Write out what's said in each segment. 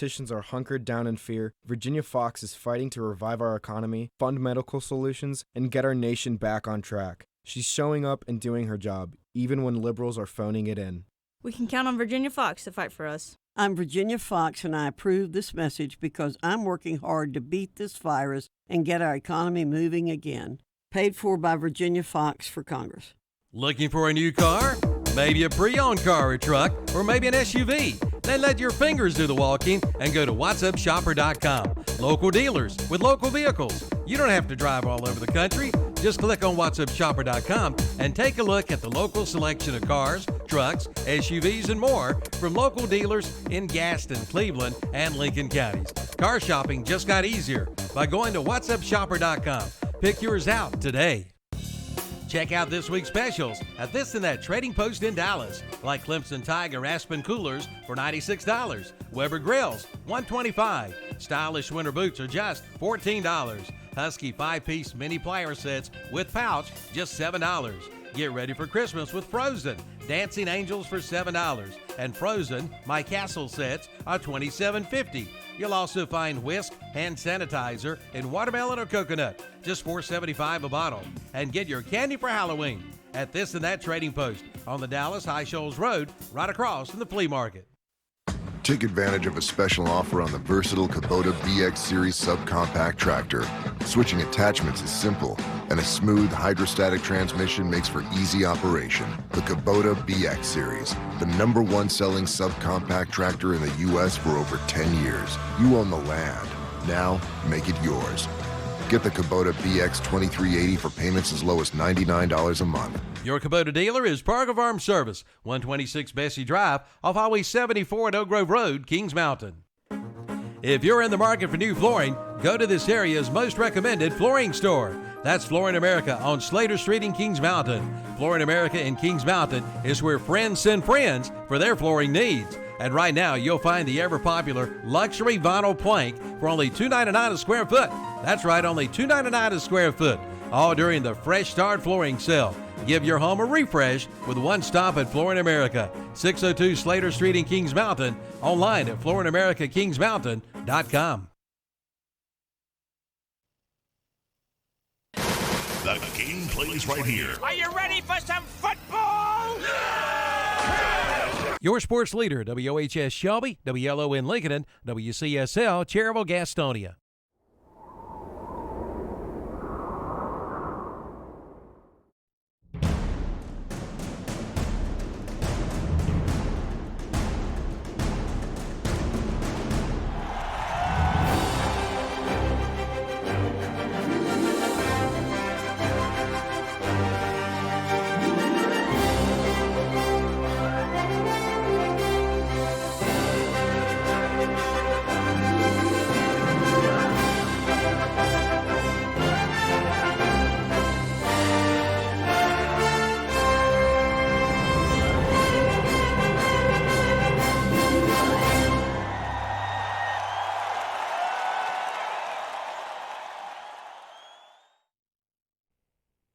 politicians are hunkered down in fear, Virginia Fox is fighting to revive our economy, fund medical solutions, and get our nation back on track. She's showing up and doing her job, even when liberals are phoning it in. We can count on Virginia Fox to fight for us. I'm Virginia Fox, and I approve this message because I'm working hard to beat this virus and get our economy moving again. Paid for by Virginia Fox for Congress. Looking for a new car? Maybe a pre-owned car or truck, or maybe an SUV. Then let your fingers do the walking and go to whatsupshopper.com. Local dealers with local vehicles. You don't have to drive all over the country. Just click on whatsupshopper.com and take a look at the local selection of cars, trucks, SUVs, and more from local dealers in Gaston, Cleveland, and Lincoln counties. Car shopping just got easier by going to whatsupshopper.com. Pick yours out today. Check out this week's specials at This and That Trading Post in Dallas, like Clemson Tiger Aspen Coolers for $96, Weber Grills $125, stylish winter boots are just $14, Husky 5-piece mini plier sets with pouch just $7. Get ready for Christmas with Frozen Dancing Angels for $7, and Frozen My Castle sets are $27.50. You'll also find Whisk hand sanitizer in watermelon or coconut, just $4.75 a bottle. And get your candy for Halloween at This and That Trading Post on the Dallas High Shoals Road, right across from the flea market. Take advantage of a special offer on the versatile Kubota BX Series subcompact tractor. Switching attachments is simple, and a smooth hydrostatic transmission makes for easy operation. The Kubota BX Series, the #1 selling subcompact tractor in the U.S. for over 10 years. You own the land. Now, make it yours. Get the Kubota BX 2380 for payments as low as $99 a month. Your Kubota dealer is Parker Farm Service, 126 Bessie Drive, off Highway 74 at Oak Grove Road, Kings Mountain. If you're in the market for new flooring, go to this area's most recommended flooring store. That's Flooring America on Slater Street in Kings Mountain. Flooring America in Kings Mountain is where friends send friends for their flooring needs. And right now, you'll find the ever-popular luxury vinyl plank for only $2.99 a square foot. That's right, only $2.99 a square foot, all during the Fresh Start Flooring Sale. Give your home a refresh with one stop at Flooring America, 602 Slater Street in Kings Mountain, online at flooringamericakingsmountain.com. The game plays right here. Are you ready for some football? Your sports leader, WOHS Shelby, WLON Lincoln, and WCSL Cherryville Gastonia.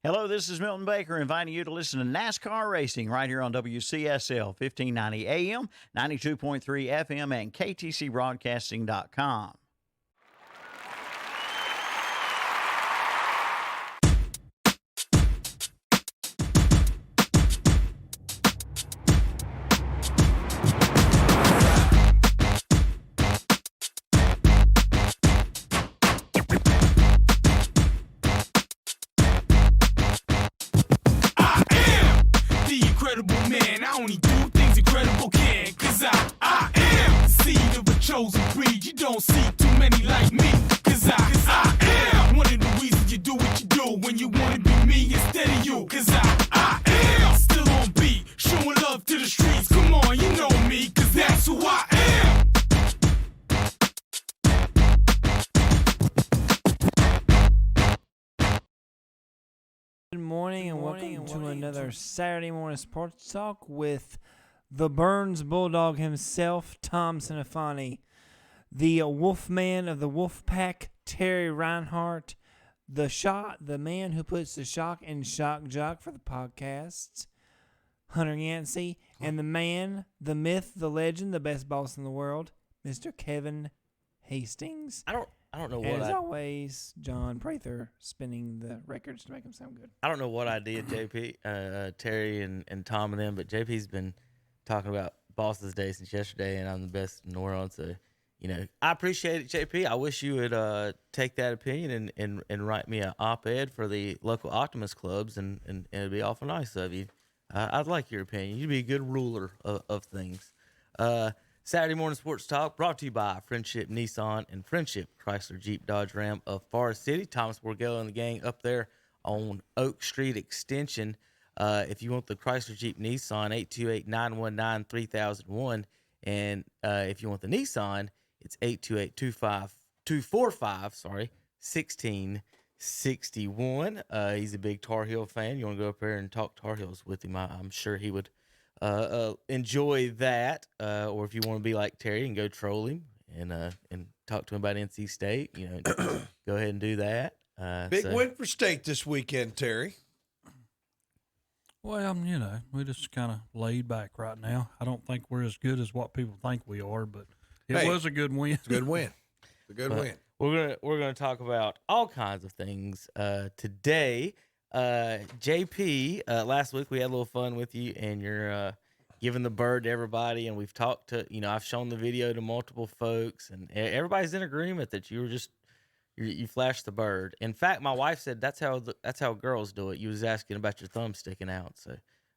Hello, this is Milton Baker inviting you to listen to NASCAR Racing right here on WCSL 1590 AM, 92.3 FM, and KTCBroadcasting.com. Saturday morning sports talk with the Burns Bulldog himself, Tom Sinafani, the Wolfman of the Wolfpack, Terry Reinhardt, the man who puts the shock in Shock Jock for the podcasts, Hunter Yancey, and the man, the myth, the legend, the best boss in the world, Mr. Kevin Hastings. I don't know And what as always, John Prather spinning the records to make them sound good. I don't know what I did, JP, Terry and Tom and them, but JP's been talking about Boss's Day since yesterday, and I'm the best in the world. So, I appreciate it, JP. I wish you would take that opinion and write me an op-ed for the local Optimist clubs, and it'd be awful nice of you. I'd like your opinion. You'd be a good ruler of things. Saturday Morning Sports Talk brought to you by Friendship Nissan and Friendship Chrysler Jeep Dodge Ram of Forest City. Thomas Borgello and the gang up there on Oak Street Extension. If you want the Chrysler Jeep Nissan, 828-919-3001. And if you want the Nissan, it's 828-245-1661. He's a big Tar Heel fan. You want to go up there and talk Tar Heels with him, I'm sure he would enjoy that. Or if you want to be like Terry and go troll him and talk to him about NC State, go ahead and do that. Big win for State this weekend, Terry. Well, we just kind of laid back right now. I don't think we're as good as what people think we are, but it was a good win. It's a good win. It's a good win. We're gonna talk about all kinds of things today. JP, last week we had a little fun with you, and you're giving the bird to everybody, and we've talked to I've shown the video to multiple folks, and everybody's in agreement that you flashed the bird. In fact, my wife said that's how girls do it. You was asking about your thumb sticking out, so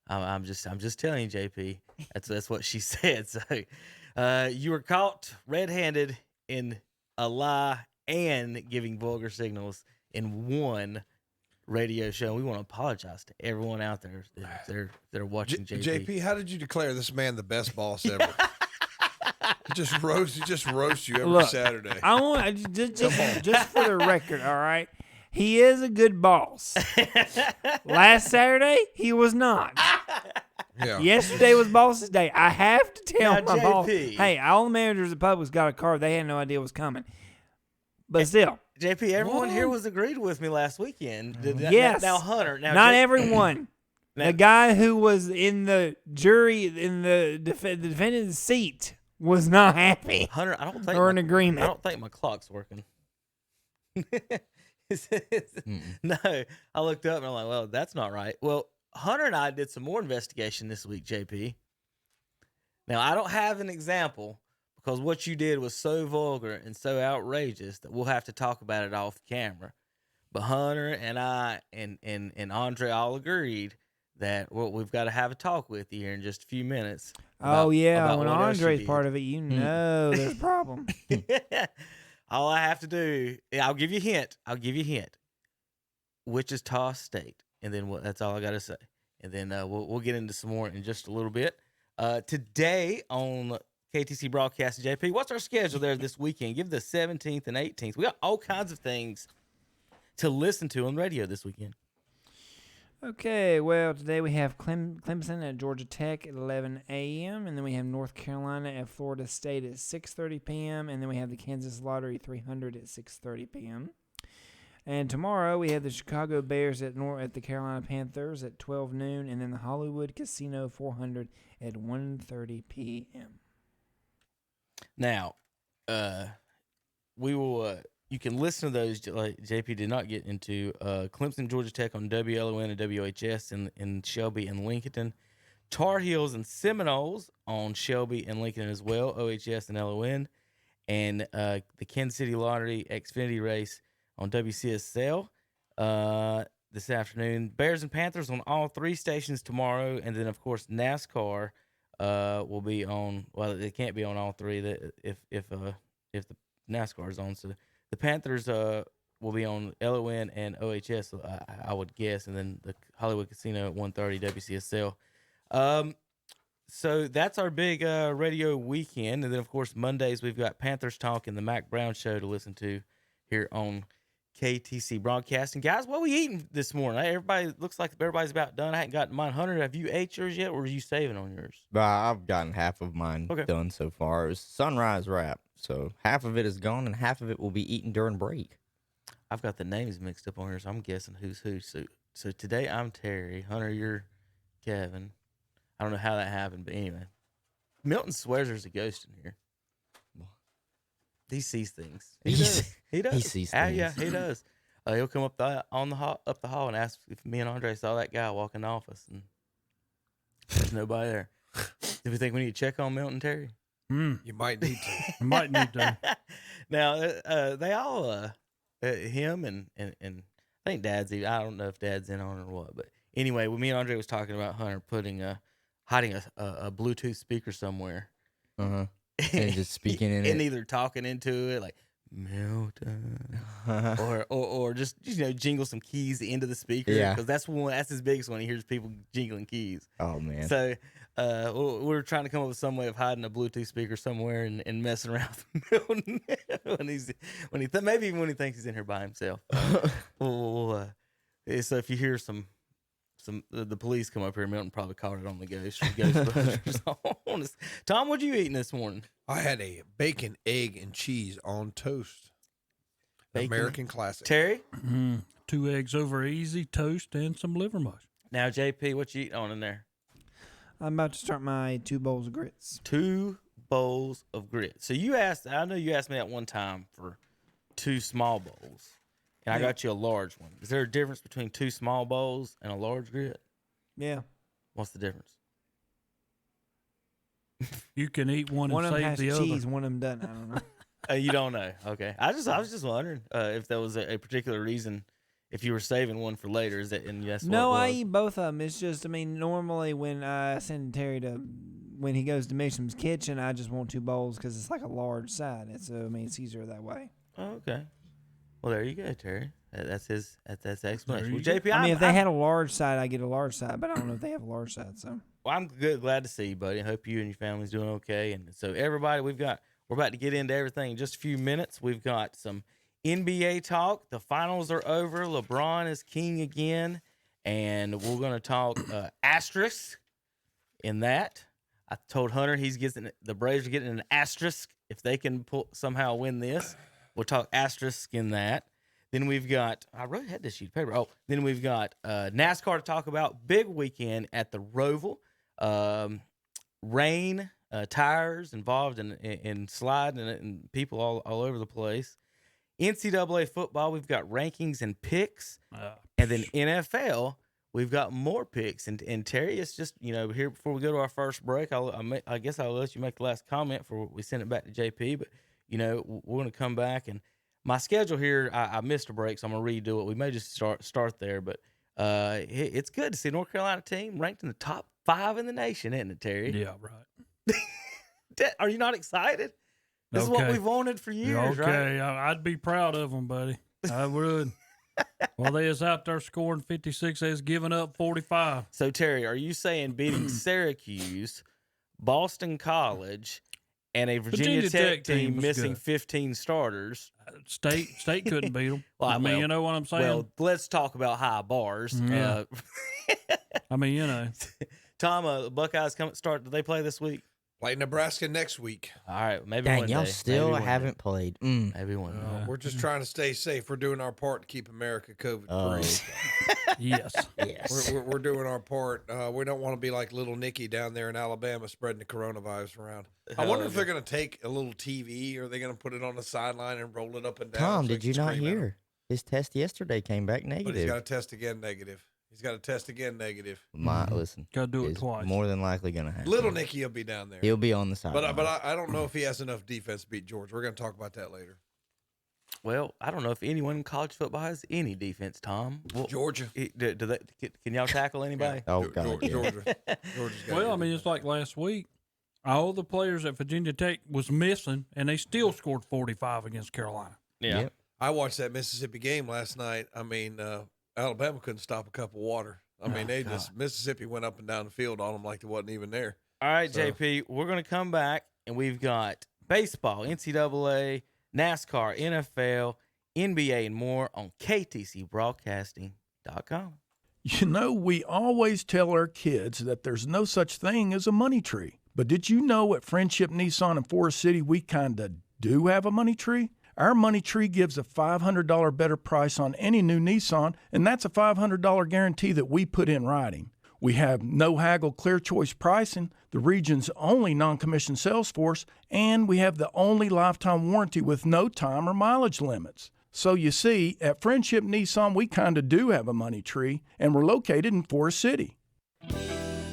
I'm just telling you, JP. That's what she said. So you were caught red-handed in a lie and giving vulgar signals in one radio show. We want to apologize to everyone out there that are watching JP. JP, how did you declare this man the best boss ever? He just roast you every Saturday. I want just for the record, all right? He is a good boss. Last Saturday, he was not. Yeah. Yesterday was boss's day. I have to tell Now, my JP. boss, hey, all the managers at Publix got a card. They had no idea it was coming. But still. JP, everyone here was agreed with me last weekend. Yes. Now, Hunter. Now, not everyone. The guy who was in the jury, in the defendant's seat, was not happy. Hunter, I don't think or an agreement. I don't think my clock's working. No, I looked up and I'm like, well, that's not right. Well, Hunter and I did some more investigation this week, JP. Now, I don't have an example because what you did was so vulgar and so outrageous that we'll have to talk about it off camera. But Hunter and I and Andre all agreed that we've got to have a talk with you here in just a few minutes. When Andre's part of it, there's a problem. All I have to do, I'll give you a hint. Wichita State, and then that's all I got to say. And then we'll get into some more in just a little bit. Today on KTC Broadcast, JP, what's our schedule there this weekend? Give the 17th and 18th. We got all kinds of things to listen to on radio this weekend. Okay, well, today we have Clemson at Georgia Tech at 11 a.m., and then we have North Carolina at Florida State at 6:30 p.m., and then we have the Kansas Lottery 300 at 6:30 p.m. And tomorrow we have the Chicago Bears at the Carolina Panthers at 12 noon, and then the Hollywood Casino 400 at 1:30 p.m. Now, we will. You can listen to those. Like JP did not get into Clemson, Georgia Tech on WLON and WHS in Shelby and Lincoln. Tar Heels and Seminoles on Shelby and Lincoln as well, OHS and LON. And the Kansas City Lottery Xfinity race on WCSL this afternoon. Bears and Panthers on all three stations tomorrow. And then, of course, NASCAR will be on. Well, it can't be on all three if the NASCAR is on. So the Panthers will be on LON and OHS, I would guess, and then the Hollywood Casino at 1:30 WCSL. So that's our big radio weekend. And then, of course, Mondays we've got Panthers Talk and the Mac Brown Show to listen to here on KTC Broadcasting. Guys, what are we eating this morning? Looks like everybody's about done. I hadn't gotten mine. Hunter, have you ate yours yet, or are you saving on yours? I've gotten half of mine done so far. It was sunrise wrap, so half of it is gone, and half of it will be eaten during break. I've got the names mixed up on here, so I'm guessing who's who. So today I'm Terry. Hunter, you're Kevin. I don't know how that happened, but anyway. Milton swears there's a ghost in here. He sees things. He does. He does. he sees Yeah, things. he does. He'll come up up the hall and ask if me and Andre saw that guy walk in the office, and there's nobody there. Do we think we need to check on Milton, Terry? You might need to. You might need to. Now, they all, him and I think Dad's. I don't know if Dad's in on it or what, but anyway, when me and Andre was talking about Hunter hiding a Bluetooth speaker somewhere, And just speaking in and it. either talking into it like Milton, or just jingle some keys into the speaker. Yeah. Because that's his biggest one. He hears people jingling keys. Oh man. So we're trying to come up with some way of hiding a Bluetooth speaker somewhere and messing around with Milton maybe even when he thinks he's in here by himself. So if you hear the police come up here, Milton probably caught it on the Ghostbusters. Tom, what you eating this morning? I had a bacon, egg, and cheese on toast. Bacon. American classic. Terry? 2 eggs over easy, toast, and some liver mush. Now, JP, what you eating on in there? I'm about to start my 2 bowls of grits. 2 bowls of grits. So I know you asked me that one time for 2 small bowls, and I got you a large one. Is there a difference between 2 small bowls and a large grit? Yeah. What's the difference? You can eat one and of them save has the cheese, other. one of them doesn't. I don't know. You don't know. Okay. I was just wondering if there was a particular reason if you were saving one for later. Is that and that's No, what it I was? eat both of them. It's just, normally when I send Terry when he goes to Mixon's kitchen, I just want 2 bowls because it's like a large side. It's easier that way. Oh, okay. Well, there you go, Terry. That's the explanation. Well, There JP, if they had a large side, I get a large side, but I don't know if they have a large side. So well, I'm glad to see you, buddy. I hope you and your family's doing okay. And so everybody, we're about to get into everything in just a few minutes. We've got some NBA talk. The finals are over. LeBron is king again, and we're going to talk asterisk in that. I told Hunter the Braves are getting an asterisk if they can somehow win this. We'll talk asterisk in that. Then we've got, I really had this sheet of paper. Then we've got NASCAR to talk about. Big weekend at the Roval. Rain, tires involved in sliding and people all over the place. NCAA football, we've got rankings and picks. And then NFL, we've got more picks. And Terry, it's just, here before we go to our first break, I guess I'll let you make the last comment before we send it back to JP. But, we're going to come back. And my schedule here, I missed a break, so I'm going to redo it. We may just start there. But it's good to see North Carolina team ranked in the top 5 in the nation, isn't it, Terry? Yeah, right. Are you not excited? This is what we've wanted for years, right? Okay, I'd be proud of them, buddy. I would. Well, they is out there scoring 56. They is giving up 45. So, Terry, are you saying beating Syracuse, Boston College, and a Virginia Tech team missing good. 15 starters? State couldn't beat them. Well, you know what I'm saying? Well, let's talk about high bars. Yeah. Tom, the Buckeyes do they play this week? Play Nebraska next week. All right, maybe Dang, one day. y'all still Maybe haven't played. Maybe one day. We're just trying to stay safe. We're doing our part to keep America COVID-free. Yes. We're doing our part. We don't want to be like little Nicky down there in Alabama spreading the coronavirus around. I wonder if they're going to take a little TV or are they going to put it on the sideline and roll it up and down? Tom, so did you not hear? His test yesterday came back negative. But he's got to test again negative. Listen, got to do it twice. More than likely going to happen. Little Nicky will be down there. He'll be on the sideline. But I don't know if he has enough defense to beat Georgia. We're going to talk about that later. Well, I don't know if anyone in college football has any defense, Tom. Well, Georgia. Can y'all tackle anybody? Oh, God, Georgia's got Well, it's like last week. All the players at Virginia Tech was missing, and they still scored 45 against Carolina. Yeah. Yep. I watched that Mississippi game last night. Alabama couldn't stop a cup of water. Mississippi went up and down the field on them like they wasn't even there. All right, JP, we're going to come back, and we've got baseball, NCAA, NASCAR, NFL, NBA, and more on KTCBroadcasting.com. We always tell our kids that there's no such thing as a money tree. But did you know at Friendship Nissan in Forest City, we kind of do have a money tree? Our money tree gives a $500 better price on any new Nissan, and that's a $500 guarantee that we put in writing. We have no haggle clear choice pricing, the region's only non-commissioned sales force, and we have the only lifetime warranty with no time or mileage limits. So you see, at Friendship Nissan, we kind of do have a money tree, and we're located in Forest City.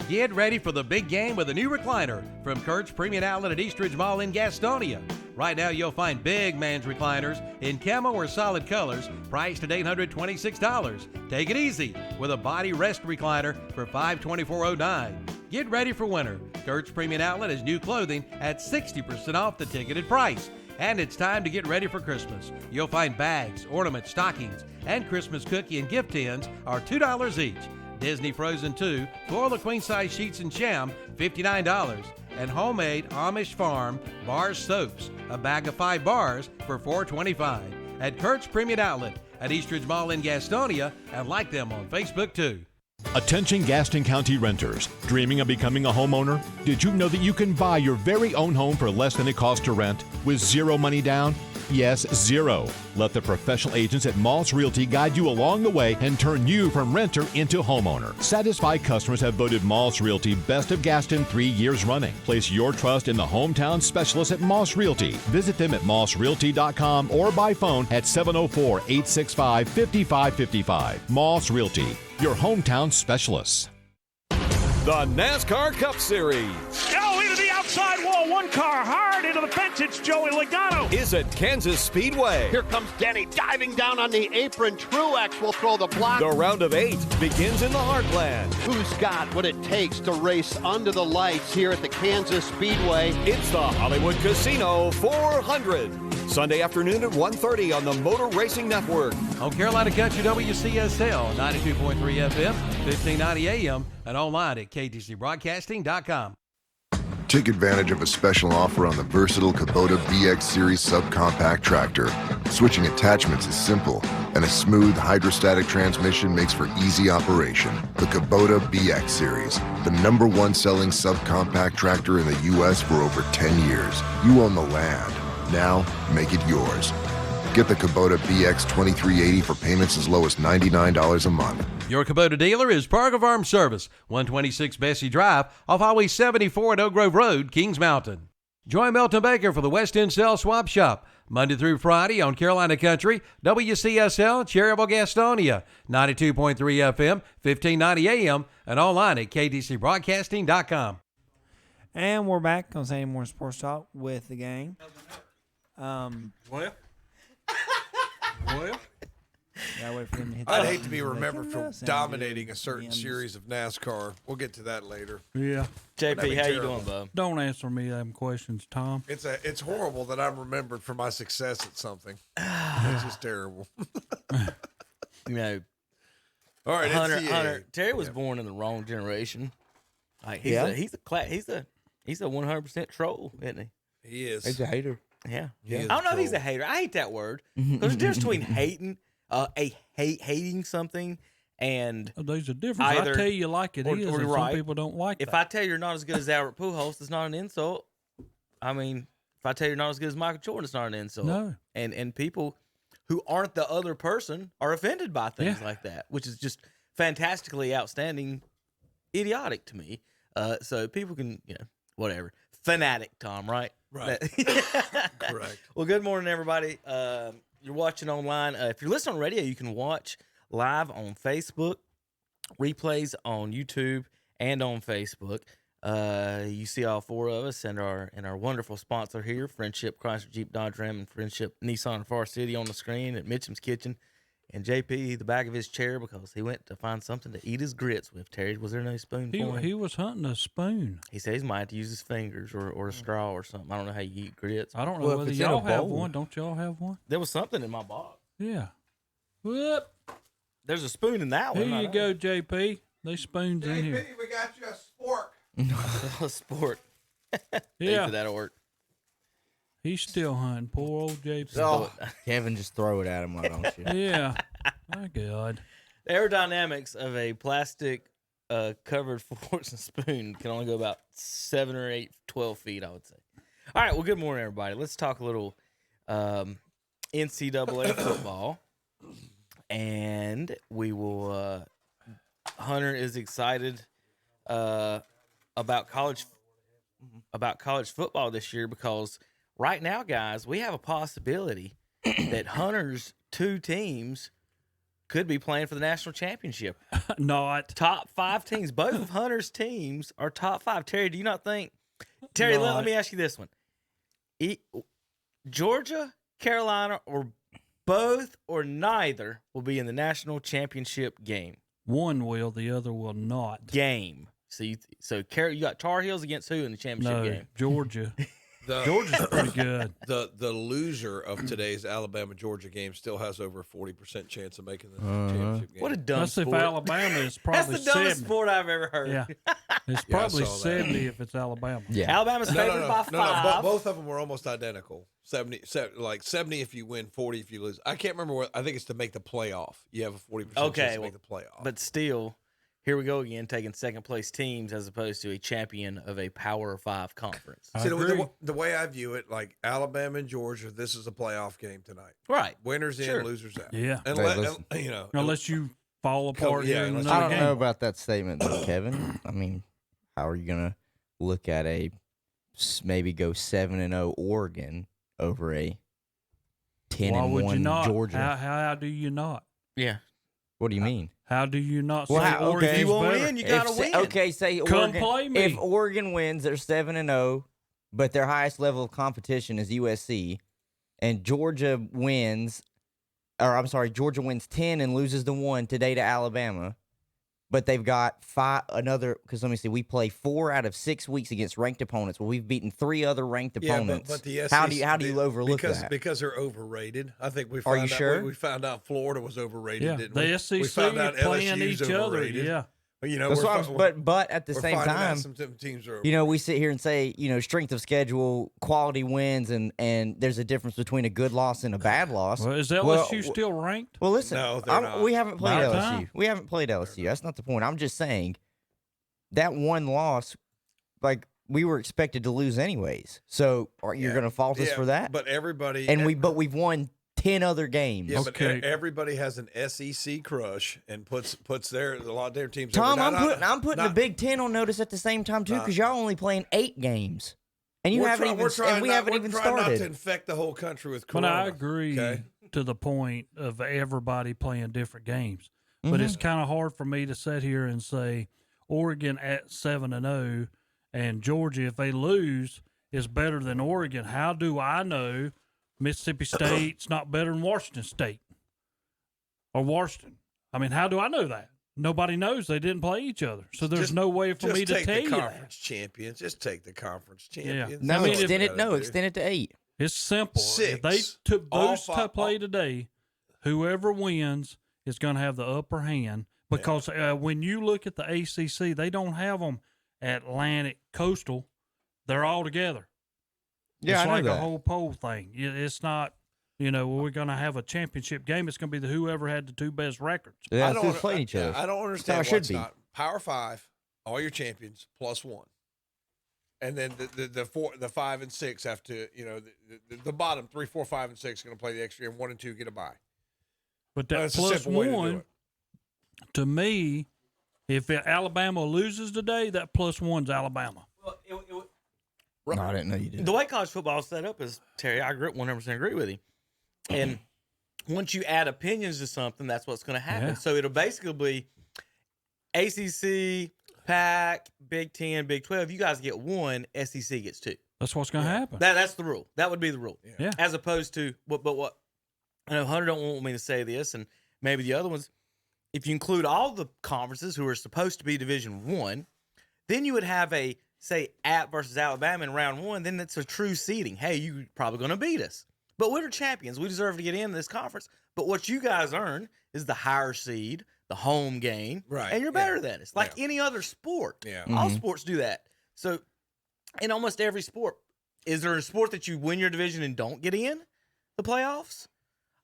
Get ready for the big game with a new recliner from Kurt's Premium Outlet at Eastridge Mall in Gastonia. Right now, you'll find big man's recliners in camo or solid colors, priced at $826. Take it easy with a body rest recliner for $524.09. Get ready for winter. Kurt's Premium Outlet has new clothing at 60% off the ticketed price. And it's time to get ready for Christmas. You'll find bags, ornaments, stockings, and Christmas cookie and gift tins are $2 each. Disney Frozen 2, Florida Queen Size Sheets and Sham, $59. And homemade Amish Farm bar soaps, a bag of 5 bars for $4.25. At Kurt's Premium Outlet at Eastridge Mall in Gastonia, and like them on Facebook too. Attention Gaston County renters. Dreaming of becoming a homeowner? Did you know that you can buy your very own home for less than it costs to rent with zero money down? Yes, zero. Let the professional agents at Moss Realty guide you along the way and turn you from renter into homeowner. Satisfied customers have voted Moss Realty Best of Gaston 3 years running. Place your trust in the hometown specialists at Moss Realty. Visit them at mossrealty.com or by phone at 704-865-5555. Moss Realty, your hometown specialists. The NASCAR Cup Series. Go into the outside wall. One car hard into the fence. It's Joey Logano. Is at Kansas Speedway. Here comes Denny diving down on the apron. Truex will throw the block. The round of 8 begins in the Heartland. Who's got what it takes to race under the lights here at the Kansas Speedway? It's the Hollywood Casino 400. Sunday afternoon at 1:30 on the Motor Racing Network. On Carolina Country WCSL, 92.3 FM, 1590 AM, and online at ktcbroadcasting.com. Take advantage of a special offer on the versatile Kubota BX Series subcompact tractor. Switching attachments is simple, and a smooth hydrostatic transmission makes for easy operation. The Kubota BX Series, the #1 selling subcompact tractor in the U.S. for over 10 years. You own the land. Now, make it yours. Get the Kubota BX 2380 for payments as low as $99 a month. Your Kubota dealer is Parker Farm Service, 126 Bessie Drive, off Highway 74 at Oak Grove Road, Kings Mountain. Join Milton Baker for the West End Sale Swap Shop, Monday through Friday on Carolina Country, WCSL, Cherryville, Gastonia, 92.3 FM, 1590 AM, and online at ktcbroadcasting.com. And we're back on Sandy Morning Sports Talk with the gang. Well, wait for him to hit I'd the hate to be button. remembered for dominating a certain series of NASCAR. We'll get to that later. Yeah. JP, how you doing, bub? Don't answer me them questions, Tom. It's horrible that I'm remembered for my success at something. It's just terrible. You know, all right, Hunter, Terry was born in the wrong generation. Like he's a 100% troll, isn't he? He is. He's a hater. Yeah. I don't know if he's a hater. I hate that word. There's a difference between hating, hating something, and there's a difference. I tell you like it is, and some people don't like if that. I tell you you're not as good as Albert Pujols, it's not an insult. I mean, if I tell you you're not as good as Michael Jordan, it's not an insult. No. And people who aren't the other person are offended by things like that, which is just fantastically outstanding, idiotic to me. So people can, whatever. Fanatic, Tom, right? Right. Correct. Well, good morning, everybody. You're watching online. If you're listening on radio, you can watch live on Facebook, replays on YouTube, and on Facebook. You see all 4 of us and our wonderful sponsor here, Friendship Chrysler Jeep Dodge Ram and Friendship Nissan Forest City on the screen at Mitchum's Kitchen. And JP, the back of his chair, because he went to find something to eat his grits with. Terry, was there no spoon for him? He was hunting a spoon. He says he might have to use his fingers or a straw or something. I don't know how you eat grits. I don't know whether y'all have one. Don't y'all have one? There was something in my box. Yeah. Whoop. There's a spoon in that one. Here you go, JP. They spoons in here. We got you a spork. A sport. Yeah. That'll work. He's still hunting. Poor old JP. Oh, Kevin, just throw it at him, why don't you? Yeah. My God. The aerodynamics of a plastic covered forks and spoon can only go about 7 or 8, 12 feet, I would say. All right. Well, good morning, everybody. Let's talk a little NCAA football. And we will Hunter is excited about college football this year, because right now, guys, we have a possibility that Hunter's 2 teams could be playing for the national championship. Not top 5 teams. Both of Hunter's teams are top 5. Terry, do you not think? Terry, let me ask you this one: Georgia, Carolina, or both or neither will be in the national championship game. One will, the other will not. Game. So you got Tar Heels against who in the championship game? Georgia. Georgia's pretty good. The loser of today's Alabama-Georgia game still has over a 40% chance of making the championship game. What a dumb That's sport. if Alabama is probably That's the dumbest 70. sport I've ever heard. Yeah. It's probably 70 if it's Alabama. Yeah. Alabama's favored by 5. No, both of them were almost identical. 70 if you win, 40 if you lose. I can't remember what. I think it's to make the playoff. You have a 40% chance to make the playoff. But still, here we go again, taking second place teams as opposed to a champion of a Power 5 conference. See, the way I view it, like Alabama and Georgia, this is a playoff game tonight. Right. Winners in, losers out. Yeah. Unless you fall apart. I don't know about that statement, though, Kevin. I mean, how are you going to look at maybe go 7-0 Oregon over a 10-1 Georgia? How do you not? Yeah. What do you mean? How do you not say Oregon's Oregon's if you won't better? win, you got to win. Okay, say Come Oregon. play me. If Oregon wins, they're 7-0, but their highest level of competition is USC, and Georgia wins 10 and loses the 1 today to Alabama, but they've got because let me see, we play 4 out of 6 weeks against ranked opponents. Well, we've beaten 3 other ranked opponents. But the SEC, how do you overlook that? Because they're overrated. I think we Are found you out, sure? we found out Florida was overrated, Yeah, didn't we? the SEC we found out playing LSU's each other. overrated. Yeah. But at the we're same finding out time, some teams are we sit here and say, strength of schedule, quality wins, and there's a difference between a good loss and a bad loss. Well, is LSU still ranked? Well, listen, No, they're not. we haven't played About LSU. time. We haven't played LSU. That's not the point. I'm just saying that one loss, like, we were expected to lose anyways. So you're going to fault us for that? But everybody We've won 10 other games. Yeah, but everybody has an SEC crush and puts a lot of their teams. Tom, I'm putting the Big Ten on notice at the same time too, because y'all only playing 8 games, and we haven't even started. Not to infect the whole country with corona. But I agree to the point of everybody playing different games. But it's kind of hard for me to sit here and say Oregon at 7-0 and Georgia, if they lose, is better than Oregon. How do I know Mississippi State's not better than Washington State or Washington? I mean, how do I know that? Nobody knows. They didn't play each other. So there's no way for me to tell you that. Just take the conference champions. Yeah. Extend it to 8. It's simple. 6. If they boost to play today, whoever wins is going to have the upper hand, because when you look at the ACC, they don't have them Atlantic, Coastal. They're all together. Yeah, it's I know like that. a whole poll thing. It's not, we're going to have a championship game. It's going to be whoever had the 2 best records. Yeah, who's playing each other. I don't understand That's how why it it's should be. not Power 5, all your champions plus 1, and then the 5 and 6 have to, the bottom 3, 4, 5, and 6 are going to play the extra, and 1 and 2 get a bye. But that That's a plus simple way to do 1, it. to me, if Alabama loses today, that plus 1's Alabama. No, I didn't know you did. The way college football is set up is, Terry, I 100% agree with you. And once you add opinions to something, that's what's going to happen. Yeah. So it'll basically be ACC, PAC, Big 10, Big 12. You guys get 1, SEC gets 2. That's what's going to happen. That's the rule. That would be the rule. Yeah. As opposed to, but what, I know Hunter don't want me to say this, and maybe the other ones, if you include all the conferences who are supposed to be Division 1, then you would have a, say, App versus Alabama in round 1, then that's a true seeding. Hey, you're probably going to beat us. But we're champions. We deserve to get in this conference. But what you guys earn is the higher seed, the home game, Right. And you're better than us. Like any other sport. Yeah. All sports do that. So in almost every sport, is there a sport that you win your division and don't get in the playoffs?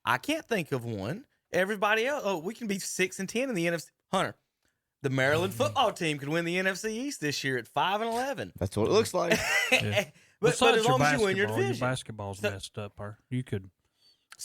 I can't think of one. Everybody else, we can be 6-10 in the NFC. Hunter, the Maryland football team could win the NFC East this year at 5-11. That's what it looks like. But as long as you win your division. Your basketball's messed up, or you could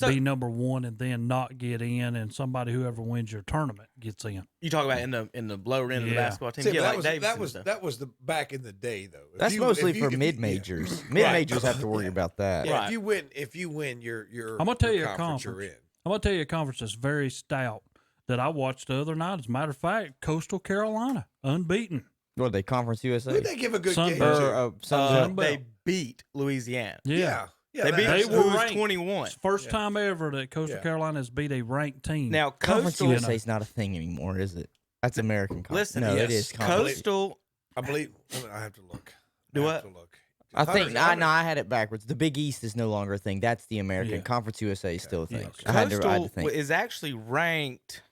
be number one and then not get in, and whoever wins your tournament gets in. You talk about in the lower end of the basketball team. See, Yeah, like that was the back in the day though. That's mostly for mid majors. Mid majors have to worry about that. Yeah, if you win, you're I'm gonna tell you a conference conference. you're in. I'm gonna tell you a conference that's very stout that I watched the other night. As a matter of fact, Coastal Carolina, unbeaten. What, they Conference USA? Who'd they give a good Sun game Belt. to? They beat Louisiana. Yeah. They beat They who were was ranked. 21. It's the first time ever that Coastal Carolina has beat a ranked team. Now, Conference Coastal, USA is not a thing anymore, is it? That's American Conference. Listen, no, yes. it is Conference. Coastal. I believe. I have to look. Do I what? have to look. I think Hunter- I had it backwards. The Big East is no longer a thing. That's the American Yeah. Conference USA is still a thing. Okay. I had to Coastal think. is actually ranked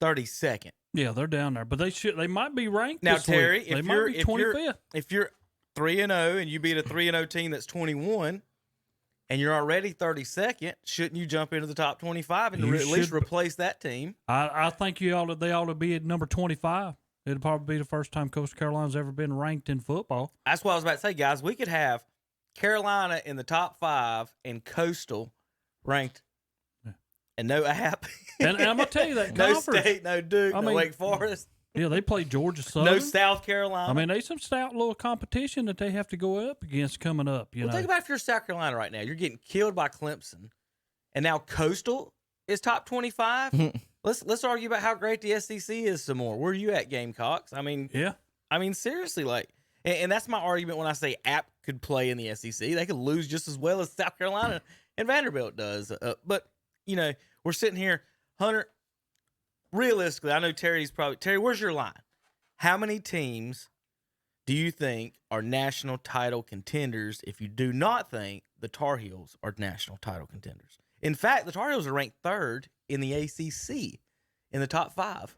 32nd. Yeah, they're down there, but they might be ranked Now, this Terry, week. They if might you're be 25th. if you're 3-0 and you beat a 3-0 team that's 21, and you're already 32nd, shouldn't you jump into the top 25 and You at least should. replace that team? I think they ought to be at number 25. It'd probably be the first time Coastal Carolina's ever been ranked in football. That's what I was about to say, guys. We could have Carolina in the top 5 and Coastal ranked, and no App. And I'm gonna tell you that no conference. State, no Duke, no Wake Forest, Yeah, they play Georgia Southern. no South Carolina. I mean, there's some stout little competition that they have to go up against coming up. You know, Think about if you're South Carolina right now. You're getting killed by Clemson, and now Coastal is top 25. Let's argue about how great the SEC is some more. Where are you at, Gamecocks? I mean, yeah. I mean, seriously, like, and that's my argument when I say App could play in the SEC. They could lose just as well as South Carolina and Vanderbilt does. But you know, we're sitting here, Hunter. Realistically, I know Terry, where's your line? How many teams do you think are national title contenders if you do not think the Tar Heels are national title contenders? In fact, the Tar Heels are ranked 3rd in the ACC in the top 5.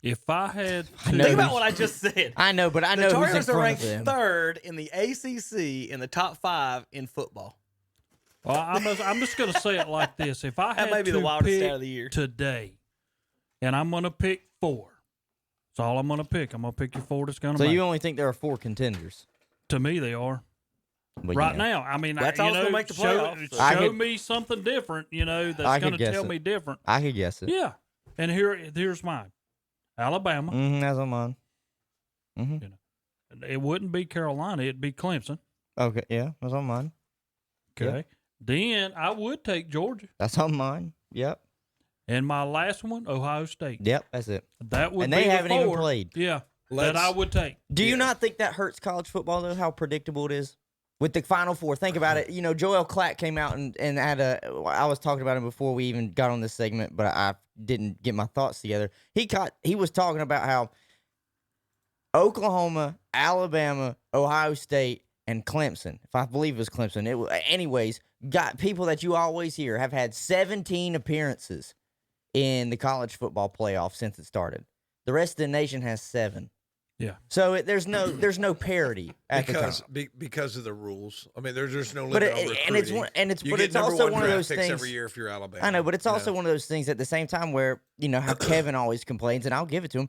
If I had to, think about what I just said. I know, but I know the Tar who's in Heels are front ranked of them. 3rd in the ACC in the top 5 in football. well, I'm just going to say it like this: if I had That may be to the wildest pick stat of the year today, and I'm going to pick 4. That's all I'm going to pick. I'm going to pick your 4 that's going to So make. you only think there are 4 contenders? To me, they are. Well, Right you know. now, I mean, That's you all that's know, gonna make the playoffs, so. show me something different. You know, I that's could going to guess tell it. me different. I could guess it. Yeah, and here's mine: Alabama. That's on mine. You know, it wouldn't be Carolina; it'd be Clemson. Okay, yeah, that's on mine. Okay, Yep. then I would take Georgia, That's on mine. Yep. and my last one, Ohio State. Yep, that's it. That would And be they the haven't even 4. played. Yeah, that I would take. Do you not think that hurts college football, though, how predictable it is? With the Final Four, think about it. You know, Joel Klatt came out and had I was talking about him before we even got on this segment, but I didn't get my thoughts together. He was talking about how Oklahoma, Alabama, Ohio State, and Clemson, if I believe it was Clemson, anyways, got people that you always hear have had 17 appearances in the college football playoff since it started. The rest of the nation has 7. Yeah. So there's no parity at the top. because of the rules. I mean, there's no But limit on recruiting. You but get it's number also 1 one of draft those picks things every year if you're Alabama. I know, but it's you also know? one of those things at the same time where, you know, how Kevin always complains, and I'll give it to him.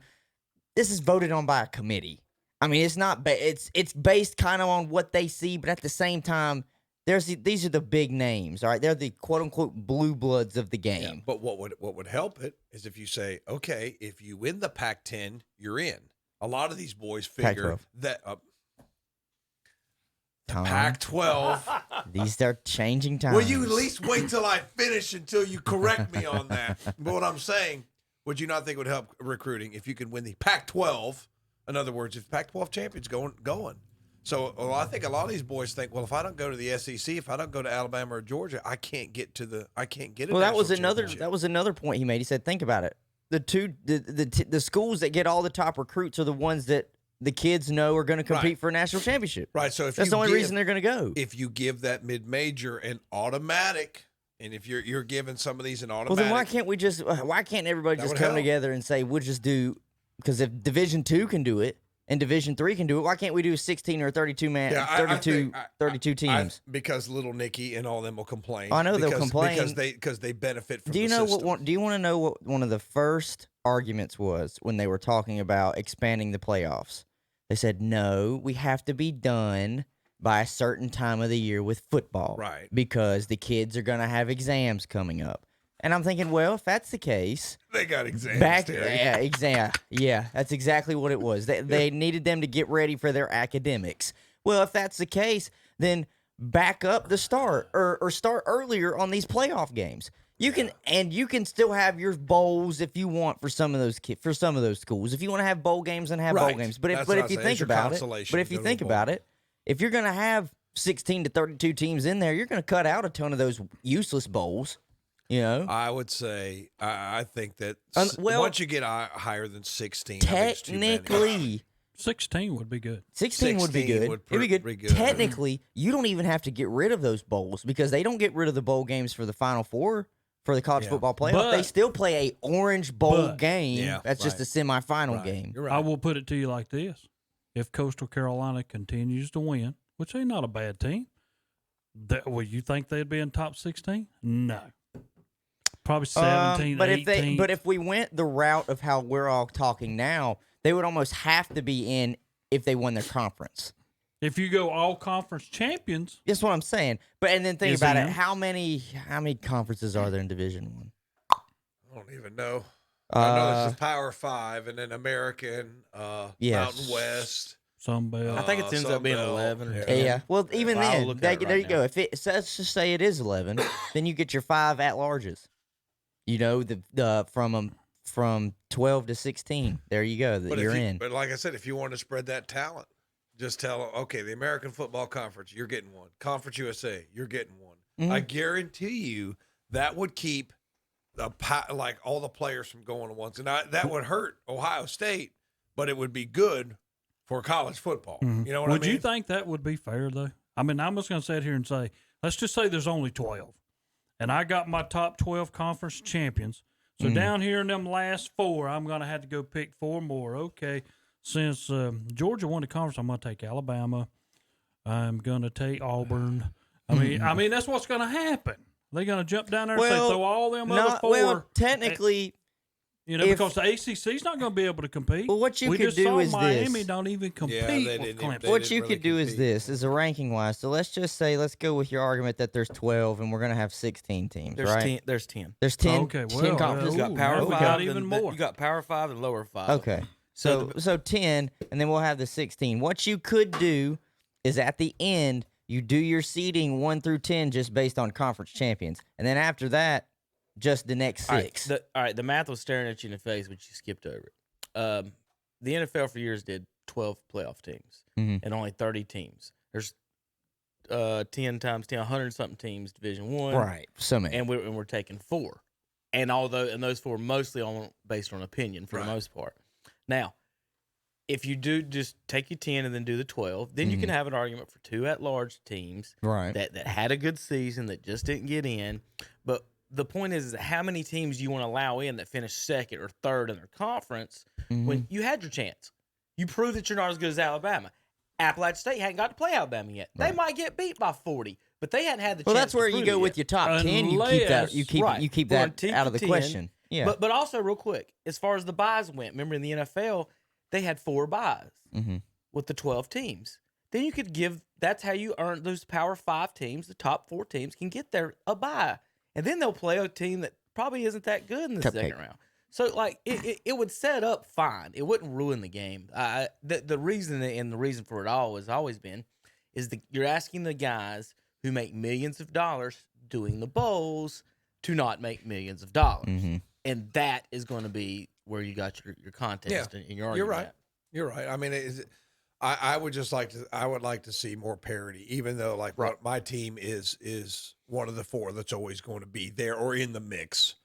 This is voted on by a committee. I mean, it's not it's based kind of on what they see, but at the same time, these are the big names, all right? They're the quote unquote blue bloods of the game. Yeah, but what would help it is if you say, okay, if you win the Pac-10, you're in. A lot of these boys figure Pac-12. that Tom, Pac-12. These are changing times. Will you at least wait till I finish until you correct me on that? But what I'm saying, would you not think it would help recruiting if you could win the Pac-12? In other words, if Pac-12 champions going. So I think a lot of these boys think, well, if I don't go to the SEC, if I don't go to Alabama or Georgia, I can't get it. Well, that was another point he made. He said, think about it. The schools that get all the top recruits are the ones that the kids know are going to compete for a national championship. Right. So that's the only reason they're going to go. If you give that mid-major an automatic, and if you're giving some of these an automatic, well, then why can't everybody just come together and say we'll just do? Because if Division II can do it and Division III can do it, why can't we do 16 or 32 teams? Because Little Nicky and all them will complain. I know they'll complain because they benefit from. Do you the know system. Do you want to know what one of the first arguments was when they were talking about expanding the playoffs? They said no, we have to be done by a certain time of the year with football. Right. Because the kids are going to have exams coming up. And I'm thinking, well, if that's the case, they got exams. Yeah, that's exactly what it was. They needed them to get ready for their academics. Well, if that's the case, then back up the start or start earlier on these playoff games. You can still have your bowls if you want for some of those schools. If you want to have bowl games, then have bowl games. But if you think about it, if you're going to have 16 to 32 teams in there, you're going to cut out a ton of those useless bowls. You know, I would say I think that once you get higher than 16, technically 16 would be good. 16 would be good. It'd be good. Technically, you don't even have to get rid of those bowls because they don't get rid of the bowl games for the Final Four for the college football playoff. They still play a Orange Bowl game. That's just a semifinal game. I will put it to you like this: if Coastal Carolina continues to win, which ain't not a bad team, will you think they'd be in top 16? No. Probably 17, 18. But if we went the route of how we're all talking now, they would almost have to be in if they won their conference. If you go all conference champions, that's what I'm saying. And then think about it: how many conferences are there in Division One? I don't even know. I know there's the Power Five, and then American, Mountain West. Sun Belt. I think it ends up being 11. Yeah. Well, even then, there you go. If let's just say it is 11, then you get your 5 at-larges. You know, the from 12 to 16. There you go. You're in. But like I said, if you want to spread that talent, just tell them, okay, the American Football Conference, you're getting one. Conference USA, you're getting one. Mm-hmm. I guarantee you that would keep like all the players from going to once. And that would hurt Ohio State, but it would be good for college football. Mm-hmm. You know what I mean? Would you think that would be fair, though? I mean, I'm just going to sit here and say, let's just say there's only 12. And I got my top 12 conference champions. So down here in them last 4, I'm going to have to go pick 4 more. Okay. Since Georgia won the conference, I'm going to take Alabama. I'm going to take Auburn. I mean, that's what's going to happen. They're going to jump down there and say, throw all them other 4. Well, technically, because the ACC's not going to be able to compete. Well, what you we could just do saw is Miami this. don't even compete with Clemson. What you could do is this, is a ranking-wise. So let's just say, let's go with your argument that there's 12 and we're going to have 16 teams, right? There's 10. There's 10. Okay, 10 conferences. You got Power 5. Got even more. You got Power 5 and Lower 5. Okay. So 10, and then we'll have the 16. What you could do is at the end, you do your seeding 1 through 10 just based on conference champions. And then after that, just the next 6. All right, the math was staring at you in the face, but you skipped over it. The NFL for years did 12 playoff teams and only 30 teams. There's 10 times 10, 100-something teams, Division One. Right, so many. And we're taking 4. And those 4 mostly based on opinion for the most part. Now, if you do just take your 10 and then do the 12, then you can have an argument for 2 at-large teams that had a good season that just didn't get in. But the point is how many teams you want to allow in that finish second or third in their conference when you had your chance. You prove that you're not as good as Alabama. Appalachian State hadn't got to play Alabama yet. They might get beat by 40, but they hadn't had the chance. Well, that's where to you prove go it with your top 10. You keep that out of the question. Yeah. But also real quick, as far as the buys went, remember in the NFL they had 4 buys with the 12 teams. Then you could that's how you earn those Power 5 teams. The top 4 teams can get a buy. And then they'll play a team that probably isn't that good in the second round. So, like, it would set up fine. It wouldn't ruin the game. The reason for it all has always been you're asking the guys who make millions of dollars doing the bowls to not make millions of dollars. And that is going to be where you got your contest and your argument. You're right. I mean, I would like to see more parity, even though what my team is one of the 4 that's always going to be there or in the mix.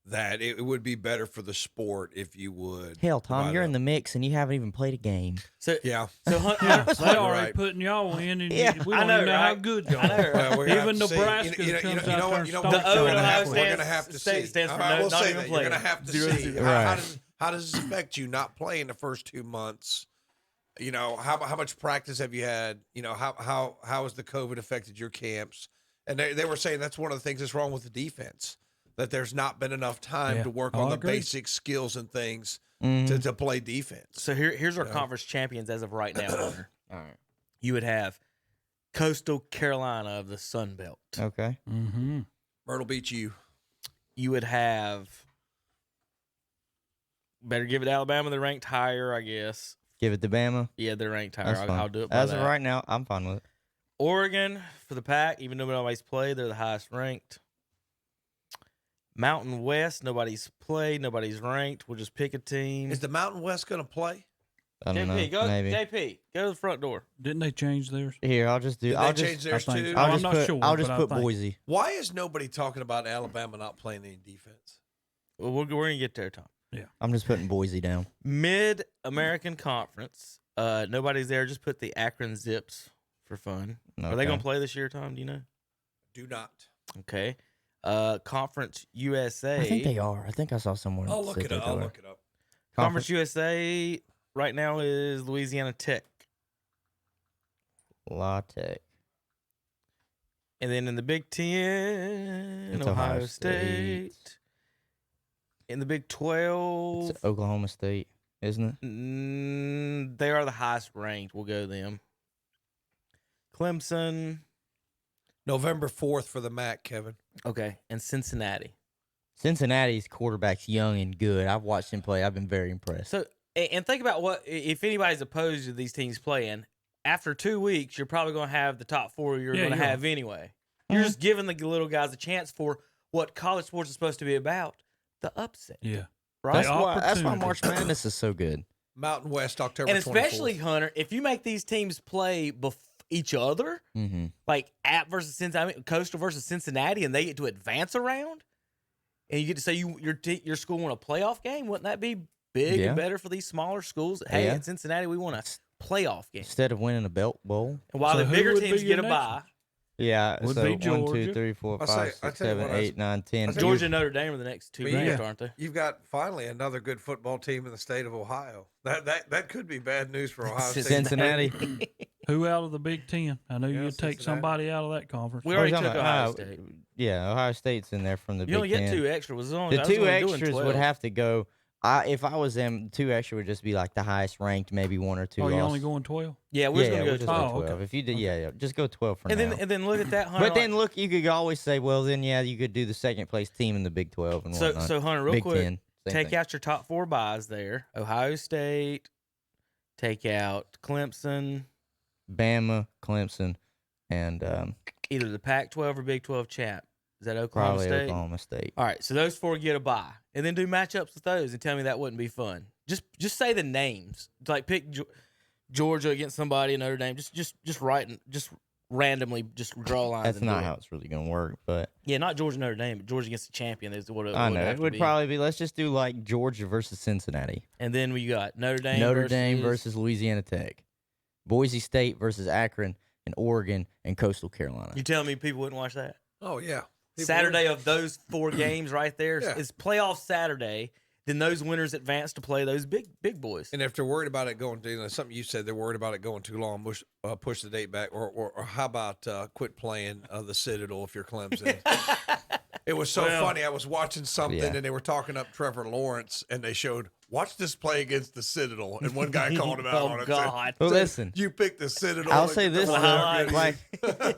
That it would be better for the sport if you would. Hell, Tom, you're in the mix and you haven't even played a game. So yeah, they already putting y'all in, and we don't even know how good y'all are. Even Nebraska comes out there and the O in Ohio we're going to have to see. Stands for not even playing. You're going to have to see. How does this affect you not playing the first 2 months? You know, how much practice have you had? You know, how has the COVID affected your camps? And they were saying that's one of the things that's wrong with the defense, that there's not been enough time to work on the basic skills and things to play defense. So here's our conference champions as of right now. All right. You would have Coastal Carolina of the Sun Belt. Okay. Mm-hmm. Myrtle Beach U. You would have better give it to Alabama. They're ranked higher, I guess. Give it to Bama. Yeah, they're ranked higher. That's fine. I'll do it by As that. of right now, I'm fine with it. Oregon for the Pac, even though nobody's played, they're the highest ranked. Mountain West, nobody's played, nobody's ranked. We'll just pick a team. Is the Mountain West going to play? I don't know. JP, Maybe. go to the front door. Didn't they change theirs? Here, I'll just do. Did I'll they just. change theirs too? I'll I'm just not put. sure, I'll just but I put think- Boise. Why is nobody talking about Alabama not playing any defense? Well, we're going to get there, Tom. Yeah. I'm just putting Boise down. Mid-American Conference. Nobody's there. Just put the Akron Zips for fun. Are they Okay. going to play this year, Tom? Do you know? Do not. Okay. Conference USA. I think they are. I think I saw someone. I'll look say it that up. they I'll were. look it up. Conference USA right now is Louisiana Tech. La Tech. And then in the Big Ten, It's Ohio State. In the Big 12, It's Oklahoma State, isn't it? They are the highest ranked. We'll go them. Clemson. November 4th for the MAC, Kevin. Okay. And Cincinnati. Cincinnati's quarterback's young and good. I've watched him play. I've been very impressed. So, and think about what, if anybody's opposed to these teams playing, after 2 weeks, you're probably going to have the top four you're going to have anyway. You're just giving the little guys a chance for what college sports is supposed to be about, the upset. Yeah. Right? That's why March Madness is so good. Mountain West, October 24th. And especially, Hunter, if you make these teams play each other, like App versus Cincinnati, Coastal versus Cincinnati, and they get to advance around, and you get to say your school won a playoff game, wouldn't that be big and better for these smaller schools? Hey, at Cincinnati, we won a playoff game. Instead of winning a belt bowl. And while the bigger teams get a bye. Yeah, Would so be 1, 2, Georgia. 3, 4, I 5, say- I 6, tell you 7, what, 8, 9, 10. Georgia and Notre Dame are the next two But ranked, aren't they? You've got finally another good football team in the state of Ohio. That could be bad news for Ohio State. Cincinnati. Who out of the Big Ten? I know you'd take Cincinnati. somebody out of that conference. We already took Ohio State. Yeah, Ohio State's in there from the You only Big get Ten. 2 extra. The 2 extras would have to go. If I was them, 2 extra would just be like the highest ranked, maybe 1 or 2 Oh, lost. you only going 12? Yeah, we're yeah, going we'll to just go go 12. 12. If you did, yeah, just go 12 for And now. then look at that, Hunter. But then look, you could always say, well, then you could do the second place team in the Big 12 and whatnot. So Hunter, real Big quick, 10, same take thing. out your top 4 buys there. Ohio State, take out Clemson, Bama, Clemson, and either the Pac-12 or Big 12 champ. Is that Oklahoma probably State? Oklahoma State. All right, so those 4 get a bye, and then do matchups with those, and tell me that wouldn't be fun. Just say the names, like pick Georgia against somebody in Notre Dame. Just randomly just draw lines. That's and not do it. how it's really going to work, but Yeah, not Georgia Notre Dame, but Georgia against the champion is what it I would know have it to would be. probably be. Let's just do like Georgia versus Cincinnati, And then we got Notre Dame. versus Louisiana Tech, Boise State versus Akron, and Oregon and Coastal Carolina. You telling me people wouldn't watch that? Oh, yeah. People Saturday would. of those 4 games right there Yeah. is playoff Saturday. Then those winners advance to play those big boys. And if they're worried about it going, something you said, they're worried about it going too long, push the date back, or how about quit playing the Citadel if you're Clemson? It was so funny. I was watching something, and they were talking up Trevor Lawrence, and they showed, watch this play against the Citadel, and one guy called him out on it. God. Well, Said, listen. You picked the Citadel. I'll say this, Wow. though, like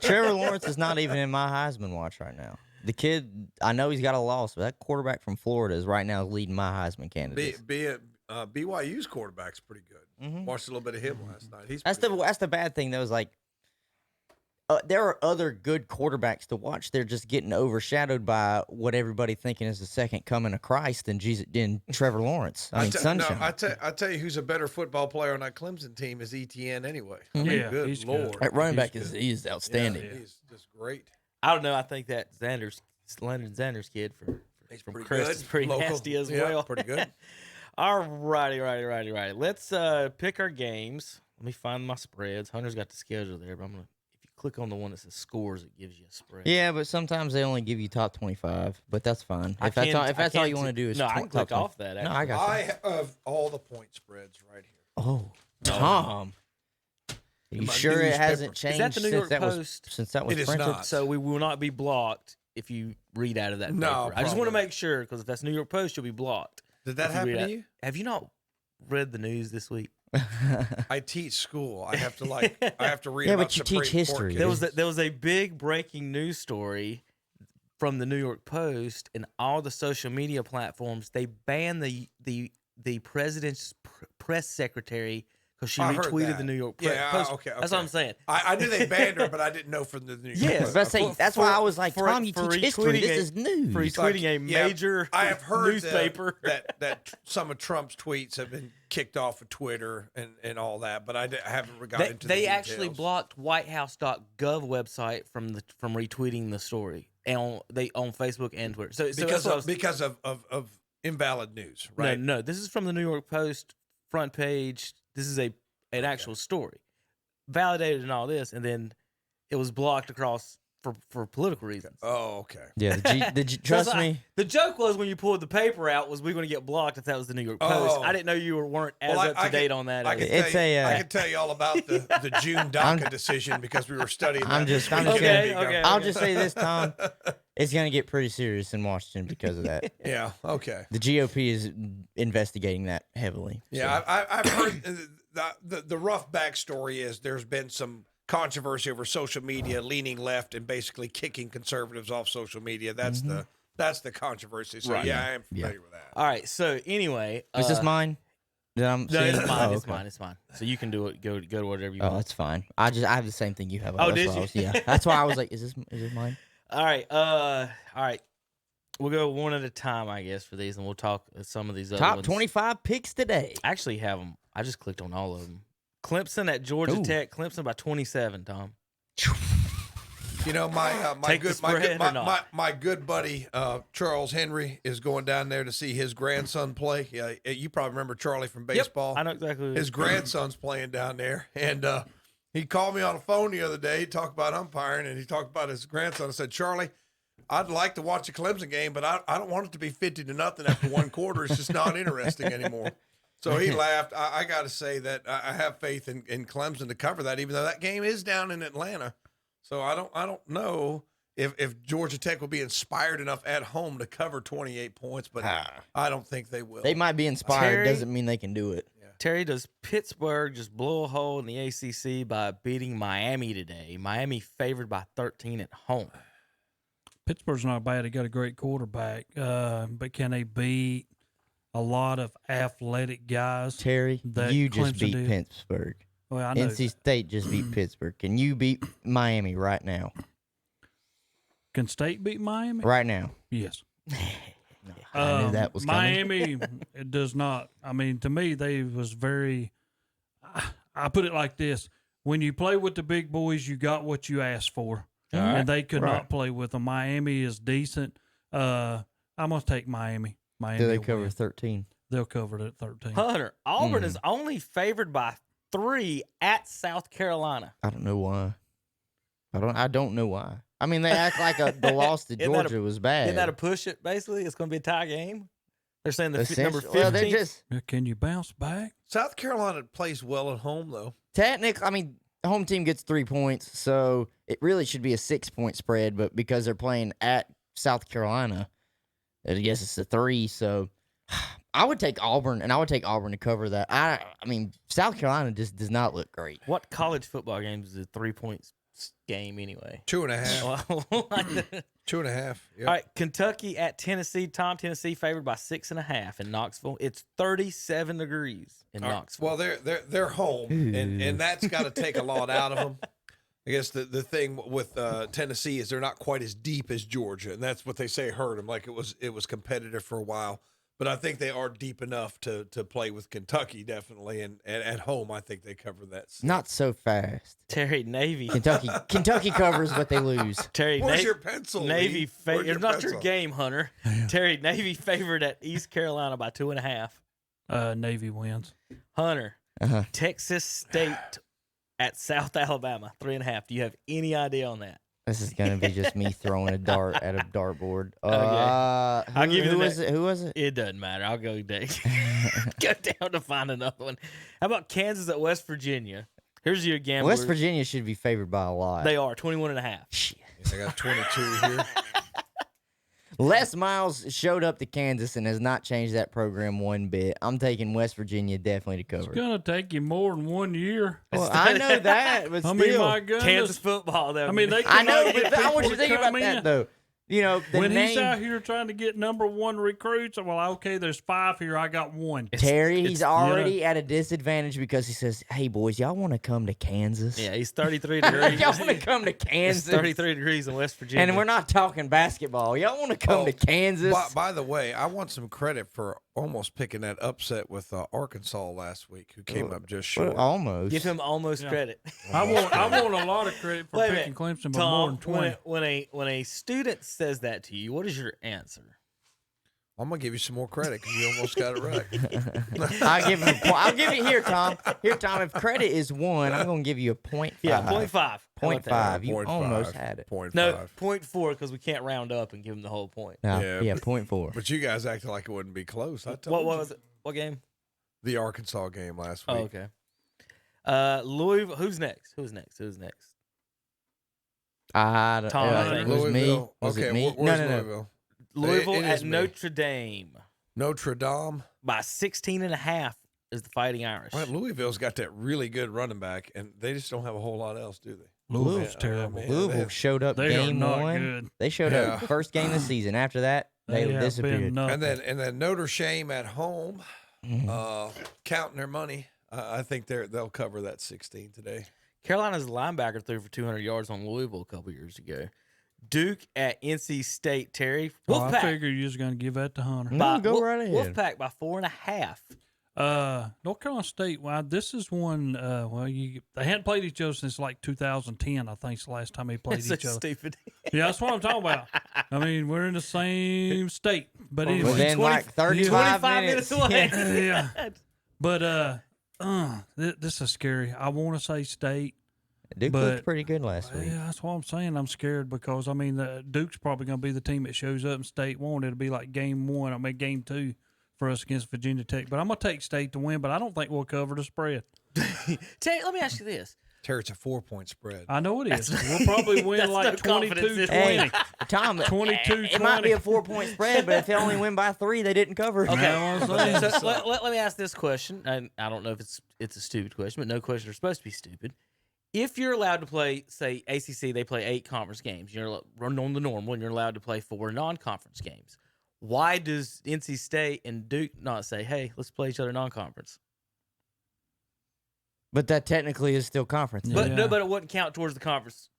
Trevor Lawrence is not even in my Heisman watch right now. The kid, I know he's got a loss, but that quarterback from Florida is right now leading my Heisman candidates. BYU's quarterback's pretty good. Watched a little bit of him last night. That's the bad thing though. Is like there are other good quarterbacks to watch. They're just getting overshadowed by what everybody thinking is the second coming of Christ and Trevor Lawrence. I mean, Sunshine. I tell you who's a better football player on that Clemson team is ETN anyway. I mean, Yeah, good he's Lord. good. At running back He's is outstanding. Yeah, he's just great. I don't know. I think that Landon Xander's kid from pretty Crest good. is pretty Local. nasty as Yeah, well. pretty good. All righty. Let's pick our games. Let me find my spreads. Hunter's got the schedule there, but if you click on the one that says scores, it gives you a spread. Yeah, but sometimes they only give you top 25, but that's fine. If that's all you want to do is no, I can click top off that. 20. No, I got I have all the point spreads right here. Oh, Tom. Are you My sure it newspaper. hasn't Is changed that the New York since Post? that was It is printed? not. So we will not be blocked if you read out of that No, paper. I just want to probably. make sure because if that's New York Post, you'll be blocked. Did that If happen read to out- you? Have you not read the news this week? I teach school. I have to read Yeah, about but you Supreme teach Court history. cases. There was a big breaking news story from the New York Post and all the social media platforms. They banned the president's press secretary because she I heard retweeted that. the New York Yeah, Post. okay. That's what I'm saying. I knew they banned her, but I didn't know from the New York Yes, Post. That's why I was like, Tom, you teach history. This is news. For retweeting a major I have heard newspaper. that some of Trump's tweets have been kicked off of Twitter and all that, but I haven't got into the They details. actually blocked WhiteHouse.gov website from retweeting the story on Facebook and Twitter. So because of invalid news, right? No, this is from the New York Post front page. This is an actual story, validated and all this, and then it was blocked across for political reasons. Oh, okay. Yeah, trust me. The joke was when you pulled the paper out was we going to get blocked if that was the New York Post. Oh. I didn't know you weren't as up to date on that. I can tell you all about the June DACA decision because we were studying. I'll just say this, Tom. It's going to get pretty serious in Washington because of that. Yeah. Okay. The GOP is investigating that heavily. Yeah, I've heard the rough backstory is there's been some controversy over social media leaning left and basically kicking conservatives off social media. That's the controversy. So Right. yeah, I am familiar with that. All right. So anyway, Is this mine? No, it's mine. Oh, It's okay. mine. It's mine. So you can do it. Go to whatever you Oh, want. that's fine. I have the same thing you have. Oh, That's did why you? I was- yeah. That's why I was like, is this mine? All right. All right. We'll go one at a time, I guess, for these, and we'll talk some of these other Top ones. 25 picks today. I actually have them. I just clicked on all of them. Clemson at Georgia Ooh. Tech. Clemson by 27, Tom. You know, my Take the spread or not? my good buddy Charles Henry is going down there to see his grandson play. Yeah, you probably remember Charlie from baseball. I know exactly. His grandson's playing down there, and he called me on the phone the other day. He talked about umpiring, and he talked about his grandson. I said, Charlie, I'd like to watch a Clemson game, but I don't want it to be 50-0 after one quarter. It's just not interesting anymore. So he laughed. I got to say that I have faith in Clemson to cover that, even though that game is down in Atlanta. So I don't know if Georgia Tech will be inspired enough at home to cover 28 points, but I don't think they will. They might be inspired. Terry? Doesn't mean they can do it. Terry, does Pittsburgh just blow a hole in the ACC by beating Miami today? Miami favored by 13 at home. Pittsburgh's not bad. They got a great quarterback, but can they beat a lot of athletic guys? Terry, that you just Clemson beat did? Pittsburgh. Well, I know NC State just beat Pittsburgh. Can you beat Miami right now? Can State beat Miami? Right now. Yes. I knew that was coming. Miami. It does not. I mean, to me, they was very. I put it like this: when you play with the big boys, you got what you asked for, and they could not play with them. Miami is decent. I'm gonna take Miami. Miami. Do they will cover win. 13? They'll cover it at 13. Hunter, Auburn is only favored by 3 at South Carolina. I don't know why. I don't know why. I mean, they act like the loss to Isn't that Georgia was bad. Isn't that a push it, basically? It's going to be a tie game? They're saying the number 15. Well, they're just Can you bounce back? South Carolina plays well at home, though. technically. I mean, the home team gets 3 points, so it really should be a 6-point spread. But because they're playing at South Carolina, I guess it's a 3. So I would take Auburn, and I would take Auburn to cover that. I mean, South Carolina just does not look great. What college football games is a 3-point game anyway? 2.5. 2.5. Yep. All right, Kentucky at Tennessee. Tom, Tennessee favored by 6.5 in Knoxville. It's 37 degrees in All right. Knoxville. Well, they're home, and that's got to take a lot out of them. I guess the thing with Tennessee is they're not quite as deep as Georgia, and that's what they say hurt them. Like it was competitive for a while, but I think they are deep enough to play with Kentucky definitely, and at home I think they cover that. Not so fast. Terry, Navy. Kentucky covers, but they lose. Terry, Where's your pencil? Navy. Where's It's not your pencil? game, Hunter. Terry, Navy favored at East Carolina by 2.5. Navy wins. Hunter, Texas State at South Alabama, 3.5. Do you have any idea on that? This is gonna be just me throwing a dart at a dartboard. I'll give you who was it? Who was it? It doesn't matter. I'll go down to find another one. How about Kansas at West Virginia? Here's your gambler. West Virginia should be favored by a lot. They are 21.5. Shit. I got 22 here. Les Miles showed up to Kansas and has not changed that program one bit. I'm taking West Virginia definitely to cover. It's going to take you more than 1 year. Well, I know that, but I still. mean, my goodness. Kansas football, though. I mean, they I know, cannot get but I want people you to think about come that, in. though. You know, when he's out here trying to get number one recruits, well, okay, there's 5 here. I got 1. Terry, he's already at a disadvantage because he says, hey, boys, y'all want to come to Kansas? Yeah, he's 33 degrees. Y'all want to come to Kansas? It's 33 degrees in West Virginia. And we're not talking basketball. Y'all want to come to Kansas? By the way, I want some credit for almost picking that upset with Arkansas last week, who came up just short. Well, almost. Give him almost credit. I want a lot of credit for picking Clemson, but more than 20. When a student says that to you, what is your answer? I'm gonna give you some more credit because you almost got it right. I'll give him. I'll give it here, Tom. Here, Tom. If credit is 1, I'm gonna give you a 0.5. Yeah, 0.5. 0.5. You almost had it. 0.5. No, 0.4 because we can't round up and give him the whole point. No, yeah, 0.4. But you guys acted like it wouldn't be close. I told What you. was it? What game? The Arkansas game last week. Oh, okay. Louisville. Who's next? Who's next? I don't Tom, it was me. Was okay, it me? where's No. Louisville? Louisville It at is me. Notre Dame. Notre Dame. By 16.5 is the Fighting Irish. Well, Louisville's got that really good running back, and they just don't have a whole lot else, do they? Louisville's terrible. Louisville showed up They game are not 1. good. They showed up first game of the season. After that, they have disappeared. been nothing. And then Notre Dame at home, counting their money. I think they'll cover that 16 today. Carolina's linebacker threw for 200 yards on Louisville a couple years ago. Duke at NC State. Terry. I Wolfpack. figure you're just going to give that to Hunter. Go right ahead. Wolfpack by 4.5. North Carolina State. Well, this is one. They hadn't played each other since like 2010. I think it's the last time they played That's each so other. stupid. Yeah, that's what I'm talking about. I mean, we're in the same state, but anyway, Within like 35 minutes away. yeah. But this is scary. I want to say State. Duke but, looked pretty good last week. Yeah, that's what I'm saying. I'm scared because I mean, Duke's probably going to be the team that shows up, and State won't. It'll be like game 1. I mean, game 2 for us against Virginia Tech. But I'm going to take State to win. But I don't think we'll cover the spread. Terry, let me ask you this. Terry, it's a 4-point spread. I know it is. We'll probably win like 22-20. Hey, Tom, 22-20. It might be a 4-point spread, but if they only win by 3, they didn't cover. Okay, so let me ask this question. And I don't know if it's a stupid question, but no questions are supposed to be stupid. If you're allowed to play, say, ACC, they play 8 conference games. You're on the normal, and you're allowed to play 4 non-conference games. Why does NC State and Duke not say, hey, let's play each other non-conference? But that technically is still conference. But no, but it wouldn't count towards the conference.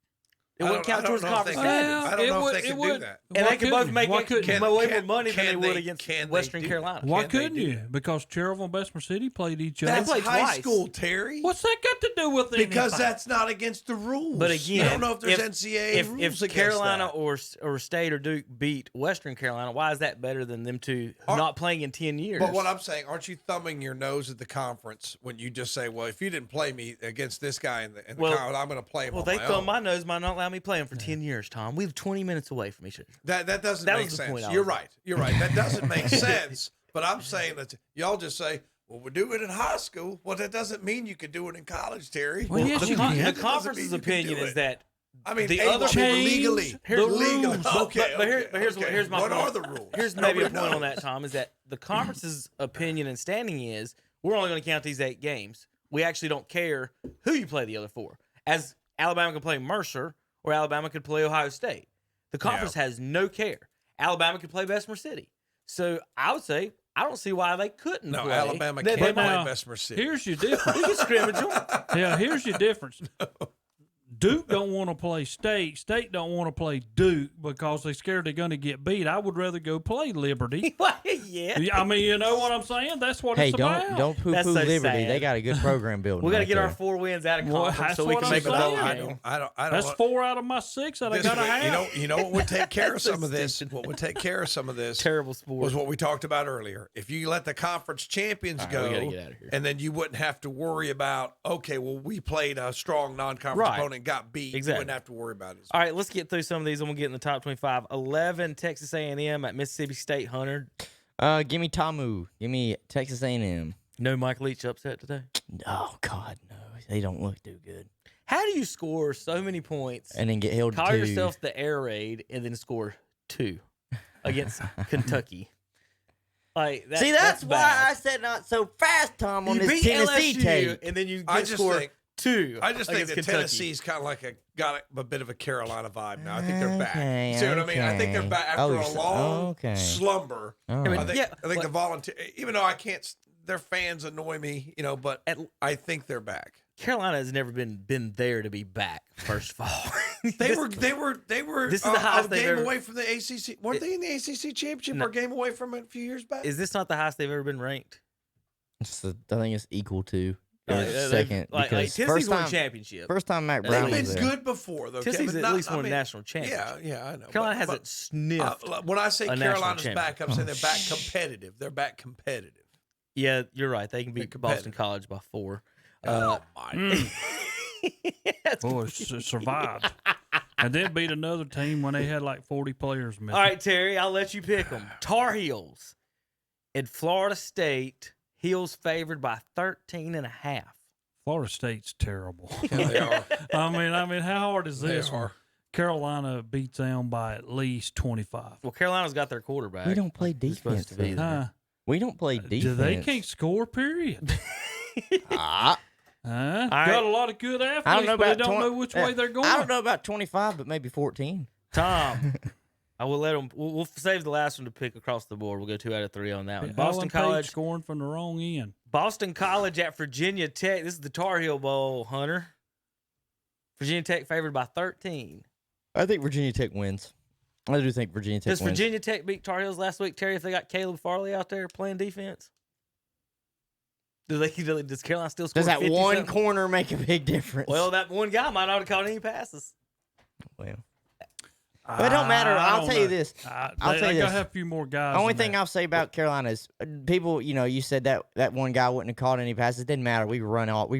It wouldn't count towards the conference standings. I don't know if they can do that. And they could both make way more money than they would they against do Western Carolina. Why couldn't you? Because Cherville and Bessemer City played each other. That's played high twice. school, Terry. What's that got to do with anything? Because that's not against the rules. But again, I don't know if there's NCAA rules if against Carolina that. or State or Duke beat Western Carolina, why is that better than them two not playing in 10 years? But what I'm saying, aren't you thumbing your nose at the conference when you just say, well, if you didn't play me against this guy in the conference, I'm going to play him Well, on they my thumb own. my nose might not allow me playing for 10 years, Tom. We live 20 minutes away from each other. That doesn't That make was the sense. point I You're was right. You're right. That doesn't make sense. But I'm saying that y'all just say, well, we do it in high school. Well, that doesn't mean you can do it in college, Terry. Well, yes, the you can. the conference's opinion is that I mean, the hey, other legally. rules. Okay, But here's my what point. are the rules? Here's maybe a point on that, Tom, is that the conference's opinion and standing is we're only going to count these 8 games. We actually don't care who you play the other 4. As Alabama can play Mercer or Alabama could play Ohio State. The conference has no care. Alabama could play Bessemer City. So I would say I don't see why they couldn't play. Alabama can't play Bessemer City. Here's your difference. You can scrimmage them. Yeah, here's your difference. Duke don't want to play State. State don't want to play Duke because they're scared they're going to get beat. I would rather go play Liberty. Yeah. I mean, you know what I'm saying? That's what it's about. Don't poo-poo That's so Liberty. sad. They got a good program building. We got to right get there. our 4 wins out of Well, conference that's so we what can I'm make a bowl saying. game. I don't That's 4 out of my 6 that I got to have. You know what would take care of That's so some of this? What would take care of some of this? Terrible sport. Was what we talked about earlier. If you let the conference champions All right, go, we gotta get out of here. and then you wouldn't have to worry about, okay, well, we played a strong non-conference Right. opponent, got beat. Exactly. You wouldn't have to worry about it. All right, let's get through some of these, and we'll get in the top 25. 11, Texas A&M at Mississippi State, Hunter. Give me Tamu. Give me Texas A&M. No Mike Leach upset today? Oh, God, no. They don't look too good. How do you score so many points And then get held to call 2. yourself the air raid and then score 2 against Kentucky. Like that, See, that's why bad. I said not so fast, Tom, on You this beat Tennessee LSU, take. and then you I get just score think 2. I just think against that Kentucky. Tennessee's kind of like got a bit of a Carolina vibe now. I think they're back. Okay, See what I mean? I think they're back after a long slumber. All I right. think the volunteer, even though I can't, their fans annoy me, but I think they're back. Carolina has never been there to be back. First of all, They were. This is the highest a they've game ever- away from the ACC. Weren't they in the ACC championship No. or a game away from it a few years back? Is this not the highest they've ever been ranked? I think it's equal to They've- second. like because Tennessee's first won a time, championship. First time Mac They've Brown been was there. good before, though. Tennessee's Kevin. at least won a national championship. Yeah, I know. Carolina hasn't sniffed. When I say a national Carolina's champion. back, I'm saying they're back competitive. They're back competitive. Yeah, you're right. They can beat Boston College by 4. Boy, survived. And then beat another team when they had like 40 players missing. All right, Terry, I'll let you pick them. Tar Heels at Florida State. Heels favored by 13.5. Florida State's terrible. Yeah, they are. I mean, how hard is They this? are. Carolina beats them by at least 25. Well, Carolina's got their quarterback. We don't play Who's supposed defense. to be though. there. We don't play defense. They can't score, period. Ah. Got right. a lot of good athletes, I don't know but about they don't know which way they're going. I don't know about 25, but maybe 14. Tom, I will let them. We'll save the last one to pick across the board. We'll go 2 out of 3 on that one. Boston Ellen Page College. scoring from the wrong end. Boston College at Virginia Tech. This is the Tar Heel Bowl, Hunter. Virginia Tech favored by 13. I think Virginia Tech wins. I do think Virginia Tech Does wins. Virginia Tech beat Tar Heels last week, Terry, if they got Caleb Farley out there playing defense? Does Carolina still score Does that 50 one something? corner make a big difference? Well, that one guy might not have caught any passes. Well, it don't matter. I'll tell you this. I'll tell you They this. gotta have a few more guys. The only than thing that. I'll say about Carolina is people, you said that one guy wouldn't have caught any passes. It didn't matter. We ran all Yeah,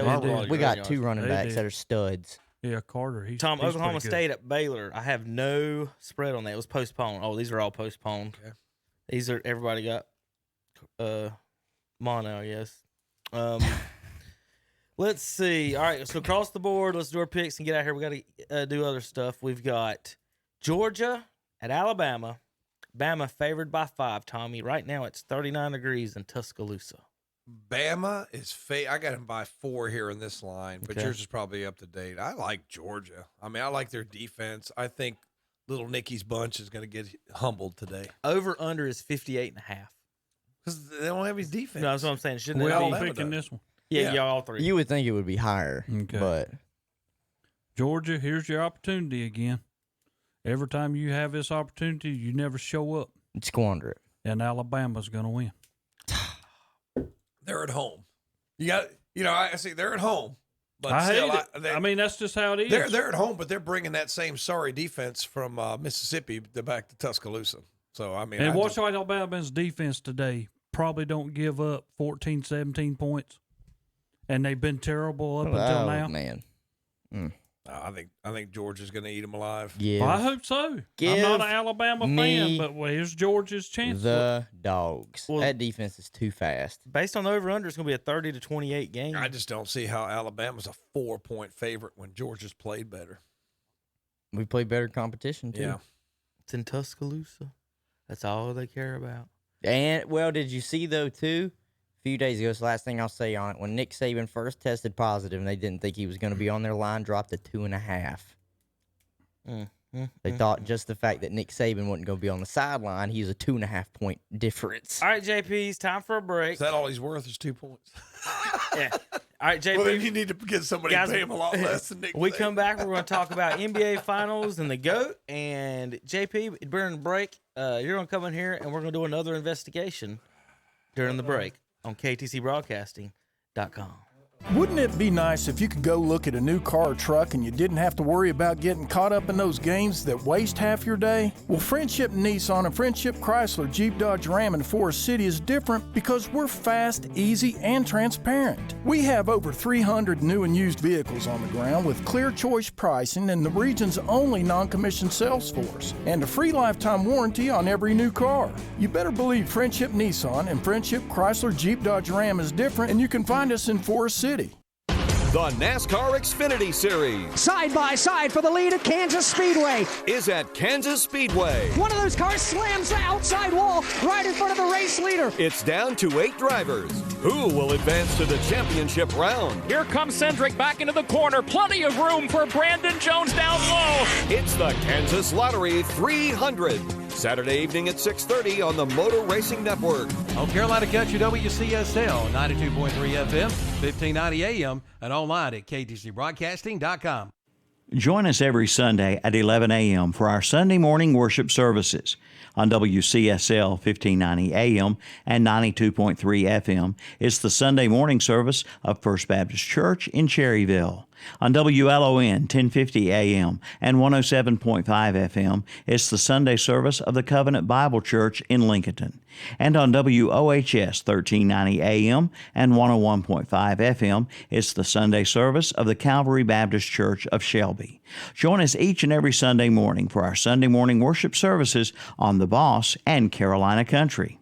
of we them. did. We got They 2 running They backs did. that are studs. Yeah, Carter. He's Oklahoma pretty good. State at Baylor. I have no spread on that. It was postponed. Oh, these are all postponed. Okay. These are everybody got mono, I guess. Let's see. All right, so across the board, let's do our picks and get out of here. We got to do other stuff. We've got Georgia at Alabama. Bama favored by 5, Tommy. Right now it's 39 degrees in Tuscaloosa. Bama is I got him by 4 here in this line, but Okay. yours is probably up to date. I like Georgia. I mean, I like their defense. I think little Nicky's bunch is going to get humbled today Over under is 58.5. because they don't have his defense. No, that's what I'm saying. Shouldn't We it all be? picking this one. Yeah, y'all all 3. You would think it would be higher, Okay. but Georgia, here's your opportunity again. Every time you have this opportunity, you never show up, squander it. and Alabama's going to win. They're at home. You got, I see they're at home, but I still, hate it. I mean, that's just how it is. they're at home, but they're bringing that same sorry defense from Mississippi back to Tuscaloosa. So I mean, And watch Alabama's defense today. Probably don't give up 14, 17 points. And they've been terrible up until now. Man. I think Georgia's going to eat them alive. Yeah. Well, I hope so. Give I'm not an Alabama fan, me but here's Georgia's chance. The dogs. Well, that defense is too fast. Based on the over under, it's going to be a 30 to 28 game. I just don't see how Alabama's a 4-point favorite when Georgia's played better. We play better competition too. Yeah. It's in Tuscaloosa. That's all they care about. And well, did you see though too? A few days ago, it's the last thing I'll say on it. When Nick Saban first tested positive and they didn't think he was going to be on their line, dropped to 2.5. They thought just the fact that Nick Saban wasn't going to be on the sideline, he was a 2.5 point difference. All right, JP, it's time for a break. Is that all he's worth is 2 points? Yeah. All right, JP. Well, then you need to get somebody to pay him a lot less than Nick We Saban. come back, we're going to talk about NBA Finals and the GOAT. And JP, during the break, you're going to come in here and we're going to do another investigation during the break on KTCBroadcasting.com. Wouldn't it be nice if you could go look at a new car or truck and you didn't have to worry about getting caught up in those games that waste half your day? Well, Friendship Nissan and Friendship Chrysler, Jeep, Dodge, Ram, and Forest City is different because we're fast, easy, and transparent. We have over 300 new and used vehicles on the ground with clear choice pricing and the region's only non-commissioned sales force, and a free lifetime warranty on every new car. You better believe Friendship Nissan and Friendship Chrysler, Jeep, Dodge, Ram is different, and you can find us in Forest City. The NASCAR Xfinity Series Side by side for the lead at Kansas Speedway. is at Kansas Speedway. One of those cars slams the outside wall right in front of the race leader. It's down to 8 drivers. Who will advance to the championship round? Here comes Cendric back into the corner. Plenty of room for Brandon Jones down low. It's the Kansas Lottery 300. Saturday evening at 6:30 on the Motor Racing Network. On Carolina Country WCSL 92.3 FM, 1590 AM, and online at ktcbroadcasting.com. Join us every Sunday at 11 a.m. for our Sunday morning worship services. On WCSL 1590 AM and 92.3 FM, it's the Sunday morning service of First Baptist Church in Cherryville. On WLON 1050 AM and 107.5 FM, it's the Sunday service of the Covenant Bible Church in Lincoln. And on WOHS 1390 AM and 101.5 FM, it's the Sunday service of the Calvary Baptist Church of Shelby. Join us each and every Sunday morning for our Sunday morning worship services on The Boss and Carolina Country.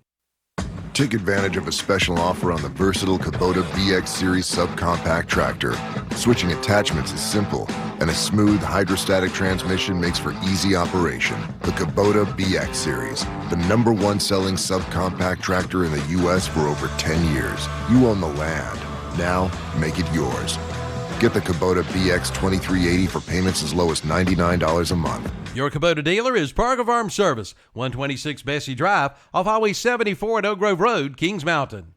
Take advantage of a special offer on the versatile Kubota BX Series subcompact tractor. Switching attachments is simple, and a smooth hydrostatic transmission makes for easy operation. The Kubota BX Series, the #1 selling subcompact tractor in the U.S. for over 10 years. You own the land. Now, make it yours. Get the Kubota BX 2380 for payments as low as $99 a month. Your Kubota dealer is Parker Farm Service, 126 Bessie Drive, off Highway 74 at Oak Grove Road, Kings Mountain.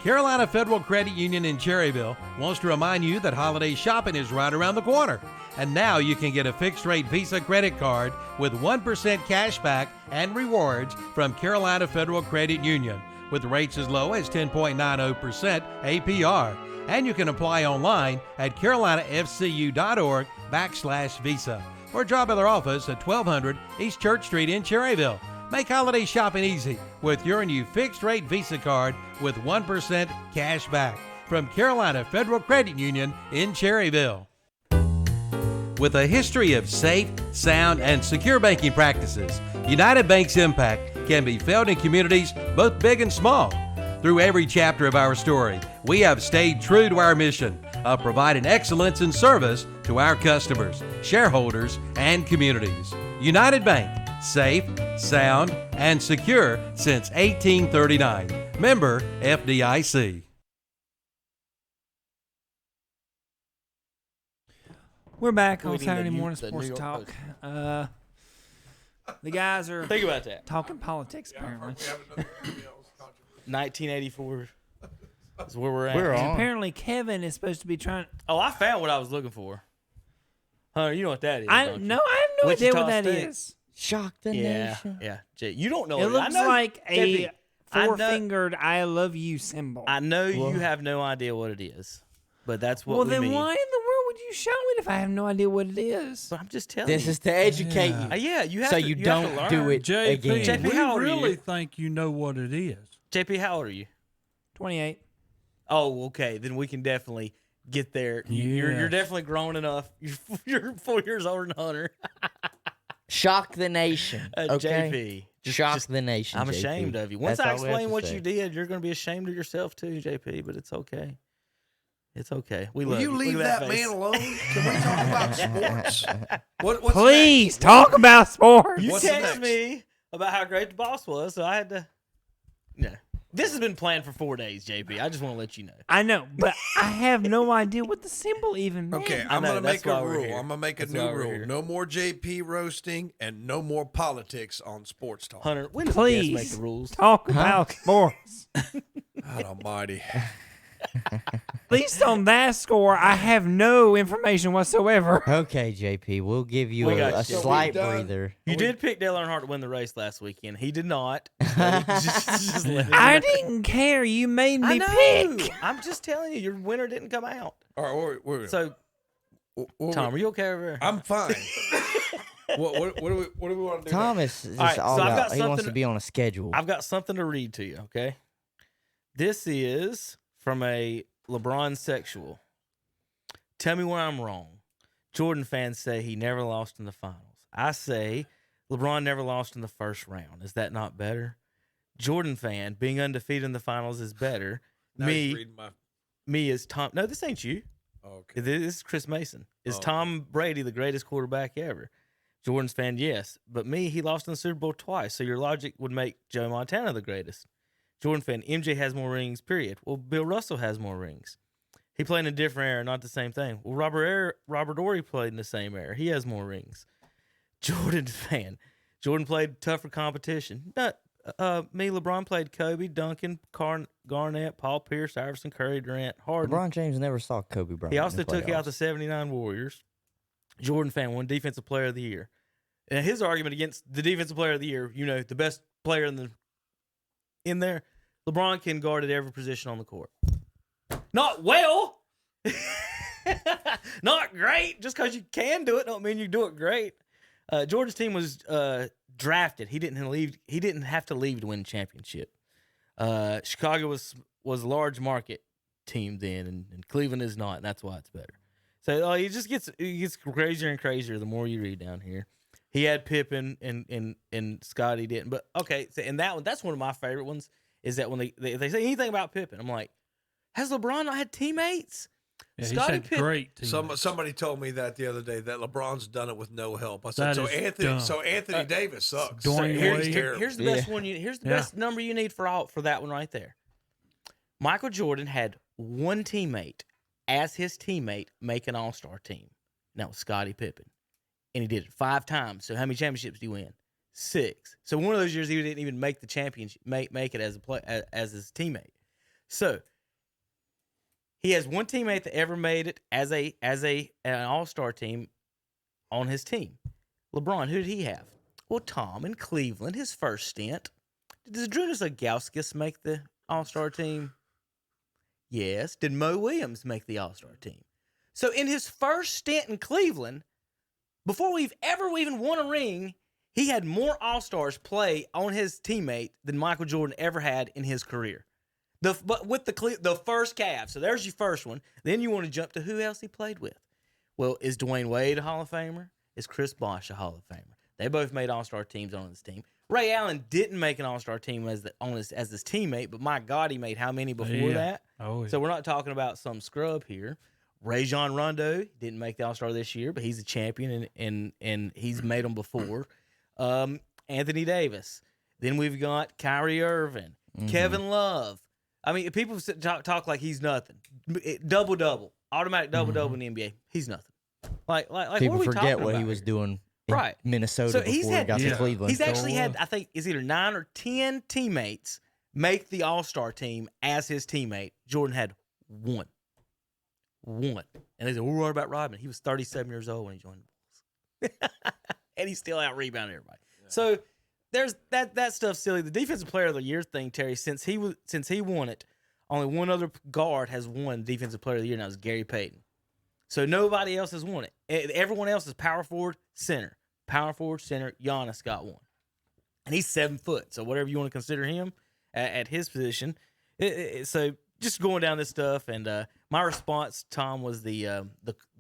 Carolina Federal Credit Union in Cherryville wants to remind you that holiday shopping is right around the corner. And now you can get a fixed-rate Visa credit card with 1% cash back and rewards from Carolina Federal Credit Union, with rates as low as 10.90% APR. And you can apply online at carolinafcu.org/Visa or drop by their office at 1200 East Church Street in Cherryville. Make holiday shopping easy with your new fixed-rate Visa card with 1% cash back from Carolina Federal Credit Union in Cherryville. With a history of safe, sound, and secure banking practices, United Bank's impact can be felt in communities both big and small. Through every chapter of our story, we have stayed true to our mission of providing excellence in service to our customers, shareholders, and communities. United Bank, safe, sound, and secure since 1839. Member FDIC. We're back on We need Saturday to Morning use the Sports New York Talk. Post. The guys are Think about that. talking politics, apparently. 1984 is where we're at. And apparently, Kevin is supposed to be trying. Oh, I found what I was looking for. Hunter, you know what that is? I don't you? no, I have no idea what that Wichita is. Shock the nation. Yeah. Jay, you don't know It it. looks I know, like a JP, I know- four-fingered "I love you" symbol. I know you have no idea what it is, but that's what Well, we then mean. why in the world would you show it if I have no idea what it is? But I'm just telling This you. is to educate you. Yeah, you have so to. you have don't to learn. do it JP, again. JP, we how old are really you? think you know what it is. JP, how old are you? 28. Oh, okay. Then we can definitely get there. You're Yes. definitely grown enough. You're 4 years older than Hunter. Shock the nation. Okay? JP. Shock the nation. I'm JP. ashamed of you. Once That's I all we have explain to what say. you did, you're going to be ashamed of yourself too, JP, but it's okay. It's okay. We Will love you you. leave Look at that face. man alone? Can we talk about sports? What's Please next? talk about sports. You What's texted next? me about how great the boss was, so I had to. No. This has been planned for 4 days, JP. I just want to let you know. I know, but I have no idea what the symbol even means. Okay, I I'm know, going to that's make a why we're rule. here. I'm going to make a That's why new we're rule. here. No more JP roasting and no more politics on Sports Talk. Hunter, when does the guest Please make the rules? talk about sports. God almighty. At least on that score, I have no information whatsoever. Okay, JP, we'll give you We got a you. slight done? breather. You did pick Dale Earnhardt to win the race last weekend. He did not. Just let him I know. didn't care. You made I me know. pick. I'm just telling you, your winner didn't come out. All right, wait. So, Tom, are you okay over there? I'm fine. what do we want to do? Thomas is All right, all so I've about. got He wants something- to be on a schedule. I've got something to read to you, okay? This is from a LeBron sexual. Tell me where I'm wrong. Jordan fans say he never lost in the finals. I say LeBron never lost in the first round. Is that not better? Jordan fan, being undefeated in the finals is better. Now he's reading my... Me as Tom. No, this ain't you. Okay. This is Chris Mason. Is Tom Brady the greatest quarterback ever? Jordan's fan, yes. But me, he lost in the Super Bowl twice, so your logic would make Joe Montana the greatest. Jordan fan, MJ has more rings, period. Well, Bill Russell has more rings. He played in a different era, not the same thing. Well, Robert Ory played in the same era. He has more rings. Jordan fan, Jordan played tougher competition. Me, LeBron played Kobe, Duncan, Garnett, Paul Pierce, Iverson, Curry, Durant, Harden. LeBron James never saw Kobe Bryant. He also took out the 79 Warriors. Jordan fan won Defensive Player of the Year. And his argument against the Defensive Player of the Year, the best player in there, LeBron can guard at every position on the court. Not well. Not great. Just because you can do it don't mean you do it great. Georgia's team was drafted. He didn't have to leave to win a championship. Chicago was a large market team then, and Cleveland is not, and that's why it's better. So it gets crazier and crazier the more you read down here. He had Pippen and Scotty didn't. But okay, so, and that's one of my favorite ones is that when they say anything about Pippen, I'm like, has LeBron not had teammates? Yeah, Scottie he's had great teammates. Somebody told me that the other day that LeBron's done it with no help. I That said, is dumb. Anthony Davis sucks. Dwayne Wade. Here's the best one. Here's the best number you need for that one right there. Michael Jordan had one teammate as his teammate make an All-Star team. And that was Scottie Pippen. And he did it 5 times. So how many championships did he win? 6. So one of those years he didn't even make the championship, make it as his teammate. So he has one teammate that ever made it as an All-Star team on his team. LeBron, who did he have? Well, Tom in Cleveland, his first stint. Did Zydrunas Ilgauskas make the All-Star team? Yes. Did Mo Williams make the All-Star team? So in his first stint in Cleveland, before we've ever even won a ring, he had more All-Stars play on his teammate than Michael Jordan ever had in his career. But with the first Cavs. So there's your first one. Then you want to jump to who else he played with. Well, is Dwayne Wade a Hall of Famer? Is Chris Bosh a Hall of Famer? They both made All-Star teams on his team. Ray Allen didn't make an All-Star team as his teammate, but my God, he made how many before that? Oh, yeah. So we're not talking about some scrub here. Rajon Rondo didn't make the All-Star this year, but he's a champion and he's made them before. Anthony Davis. Then we've got Kyrie Irving, Kevin Love. I mean, people talk like he's nothing. Double-double. Automatic double-double in the NBA. He's nothing. Like people what are we forget talking what about he was here? doing in Minnesota before he got to Cleveland. He's actually had, I think, it's either 9 or 10 teammates make the All-Star team as his teammate. Jordan had one. And they said, what about Rodman? He was 37 years old when he joined the Bulls. And he still out-rebounded everybody. Yeah. So there's that stuff's silly. The Defensive Player of the Year thing, Terry, since he won it, only one other guard has won Defensive Player of the Year, and that was Gary Payton. So nobody else has won it. Everyone else is power forward, center. Power forward, center. Giannis got one. And he's 7 foot. So whatever you want to consider him at his position. So just going down this stuff, and my response, Tom, was the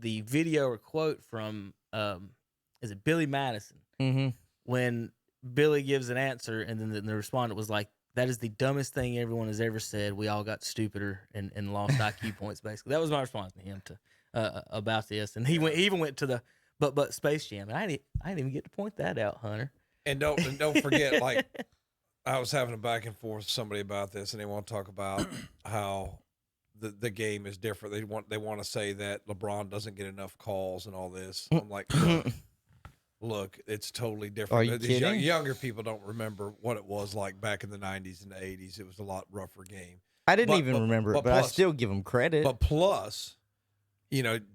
video or quote from is it Billy Madison? Mm-hmm. When Billy gives an answer, and then the respondent was like, "That is the dumbest thing everyone has ever said. We all got stupider and lost IQ points." Basically, that was my response to him about this. And he even went to the but Space Jam. And I didn't even get to point that out, Hunter. And don't forget, like, I was having a back and forth with somebody about this, and they want to talk about how the game is different. They want to say that LeBron doesn't get enough calls and all this. I'm like, look, it's totally different. Are you kidding? Younger people don't remember what it was like back in the 90s and the 80s. It was a lot rougher game. I didn't even remember it, but I still give him credit. But plus,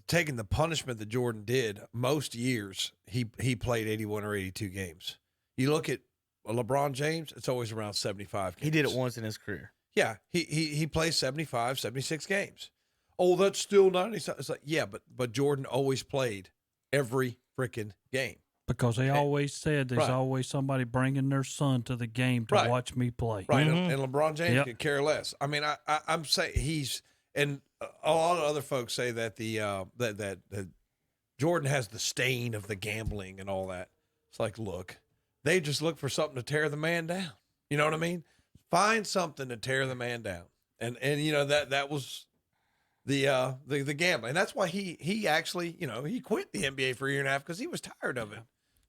taking the punishment that Jordan did, most years he played 81 or 82 games. You look at LeBron James, it's always around 75 games. He did it once in his career. Yeah, he plays 75, 76 games. Oh, that's still 90. It's like, yeah, but Jordan always played every freaking game. Because they always said there's always somebody bringing their son to the game to watch me play. Right, and LeBron James could care less. I mean, I'm saying he's – and a lot of other folks say that that Jordan has the stain of the gambling and all that. It's like, look, they just look for something to tear the man down. You know what I mean? Find something to tear the man down. And that was the gambling. And that's why he actually, he quit the NBA for a year and a half because he was tired of it.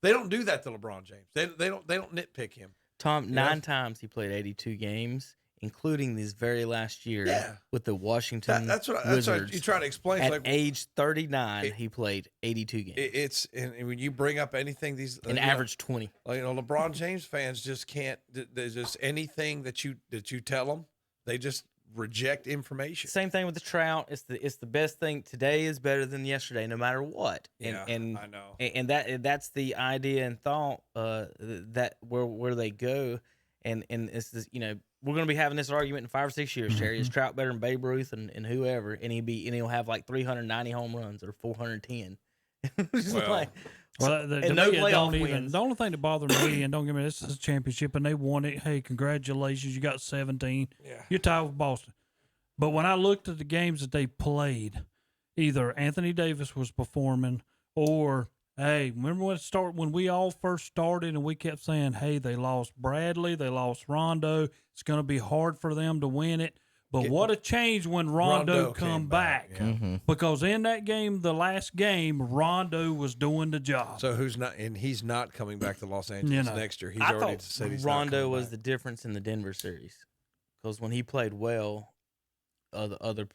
They don't do that to LeBron James. They don't nitpick him. Tom, 9 times he played 82 games, including this very last year with the Washington That's what Wizards. you try to explain. At age 39, he played 82 games. And when you bring up anything, these an average 20. LeBron James fans just can't. There's just anything that you tell them, they just reject information. Same thing with the Trout. It's the best thing. Today is better than yesterday, no matter what. And I know. And that's the idea and thought that where they go, and it's this, we're going to be having this argument in 5 or 6 years. Terry, is Trout better than Babe Ruth and whoever? And he'll have like 390 home runs or 410. The no media playoff don't wins. The only thing that bothers me, and don't get me, this is a championship, and they won it. Hey, congratulations, you got 17. Yeah. You're tied with Boston. But when I looked at the games that they played, either Anthony Davis was performing, or hey, remember when we all first started and we kept saying, hey, they lost Bradley, they lost Rondo. It's going to be hard for them to win it. But what a change when Rondo come back. Yeah. Because in that game, the last game, Rondo was doing the job. So he's not coming back to Los Angeles next year. He's I already thought said he's Rondo not coming was back. the difference in the Denver series, because when he played well, they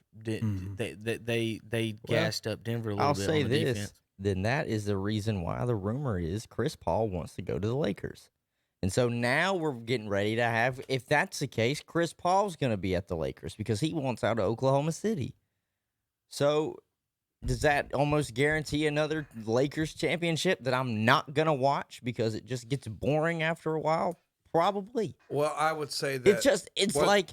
gassed up Denver a little I'll bit. say on the this, defense. then that is the reason why the rumor is Chris Paul wants to go to the Lakers. And so now we're getting ready to have, if that's the case, Chris Paul's going to be at the Lakers because he wants out of Oklahoma City. So does that almost guarantee another Lakers championship that I'm not going to watch because it just gets boring after a while? Probably. Well, I would say that It's like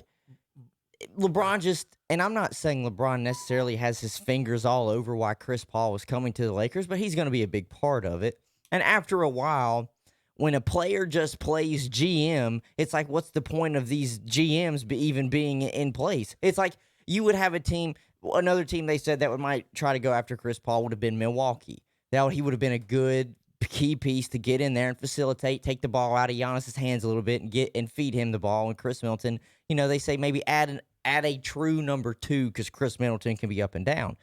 LeBron just, and I'm not saying LeBron necessarily has his fingers all over why Chris Paul was coming to the Lakers, but he's going to be a big part of it. And after a while, when a player just plays GM, it's like, what's the point of these GMs even being in place? It's like you would have a team, another team they said that might try to go after Chris Paul would have been Milwaukee. He would have been a good key piece to get in there and facilitate, take the ball out of Giannis's hands a little bit and feed him the ball. And Chris Middleton, they say maybe add a true number 2 because Chris Middleton can be up and down.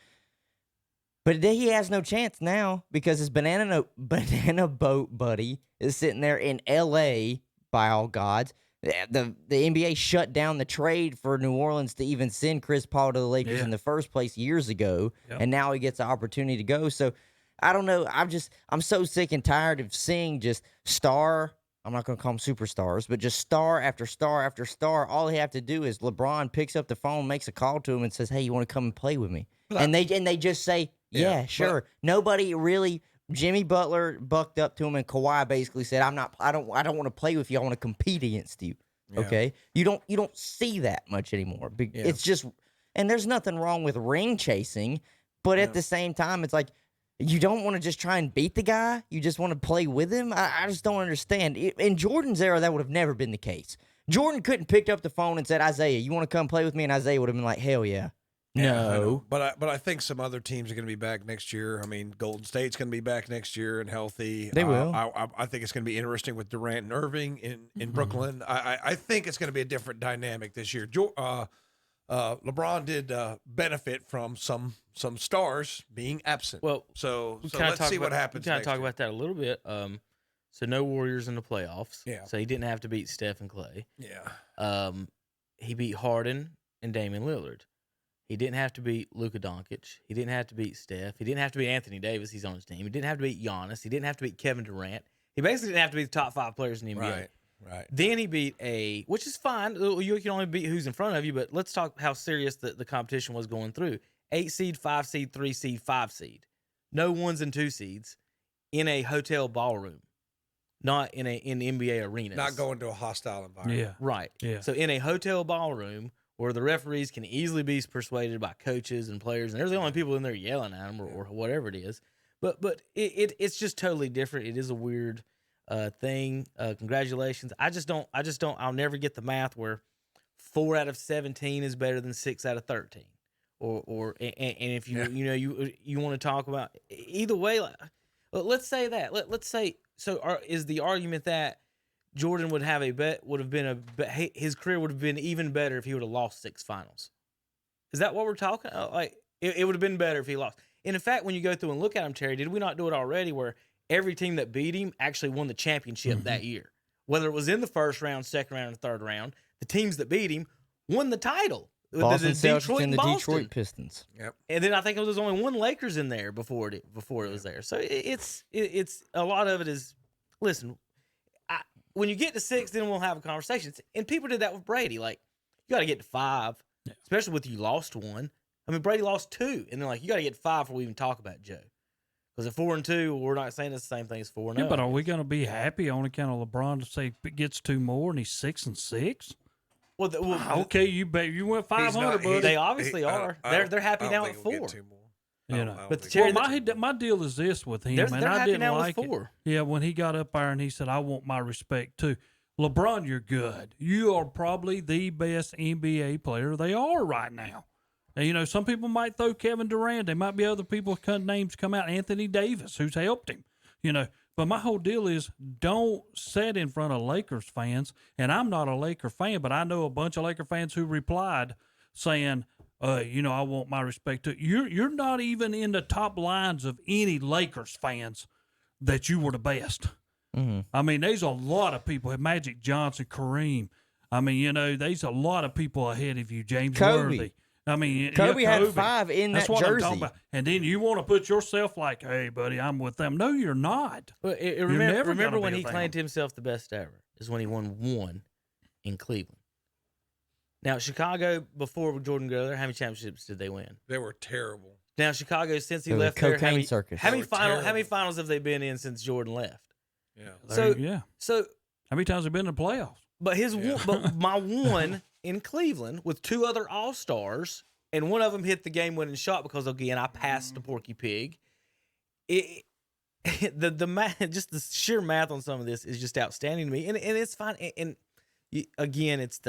But he has no chance now because his banana boat buddy is sitting there in L.A., by all gods. The NBA shut down the trade for New Orleans to even send Chris Paul to the Lakers in the first place years ago, and now he gets the opportunity to go. So I don't know. I'm so sick and tired of seeing just star. I'm not going to call them superstars, but just star after star after star. All they have to do is LeBron picks up the phone, makes a call to him, and says, "Hey, you want to come and play with me?" And they just say, "Yeah, sure." Nobody really. Jimmy Butler bucked up to him, and Kawhi basically said, I don't want to play with you. I want to compete against you." Yeah. Okay, you don't see that much anymore. It's just, and there's nothing wrong with ring chasing, but at the same time, it's like you don't want to just try and beat the guy. You just want to play with him. I just don't understand. In Jordan's era, that would have never been the case. Jordan couldn't pick up the phone and said, "Isaiah, you want to come play with me?" And Isaiah would have been like, "Hell yeah." No, but I think some other teams are going to be back next year. I mean, Golden State's going to be back next year and healthy. They will. I think it's going to be interesting with Durant and Irving in Brooklyn. I think it's going to be a different dynamic this year. LeBron did benefit from some stars being absent. Well, so let's see what happens. Kind of talk about that a little bit. So no Warriors in the playoffs. Yeah. So he didn't have to beat Steph and Clay. Yeah. He beat Harden and Damian Lillard. He didn't have to beat Luka Doncic. He didn't have to beat Steph. He didn't have to beat Anthony Davis. He's on his team. He didn't have to beat Giannis. He didn't have to beat Kevin Durant. He basically didn't have to beat the top 5 players in the NBA. Right. Then he beat which is fine. You can only beat who's in front of you, but let's talk how serious the competition was going through. 8 seed, 5 seed, 3 seed, 5 seed. No 1s and 2 seeds in a hotel ballroom, not in NBA arenas. Not going to a hostile environment. Yeah. Right. Yeah. So in a hotel ballroom where the referees can easily be persuaded by coaches and players, and they're the only people in there yelling at them or whatever it is. But it's just totally different. It is a weird thing. Congratulations. I'll never get the math where 4 out of 17 is better than 6 out of 13. And if you want to talk about either way, let's say that. Let's say is the argument that Jordan his career would have been even better if he would have lost 6 finals. Is that what we're talking? It would have been better if he lost. And in fact, when you go through and look at him, Terry, did we not do it already where every team that beat him actually won the championship that year? Whether it was in the first round, second round, or third round, the teams that beat him won the title. Boston Celtics Detroit and the Boston. Detroit Pistons. Yep. And then I think there was only one Lakers in there before it was there. So it's a lot of it is, listen, when you get to 6, then we'll have a conversation. And people did that with Brady. Like, you got to get to 5, especially with you lost 1. I mean, Brady lost 2, and they're like, you got to get to 5 before we even talk about Joe. Because at 4-2, we're not saying it's the same thing as 4-0. Yeah, but are we going to be happy on account of LeBron to say he gets 2 more and he's 6-6? Well, okay, you went 500, but they obviously are. They're happy now at 4. You know, but Terry, my deal is this with him, and I didn't like it. Yeah, when he got up there and he said, "I want my respect too." LeBron, you're good. You are probably the best NBA player they are right now. And, you know, some people might throw Kevin Durant. There might be other people's names come out. Anthony Davis, who's helped him. You know, but my whole deal is don't sit in front of Lakers fans. And I'm not a Laker fan, but I know a bunch of Laker fans who replied saying, you know, I want my respect too. You're not even in the top lines of any Lakers fans that you were the best. Mm-hmm. I mean, there's a lot of people. Magic Johnson, Kareem. I mean, you know, there's a lot of people ahead of you. James Kobe. Worthy. I mean, Kobe had 5 in That's that what I'm jersey. talking about. And then you want to put yourself like, hey, buddy, I'm with them. No, you're not. Well, remember when he claimed himself the best ever is when he won 1 in Cleveland. Now, Chicago, before Jordan go there, how many championships did they win? They were terrible. Now, Chicago, since he It was left a there, cocaine circus. how many finals have they been in since Jordan left? Yeah. So how many times have been in the playoffs? But but my 1 in Cleveland with 2 other All-Stars, and one of them hit the game-winning shot because, again, I passed the Porky Pig. The math, just the sheer math on some of this is just outstanding to me, and it's fine. And again, it's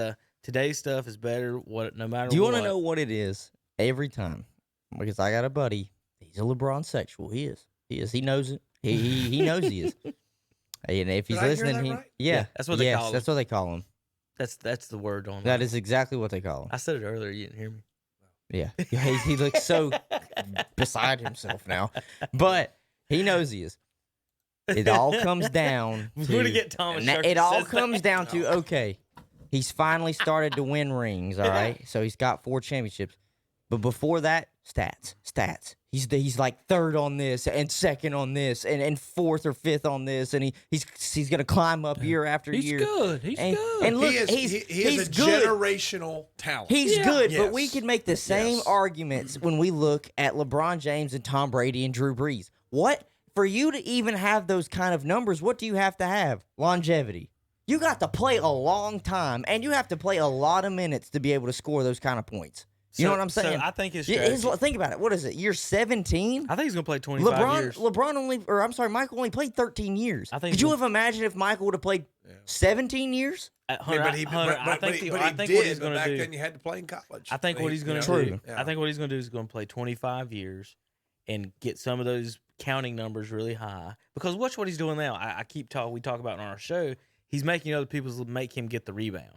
today's stuff is better. No matter. Do you want to know what it is every time? Because I got a buddy. He's a LeBron sexual. He is. He knows it. He knows he is. And if he's listening, right? Yeah, that's what they call him. That's what they call him. That's the word on that. Is exactly what they call him. I said it earlier. You didn't hear me. Yeah, he looks so beside himself now, but he knows he is. It all comes down to. We're gonna get Thomas. It all comes down to okay. He's finally started to win rings. All right, so he's got 4 championships, but before that, stats. He's like 3rd on this and 2nd on this and 4th or 5th on this, and he's gonna climb up year after year. He's good. And look, he is a good. generational talent. He's good, Yes. but we can make the same arguments when we look at LeBron James and Tom Brady and Drew Brees. What? For you to even have those kind of numbers, what do you have to have? Longevity. You got to play a long time, and you have to play a lot of minutes to be able to score those kind of points. You know what I'm saying? So I think think about it. What is it? Year 17? I think he's going to play 25 years. Michael only played 13 years. I think Could you have imagined if Michael would have played 17 years? But he did. Back then you had to play in college. I think what he's going to do. I think what he's going to do is going to play 25 years and get some of those counting numbers really high. Because watch what he's doing now. We talk about it on our show. He's making other people make him get the rebound.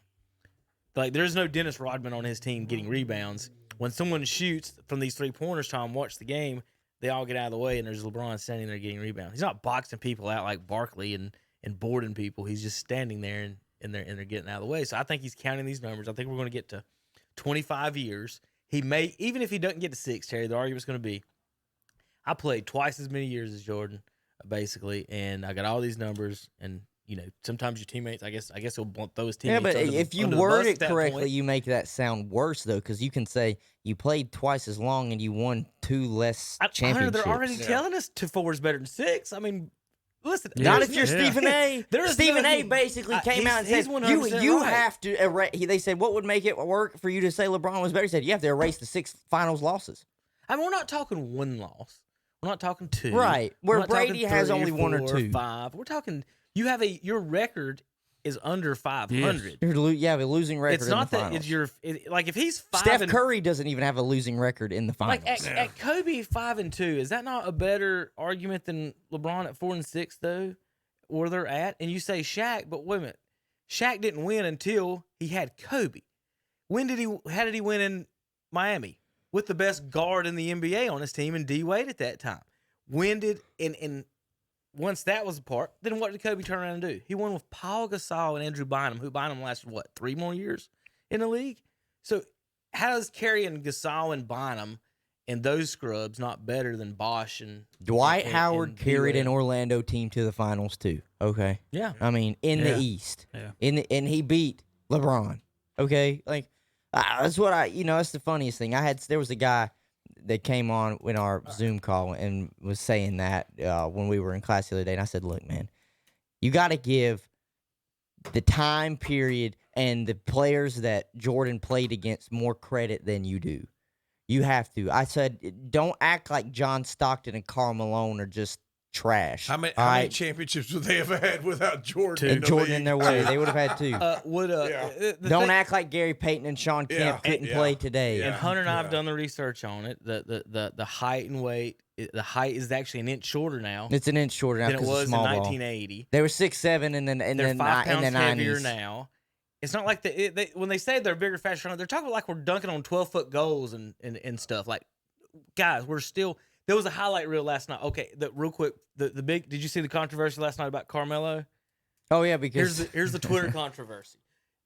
Like, there's no Dennis Rodman on his team getting rebounds. When someone shoots from these 3-pointers, Tom, watch the game, they all get out of the way, and there's LeBron standing there getting rebounds. He's not boxing people out like Barkley and boarding people. He's just standing there, and they're getting out of the way. So I think he's counting these numbers. I think we're going to get to 25 years. He may, even if he doesn't get to 6, Terry, the argument's going to be, I played twice as many years as Jordan, basically, and I got all these numbers, and you know, sometimes your teammates, I guess he'll want those teammates. Yeah, but if you word it correctly, you make that sound worse, though, because you can say you played twice as long and you won 2 less championships. They're already telling us 4 is better than 6. I mean, listen. Not if you're Stephen A. Stephen A. basically came out and said, you have to erase. They said, what would make it work for you to say LeBron was better? He said, you have to erase the 6 finals losses. I mean, we're not talking 1 loss. We're not talking 2. Right. Where Brady has only 1 or 2. 5. We're talking... your record is under 500. Yes. You have a losing record. It's not in the finals. Like if he's 5. Steph Curry doesn't even have a losing record in the finals. Like at Kobe 5-2, is that not a better argument than LeBron at 4-6 though? Where they're at, and you say Shaq, but wait a minute, Shaq didn't win until he had Kobe. How did he win Miami with the best guard in the NBA on his team and D Wade at that time. And once that was apart, then what did Kobe turn around and do? He won with Paul Gasol and Andrew Bynum, who Bynum lasted, 3 more years in the league? So how does carrying Gasol and Bynum and those scrubs not better than Bosch and Dwight and Howard carried D-Wade? an Orlando team to the finals too. Okay. Yeah. I mean, in the East. Yeah. And he beat LeBron. Okay. Like that's what that's the funniest thing. There was a guy that came on in our Zoom call and was saying that when we were in class the other day, and I said, "Look, man, you got to give the time period and the players that Jordan played against more credit than you do. You have to." I said, "Don't act like John Stockton and Karl Malone are just trash." How many championships would they have had without Jordan? And Jordan in their way, they would have had 2. Don't act like Gary Payton and Sean Kemp couldn't play today. And Hunter and I have done the research on it. The height and weight, the height is actually an inch shorter now. It's an inch shorter now than it was in small 1980. Ball. They were 6'7", and then they're 5 pounds in the heavier 90s. now. It's not like when they say they're bigger, faster, they're talking like we're dunking on 12-foot goals and stuff. Like, guys, we're still. There was a highlight reel last night. Okay, real quick, the big. Did you see the controversy last night about Carmelo? Oh yeah, because here's the Twitter controversy.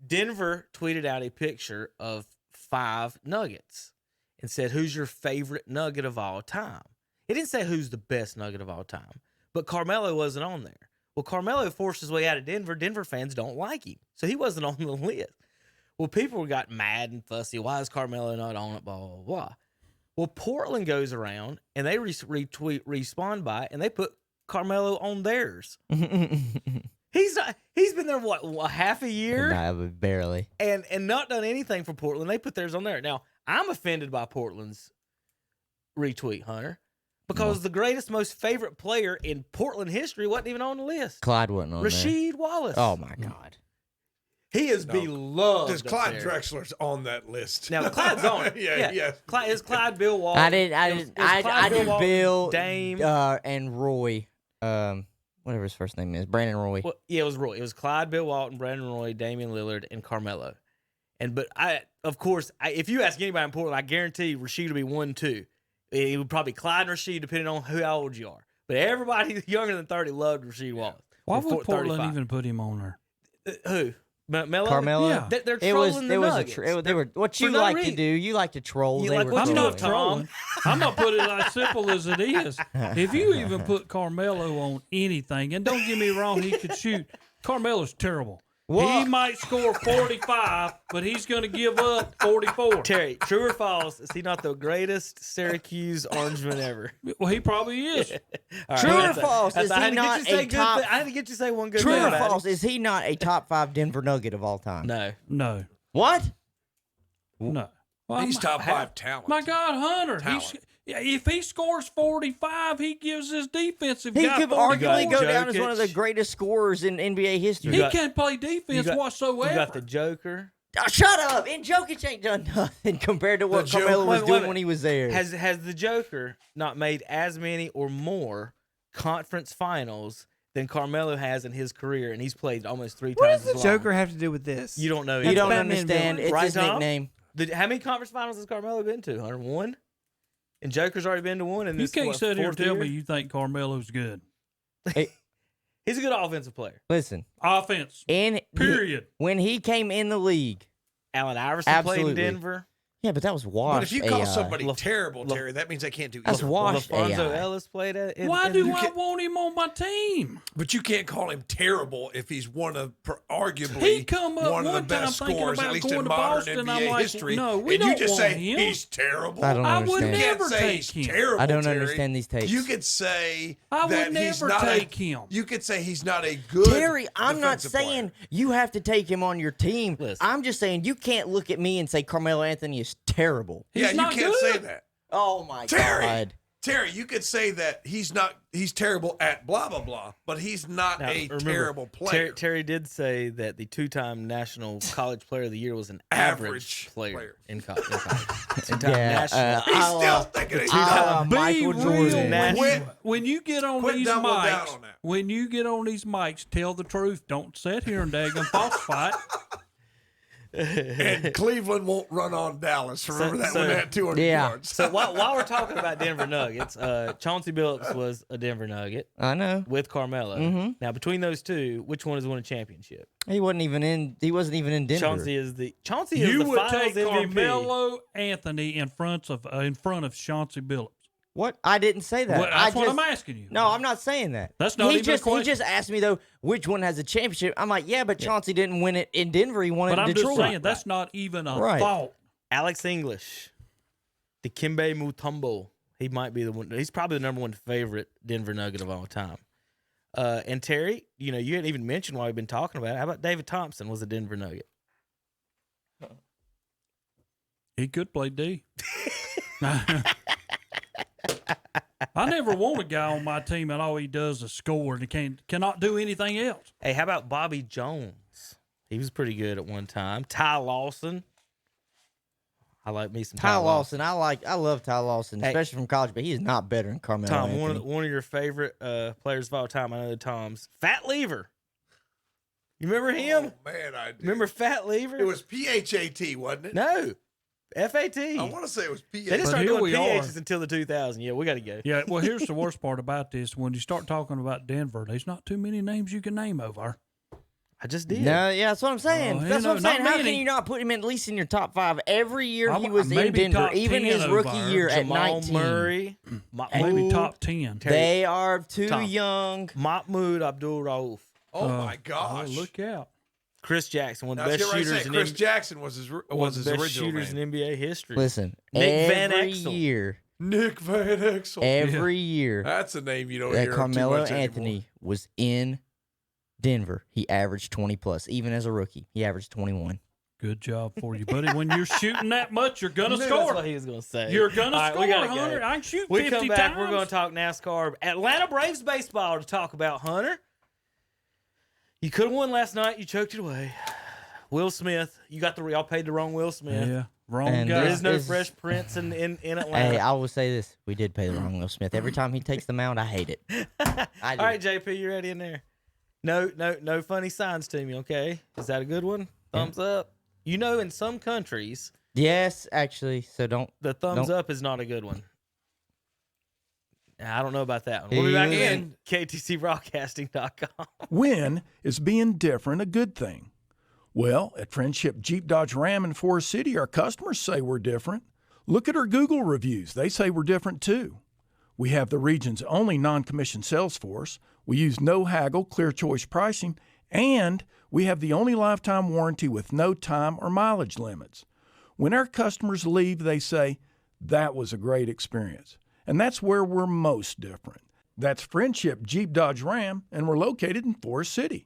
Denver tweeted out a picture of 5 nuggets and said, "Who's your favorite nugget of all time?" It didn't say who's the best nugget of all time, but Carmelo wasn't on there. Well, Carmelo forced his way out of Denver. Denver fans don't like him, so he wasn't on the list. Well, people got mad and fussy. Why is Carmelo not on it? Blah blah blah. Well, Portland goes around and they respond by it, and they put Carmelo on theirs. He's been there half a year? Barely. And not done anything for Portland. They put theirs on there. Now, I'm offended by Portland's retweet, Hunter, because the greatest, most favorite player in Portland history wasn't even on the list. Clyde wasn't on there. Rasheed Wallace. Oh my God. He is beloved. Because Clyde Drexler's on that list. Now Clyde's on it. yeah. Is Clyde Bill Walton? I did Bill, Dame, and Roy. Whatever his first name is, Brandon Roy. Well, yeah, it was Roy. It was Clyde, Bill Walton, Brandon Roy, Damian Lillard, and Carmelo. Of course, if you ask anybody in Portland, I guarantee Rasheed will be 1-2. It would probably Clyde and Rasheed, depending on how old you are. But everybody younger than 30 loved Rasheed Wallace. Why would Portland 35. even put him on there? Who? Melo? Carmelo? Yeah. They're trolling the Nuggets. They were what you like to do. You like to troll. I'm not trolling. I'm going to put it as simple as it is. If you even put Carmelo on anything, and don't get me wrong, he could shoot. Carmelo's terrible. What? He might score 45, but he's going to give up 44. Terry, true or false, is he not the greatest Syracuse Orangeman ever? Well, he probably is. Right, true or false, is he not a top... I had to get you to say one good True thing or about false, him. is he not a top 5 Denver Nugget of all time? No. What? No. Well, He's top 5 talent. My God, Hunter. If he scores 45, he gives his defensive He guy could 44. arguably go down as one of the greatest scorers in NBA history. He can't play defense whatsoever. You got the Joker. Oh, shut up! And Jokic ain't done nothing compared to what Carmelo was doing when he was there. Has the Joker not made as many or more conference finals than Carmelo has in his career, and he's played almost 3 What times does the as long? Joker have to do with this? You don't know. You don't understand. It's right, his Tom? nickname. How many conference finals has Carmelo been to? 101? And Joker's already been to 1. And You this can't sit here and tell year? me you think Carmelo's good. He's a good offensive player. Listen. Offense. Period. When he came in the league. Allen Iverson played in Denver. Yeah, but that was washed. But if you call somebody terrible, Terry, that means they can't do That's washed LaFonso AI. Ellis played at. Why do I want him on my team? But you can't call him terrible if he's one of arguably He come up one of the one time best thinking scorers, about at least going in to modern Boston. NBA I'm like, history. no, we and don't you just want say him. he's terrible. I don't I would understand. never You can't say take he's him. terrible, I don't Terry. understand these takes. You could say I that would he's never not take him. You could say he's not a good Terry, I'm not defensive saying player. you have to take him on your team. Listen. I'm just saying you can't look at me and say Carmelo Anthony is terrible. Yeah, you not can't good. say that. Oh my Terry, God. Terry, you could say that he's terrible at blah blah blah, but he's not Now, a remember, terrible player. Terry did say that the 2-time National College Player of the Year was an average player in college. 2-time national. He's still thinking he's Michael Jordan. When you get on Quit these doubling down mics, on that. when you get on these mics, tell the truth. Don't sit here and daggum falsify it. And Cleveland won't run on Dallas. Remember that when they had 200 yards. So while we're talking about Denver Nuggets, Chauncey Billups was a Denver Nugget. I know. With Carmelo. Mm-hmm. Now, between those two, which one has won a championship? He wasn't even in Denver. Chauncey is the You would finals take MVP. Carmelo Anthony in front of Chauncey Billups. What? I didn't say that. Well, that's what I'm asking you. No, I'm not saying that. That's not even a question. He just asked me, though, which one has a championship. I'm like, yeah, but Chauncey didn't win it in Denver. He won it in Detroit. But I'm just saying, that's not even a thought. Alex English, Dikembe Mutombo. He might be the one. He's probably the number one favorite Denver Nugget of all time. And Terry, you hadn't even mentioned why we've been talking about it. How about David Thompson was a Denver Nugget? He could play D. I never want a guy on my team and all he does is score and he cannot do anything else. Hey, how about Bobby Jones? He was pretty good at one time. Ty Lawson. I like me some Ty Lawson. I love Ty Lawson, especially from college, but he is not better than Carmelo Tom, Anthony. one of your favorite players of all time. I know Tom's Fat Lever. You remember him? Oh, man, I do. Remember Fat Lever? It was PHAT, wasn't it? No. FAT. I want to say it was PHAT. They didn't start doing PHs until the 2000. Yeah, we got to go. Yeah, well, here's the worst part about this. When you start talking about Denver, there's not too many names you can name over. I just did. No, yeah, that's what I'm saying. Oh, that's what I'm saying. How many. can you not put him at least in your top 5? Every year he was in Denver, even his rookie year at 19. Murray, maybe top 10. They are too young. Mahmoud Abdul-Rauf. Oh, my gosh. Look out. Chris Jackson, one of the best shooters in Chris Jackson was his original shooters name. in NBA history. Listen, Nick Van every Exel. year. Nick Van Exel. Every year. That's a name you don't that hear Carmelo too much Anthony anymore. was in Denver. He averaged 20+. Even as a rookie, he averaged 21. Good job for you, buddy. When you're shooting that much, you're going to That's score. what he was going to say. You're going to All right, score, we gotta Hunter. go. I can shoot we 50 come back, times. We're going to talk NASCAR. Atlanta Braves baseball to talk about, Hunter. You could have won last night. You choked it away. Will Smith. Y'all paid the wrong Will Smith. Yeah, wrong And guy. There is no Fresh Prince in Atlanta. Hey, I will say this. We did pay the wrong Will Smith. Every time he takes the mound, I hate it. All right, JP, you ready in there? No funny signs to me, okay? Is that a good one? Thumbs up. In some countries. Yes, actually. So don't. The thumbs up is not a good one. I don't know about that one. We'll be back in KTCBroadcasting.com. When is being different a good thing? Well, at Friendship Jeep Dodge Ram in Forest City, our customers say we're different. Look at our Google reviews. They say we're different too. We have the region's only non-commissioned sales force. We use no haggle, clear choice pricing, and we have the only lifetime warranty with no time or mileage limits. When our customers leave, they say, that was a great experience. And that's where we're most different. That's Friendship Jeep Dodge Ram, and we're located in Forest City.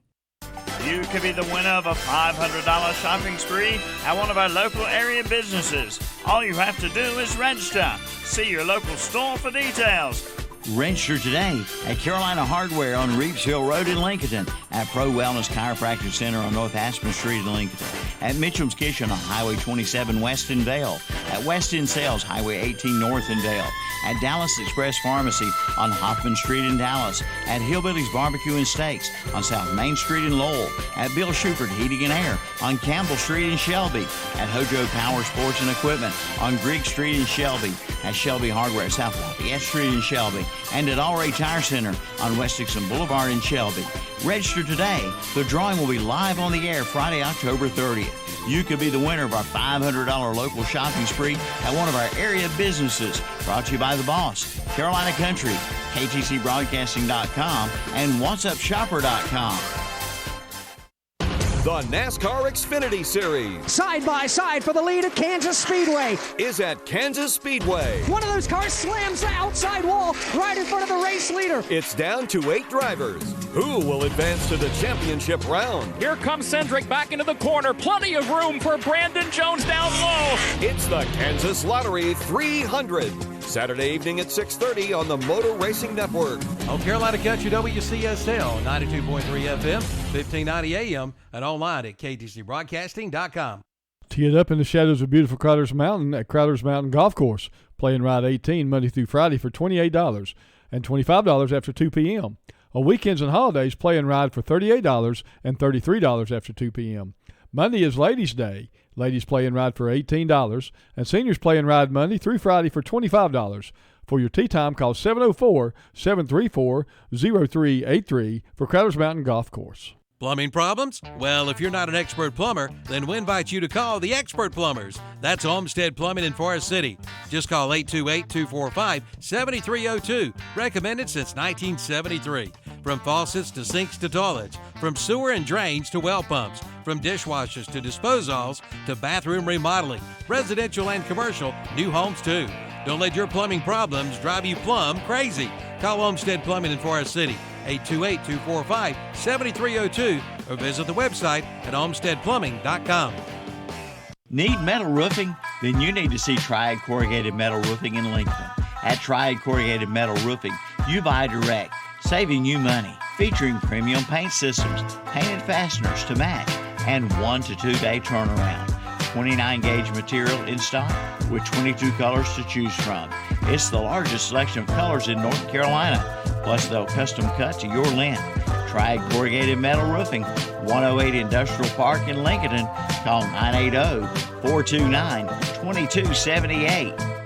You could be the winner of a $500 shopping spree at one of our local area businesses. All you have to do is register. See your local store for details. Register today at Carolina Hardware on Reeves Hill Road in Lincoln, at Pro Wellness Chiropractic Center on North Aspen Street in Lincoln, at Mitchell's Kitchen on Highway 27 West in Dale, at West End Sales Highway 18 North in Dale, at Dallas Express Pharmacy on Hoffman Street in Dallas, at Hillbilly's Barbecue and Steaks on South Main Street in Lowell, at Bill Shupert Heating and Air on Campbell Street in Shelby, at Hojo Power Sports and Equipment on Grigg Street in Shelby, at Shelby Hardware South Lafayette Street in Shelby, and at All Ray Tire Center on West Dixon Boulevard in Shelby. Register today. The drawing will be live on the air Friday, October 30th. You could be the winner of our $500 local shopping spree at one of our area businesses. Brought to you by The Boss, Carolina Country, KTCBroadcasting.com, and WhatsUpShopper.com. The NASCAR Xfinity Series. Side by side for the lead at Kansas Speedway. Is at Kansas Speedway. One of those cars slams the outside wall right in front of the race leader. It's down to 8 drivers. Who will advance to the championship round? Here comes Cendric back into the corner. Plenty of room for Brandon Jones down low. It's the Kansas Lottery 300. Saturday evening at 6:30 on the Motor Racing Network. On Carolina Country WCSL 92.3 FM, 1590 AM, and online at KTCBroadcasting.com. Tee it up in the shadows of beautiful Crowder's Mountain at Crowder's Mountain Golf Course. Play and ride 18 Monday through Friday for $28 and $25 after 2 p.m. On weekends and holidays, play and ride for $38 and $33 after 2 p.m. Monday is Ladies' Day. Ladies play and ride for $18, and seniors play and ride Monday through Friday for $25. For your tee time, call 704-734-0383 for Crowders Mountain Golf Course. Plumbing problems? Well, if you're not an expert plumber, then we invite you to call the Expert Plumbers. That's Olmsted Plumbing in Forest City. Just call 828-245-7302. Recommended since 1973. From faucets to sinks to toilets, from sewer and drains to well pumps, from dishwashers to disposals to bathroom remodeling, residential and commercial, new homes too. Don't let your plumbing problems drive you plumb crazy. Call Olmsted Plumbing in Forest City. 828-245-7302 or visit the website at olmstedplumbing.com. Need metal roofing? Then you need to see Triad Corrugated Metal Roofing in Lincoln. At Triad Corrugated Metal Roofing, you buy direct, saving you money. Featuring premium paint systems, painted fasteners to match, and 1 to 2 day turnaround. 29 gauge material in stock with 22 colors to choose from. It's the largest selection of colors in North Carolina. Plus, they'll custom cut to your length. Triad Corrugated Metal Roofing, 108 Industrial Park in Lincoln. Call 980-429-2278.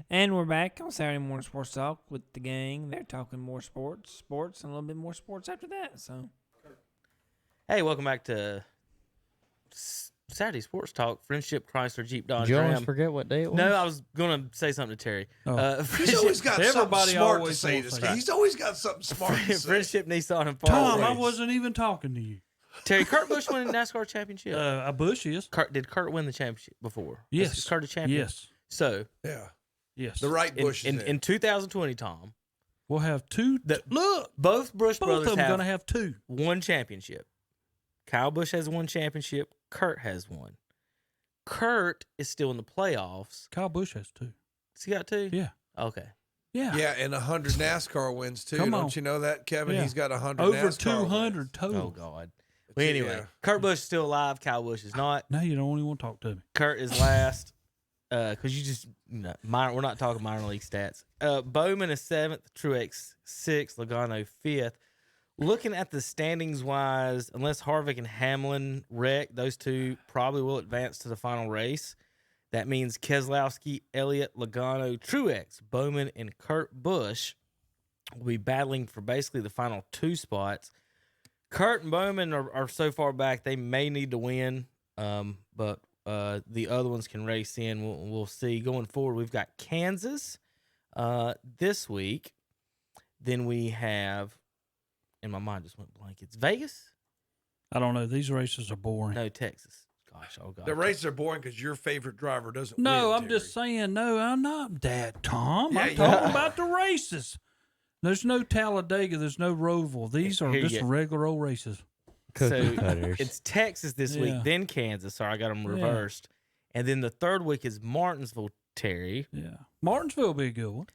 And we're back on Saturday Morning Sports Talk with the gang. They're talking more sports, and a little bit more sports after that. So, hey, welcome back to Saturday Sports Talk. Friendship Chrysler Jeep Dodge Did you Ram. almost forget what day it was? No, I was going to say something to Terry. He's always got something smart to say to Scott. He's always got something smart to say. Friendship Nissan and Tom, I wasn't even talking to you. Terry, Kurt Busch won the NASCAR championship. A Busch is. Did Kurt win the championship before? Yes. Is Kurt a champion? Yes. So, yeah. Yes. The right Busch in 2020, Tom. We'll have two. Look, both Busch brothers of them going to have two. One championship. Kyle Busch has one championship. Kurt has one. Kurt is still in the playoffs. Kyle Busch has two. Has he got two? Yeah. Okay. Yeah. Yeah, and 100 NASCAR wins too. Come Don't on. you know that, Kevin? Yeah. He's got 100 over NASCAR 200 wins. total. Oh God. Well, anyway, Kurt Busch is still alive. Kyle Busch is not. Now you don't even want to talk to me. Kurt is last. Because you just we're not talking minor league stats. Bowman is 7th, Truex 6th, Logano 5th. Looking at the standings wise, unless Harvick and Hamlin wreck, those two probably will advance to the final race. That means Keselowski, Elliott, Logano, Truex, Bowman, and Kurt Busch will be battling for basically the final two spots. Kurt and Bowman are so far back they may need to win, but the other ones can race in. We'll see. Going forward, we've got Kansas this week. Then we have, and my mind just went blank. It's Vegas? I don't know. These races are boring. No, Texas. Gosh, oh God. The races are boring because your favorite driver doesn't No, win, I'm just saying. No, I'm not that, Tom. Yeah, I'm talking about the races. There's no Talladega. There's no Roval. These are Here you just go. regular old races. So it's Texas this week, Yeah. then Kansas. Sorry, I got them reversed. And then the third week is Martinsville, Terry. Yeah. Martinsville will be a good one.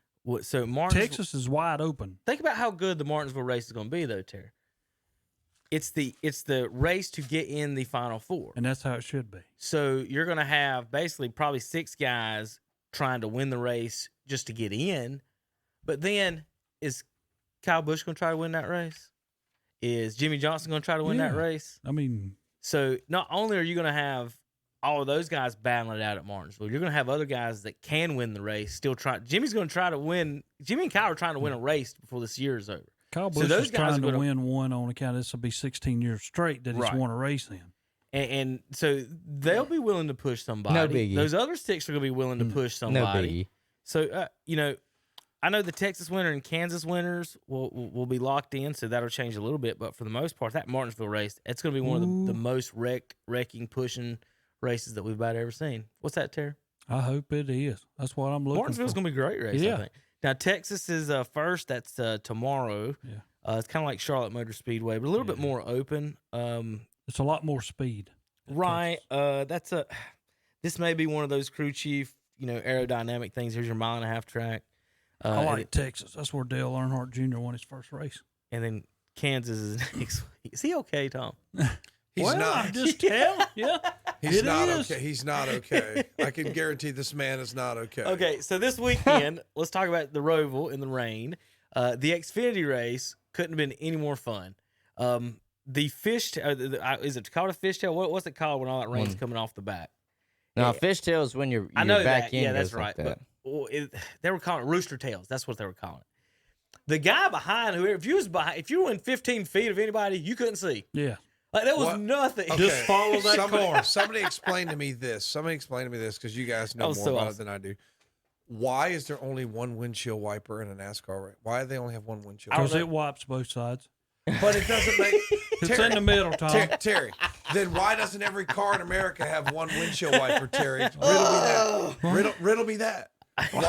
So Martinsville, Texas is wide open. Think about how good the Martinsville race is going to be, though, Terry. It's the race to get in the Final Four. And that's how it should be. So you're going to have basically probably 6 guys trying to win the race just to get in. But then is Kyle Busch going to try to win that race? Is Jimmy Johnson going to try to win that race? I mean, so not only are you going to have all of those guys battling it out at Martinsville, you're going to have other guys that can win the race still try. Jimmy's going to try to win. Jimmy and Kyle are trying to win a race before this year is over. Kyle Busch is trying to win one on account of this will be 16 years straight that he's won a race in. And so they'll be willing to push somebody. No biggie. Those other 6 are going to be willing to push somebody. No biggie. So, I know the Texas winner and Kansas winners will be locked in, so that'll change a little bit. But for the most part, that Martinsville race, it's going to be one of the most wrecking, pushing races that we've about ever seen. What's that, Terry? I hope it is. That's what I'm looking Martinsville's for. going to be a great race, I think. Now, Texas is first. That's tomorrow. Yeah. It's kind of like Charlotte Motor Speedway, but a little bit more open. It's a lot more speed. Right. This may be one of those crew chief, aerodynamic things. Here's your 1.5-mile track. I like Texas. That's where Dale Earnhardt Jr. won his first race. And then Kansas is next week. Is he okay, Tom? He's not. I'm just telling you. He's not okay. He's not okay. I can guarantee this man is not okay. Okay, so this weekend, let's talk about the Roval in the rain. The Xfinity race couldn't have been any more fun. the fish, is it called a fishtail? What's it called when all that rain's coming off the back? No, fishtail is when your I know back that. end Yeah, that's goes right. like that. But they were calling it rooster tails. That's what they were calling it. The guy behind whoever, if you were in 15 feet of anybody, you couldn't see. Yeah. Like there was nothing. Okay. Just follow that car. Somebody explain to me this. Because you guys know more about it than I do. Why is there only one windshield wiper in a NASCAR race? Why do they only have one windshield wiper? Because it wipes both sides. But it doesn't make It's in the middle, Tom. Terry, then why doesn't every car in America have one windshield wiper, Terry? Riddle me that.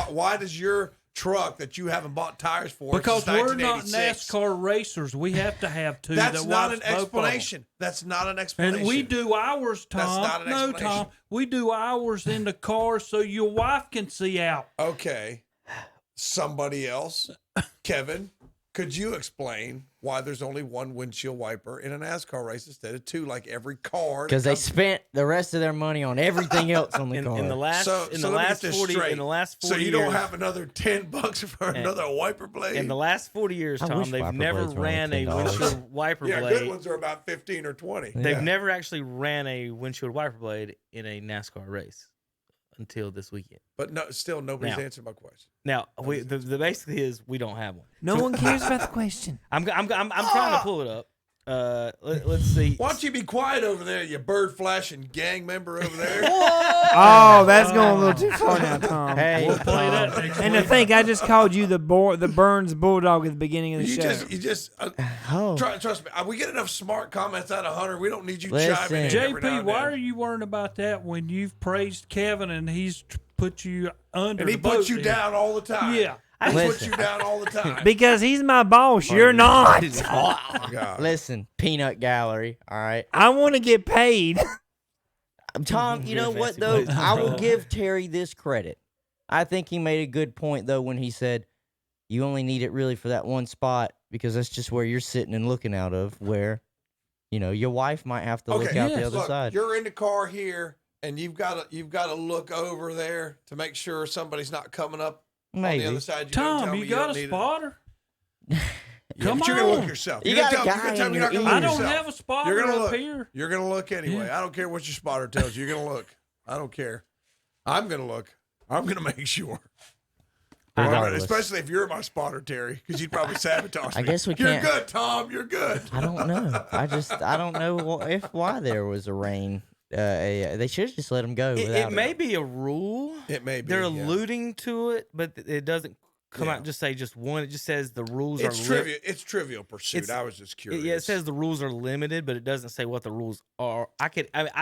Why does your truck that you haven't bought tires for Because since we're not 1986 NASCAR racers. We have to have two. That's that not wipes an both of them. explanation. That's not an explanation. And we do ours, Tom. That's not an No, explanation. Tom. We do ours in the car so your wife can see out. Okay. Somebody else, Kevin, could you explain why there's only one windshield wiper in a NASCAR race instead of two, like every car? Because they spent the rest of their money on everything else on the car. In the last 40 so you years, don't have another $10 for another wiper blade. In the last 40 years, I Tom, wish they've wiper never blades were ran only a $10. windshield wiper Yeah, blade. good ones are about 15 or 20. They've never actually ran a windshield wiper blade in a NASCAR race until this weekend. But still, nobody's answered my question. Now, the basically is we don't have one. No one cares about the question. I'm trying to pull it up. Let's see. Why don't you be quiet over there, you bird flashing gang member over there? Oh, that's going a little too far now, Tom. Hey, We'll play that next And week. to think, I just called you the Burns Bulldog at the beginning of the show. Trust me. We get enough smart comments out of Hunter. We don't need you Listen. chiming in every now JP, and why then. are you worrying about that when you've praised Kevin and he's put you under And he the boat puts you there? down all the time. Yeah. He puts Listen. you down all the time. Because he's my boss. You're not. God. Listen, peanut gallery, all right? I want to get paid. Tom, you know what, though? I will give Terry this credit. I think he made a good point, though, when he said, you only need it really for that one spot because that's just where you're sitting and looking out of where, your wife might have to look out the other Look, side. you're in the car here, and you've got to look over there to make sure somebody's not coming up on Maybe. the other side. You Tom, you got a spotter? Come but you're gonna on. look yourself. You You're got gonna a tell me- guy you're gonna tell in me you're not your gonna I look don't yourself. have a spotter You're gonna up look. here. You're gonna look anyway. Yeah. I don't care what your spotter tells you. You're gonna look. I don't care. I'm gonna look. I'm gonna make sure. Regardless. Especially if you're my spotter, Terry, because you'd probably sabotage me. I guess we You're can't- good, Tom. You're good. I don't know. I don't know why there was a rain. They should have just let him go. It may be a rule. It may be. They're yeah. alluding to it, but it doesn't come out and just say just one. It just says the rules It's are trivial. It's Trivial Pursuit. It's- I was just curious. Yeah, it says the rules are limited, but it doesn't say what the rules are. I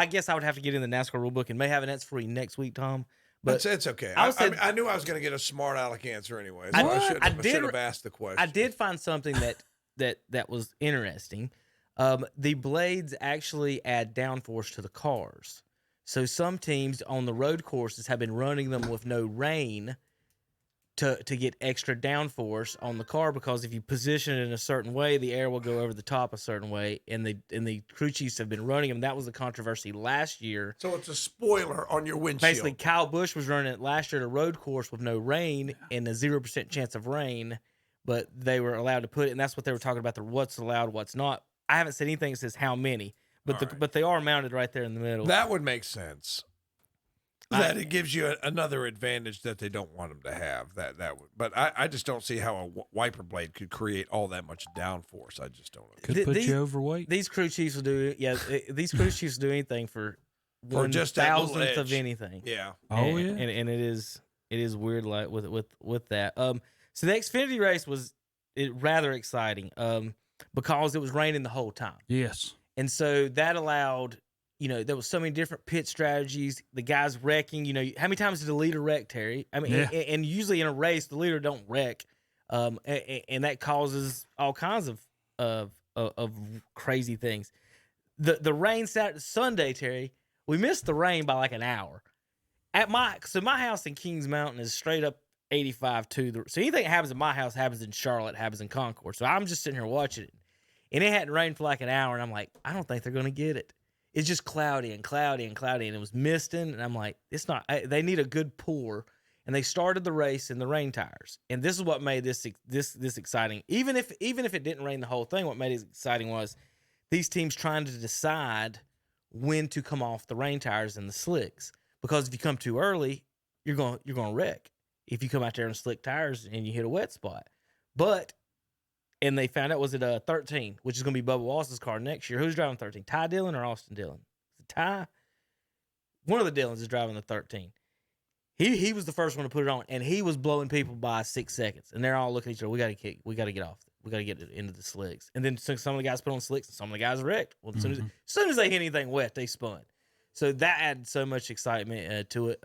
guess I would have to get in the NASCAR rule book and may have an answer for you next week, Tom. But it's okay. I I knew I was going to get a smart aleck answer anyway. So I I did- should have asked the question. I did find something that was interesting. The blades actually add downforce to the cars. So some teams on the road courses have been running them with no rain to get extra downforce on the car, because if you position it in a certain way, the air will go over the top a certain way. And the crew chiefs have been running them. That was the controversy last year. So it's a spoiler on your windshield. Basically, Kyle Busch was running it last year at a road course with no rain and a 0% chance of rain, but they were allowed to put it, and that's what they were talking about, what's allowed, what's not. I haven't seen anything that says how many, but they are mounted right there in the middle. That would make sense. That it gives you another advantage that they don't want them to have. That would, but I just don't see how a wiper blade could create all that much downforce. I just don't know. Could put you overweight. These crew chiefs will do these crew chiefs will do anything for just that little 1,000th of edge. anything. Yeah. And it is weird like with that. So the Xfinity race was rather exciting because it was raining the whole time. Yes. And so that allowed, there was so many different pit strategies. The guys wrecking, how many times did the leader wreck, Terry? I mean, Yeah. and usually in a race, the leader don't wreck, and that causes all kinds of crazy things. The rain Sunday, Terry, we missed the rain by like an hour. So my house in Kings Mountain is straight up 85 to so anything that happens in my house happens in Charlotte, happens in Concord. So I'm just sitting here watching it, and it hadn't rained for like an hour, and I'm like, I don't think they're gonna get it. It's just cloudy and cloudy and cloudy, and it was misting, and I'm like, it's not. They need a good pour, and they started the race in the rain tires, and this is what made this exciting. Even if it didn't rain the whole thing, what made it exciting was these teams trying to decide when to come off the rain tires and the slicks, because if you come too early, you're going to wreck. If you come out there on slick tires and you hit a wet spot. And they found out, was it 13, which is going to be Bubba Wallace's car next year. Who's driving 13? Ty Dillon or Austin Dillon? Is it Ty? One of the Dillons is driving the 13. He was the first one to put it on, and he was blowing people by 6 seconds. And they're all looking at each other. We got to get off. We got to get into the slicks. And then some of the guys put on slicks, and some of the guys wrecked. Well, as soon as they hit anything wet, they spun. So that added so much excitement to it.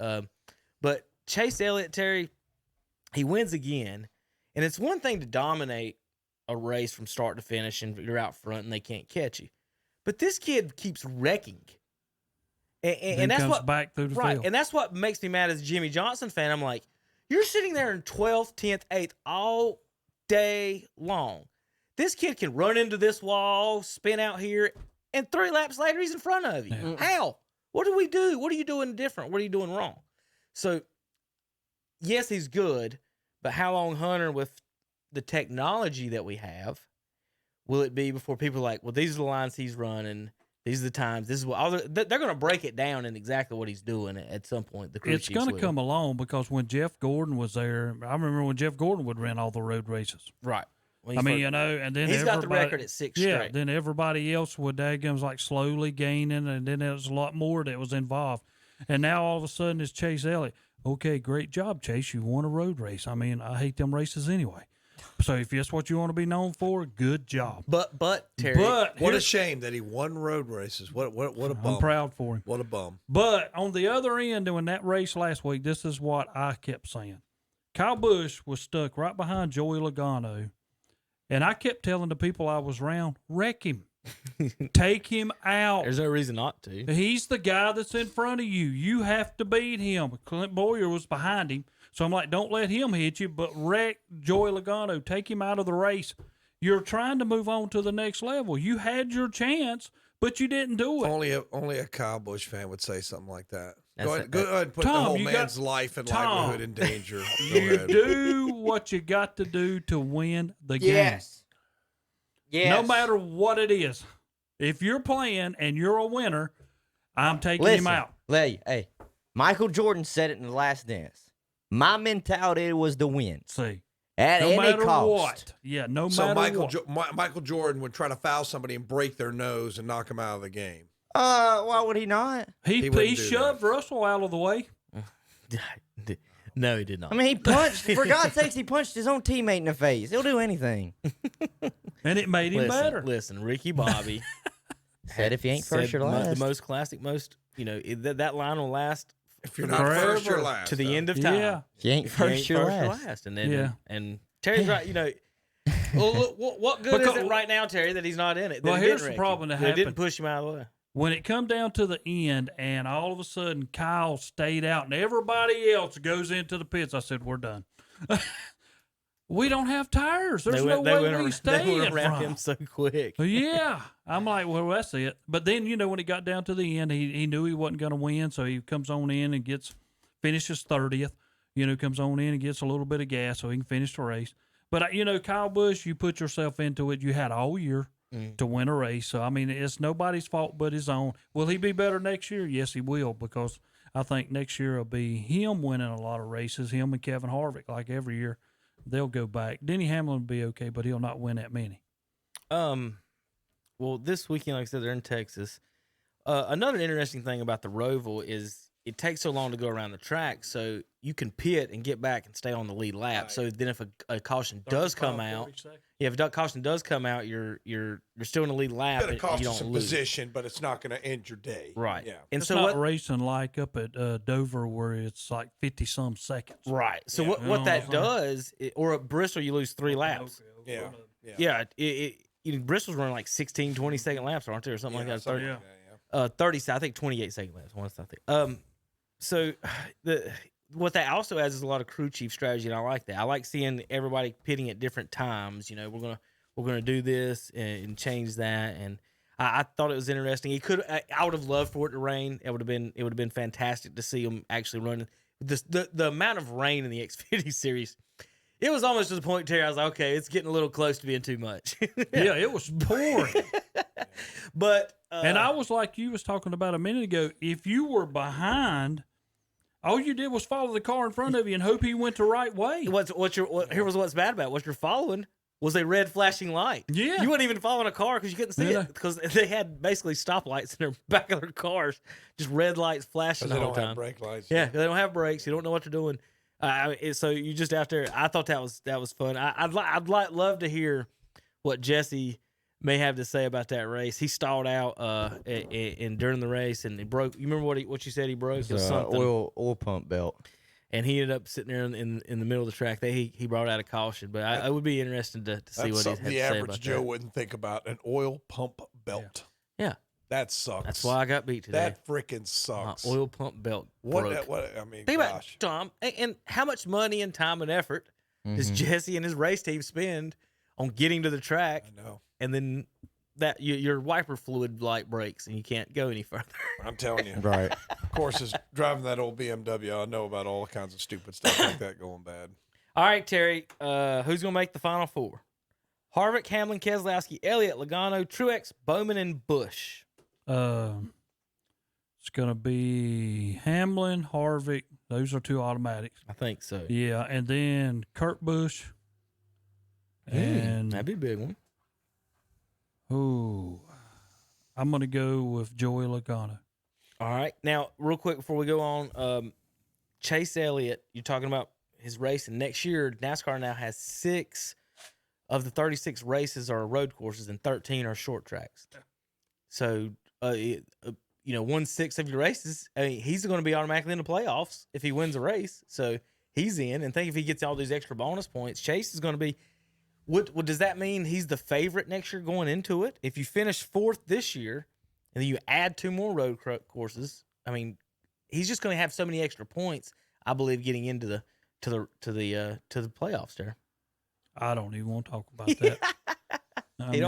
But Chase Elliott, Terry, he wins again. And it's one thing to dominate a race from start to finish and you're out front and they can't catch you. But this kid keeps wrecking. And that's what back through the right. field. And that's what makes me mad as a Jimmy Johnson fan. I'm like, you're sitting there in 12th, 10th, 8th all day long. This kid can run into this wall, spin out here, and 3 laps later he's in front of you. Yeah. How? What do we do? What are you doing different? What are you doing wrong? So, yes, he's good, but how long, Hunter, with the technology that we have, will it be before people are like, well, these are the lines he's running, these are the times, this is what they're going to break it down in exactly what he's doing at some point. It's going to come along, because when Jeff Gordon was there, I remember when Jeff Gordon would run all the road races. Right. I mean, and then he's got the record at 6 straight. Yeah, then everybody else would was like slowly gaining, and then there was a lot more that was involved. And now all of a sudden it's Chase Elliott. Okay, great job, Chase. You won a road race. I mean, I hate them races anyway. So if that's what you want to be known for, good job. But Terry, what a shame that he won road races. What a bum. I'm proud for him. What a bum. But on the other end, doing that race last week, this is what I kept saying. Kyle Busch was stuck right behind Joey Logano, and I kept telling the people I was around, wreck him. Take him out. There's no reason not to. He's the guy that's in front of you. You have to beat him. Clint Boyer was behind him. So I'm like, don't let him hit you, but wreck Joey Logano. Take him out of the race. You're trying to move on to the next level. You had your chance, but you didn't do it. Only a Kyle Busch fan would say something like that. That's Go ahead and put Tom, the whole you man's got- life and Tom, livelihood in danger. Go You ahead. do what you got to do to win the game. Yes. No matter what it is. If you're playing and you're a winner, I'm taking him out. Hey, Michael Jordan said it in the Last Dance. My mentality was to win. See. At No any matter cost. what. Yeah, no So matter what. Michael Jordan would try to foul somebody and break their nose and knock him out of the game. Why would he not? He wouldn't do shoved Russell out of the way. No, he did not. I mean, he punched. For God's sakes, he punched his own teammate in the face. He'll do anything. And it made him better. Listen, Ricky Bobby said if you ain't first, you're last. The most classic, that line will last. If you're not first, you're last. To the end of time. Yeah. If you ain't first, you're last. And then, and Terry's right, well, what good is it right now, Terry, that he's not in it? Well, That he here's didn't the wreck problem you? that They didn't happened. push him out of the way. When it come down to the end and all of a sudden Kyle stayed out and everybody else goes into the pits, I said, we're done. We don't have tires. There's no way we stay They went in around front. him so quick. Yeah. I'm like, well, that's it. But then, when it got down to the end, he knew he wasn't going to win, so he comes on in and finishes 30th. Comes on in and gets a little bit of gas so he can finish the race. But, Kyle Busch, you put yourself into it. You had all year to win a race. So, I mean, it's nobody's fault but his own. Will he be better next year? Yes, he will, because I think next year will be him winning a lot of races, him and Kevin Harvick, like every year. They'll go back. Denny Hamlin will be okay, but he'll not win that many. Well, this weekend, like I said, they're in Texas. Another interesting thing about the Roval is it takes so long to go around the track, so you can pit and get back and stay on the lead lap. Right. So then, if a caution does come out, if a caution does come out, you're still in the lead lap. It's going to cost you you don't some lose. position, but it's not going to end your day. Right. Yeah. And it's so not racing like up at Dover where it's like 50-some seconds. Right. So what that does, or at Bristol, you lose 3 laps. Yeah. Yeah. Bristol's running like 16, 20-second laps, aren't there, or something like that? 30, 30, I think 28-second laps. Once I think. So what that also has is a lot of crew chief strategy, and I like that. I like seeing everybody pitting at different times. We're gonna do this and change that, and I thought it was interesting. I would have loved for it to rain. It would have been fantastic to see them actually running. The amount of rain in the Xfinity series, it was almost to the point, Terry, I was like, okay, it's getting a little close to being too much. Yeah, it was pouring. But and I was like you was talking about a minute ago. If you were behind, all you did was follow the car in front of you and hope he went the right way. Here was what's bad about it. What you're following was a red flashing light. Yeah. You weren't even following a car because you couldn't see it because they had basically stoplights in their back of their cars, just red lights flashing the whole time. They don't have brake lights. Yeah, they don't have brakes. You don't know what they're doing. So you just out there. I thought that was fun. I'd love to hear what Jesse may have to say about that race. He stalled out during the race and he broke. You remember what you said he broke? It was something. Oil pump belt. And he ended up sitting there in the middle of the track. He brought out a caution, but I would be interested to see what he had to say about that. The average Joe wouldn't think about an oil pump belt. Yeah. That sucks. That's why I got beat today. That freaking sucks. Oil pump belt broke. I mean, think about it, Tom, and how much money and time and effort does Jesse and his race team spend on getting to the track? I know. And then that your wiper fluid light breaks and you can't go any further. I'm telling you. Right. Of course, as driving that old BMW, I know about all kinds of stupid stuff like that going bad. All right, Terry, who's going to make the Final Four? Harvick, Hamlin, Keselowski, Elliott, Logano, Truex, Bowman, and Busch. It's going to be Hamlin, Harvick. Those are two automatics. I think so. Yeah, and then Kurt Busch. And that'd be a big one. Oh, I'm going to go with Joey Logano. All right. Now, real quick before we go on, Chase Elliott, you're talking about his race, and next year NASCAR now has 6 of the 36 races are road courses and 13 are short tracks. So, 1/6 of your races, I mean, he's going to be automatically in the playoffs if he wins a race. So he's in, and think if he gets all these extra bonus points, Chase is going to be. What does that mean? He's the favorite next year going into it. If you finish 4th this year, and then you add 2 more road courses, I mean, he's just going to have so many extra points. I believe getting into the playoffs there. I don't even want to talk about that. I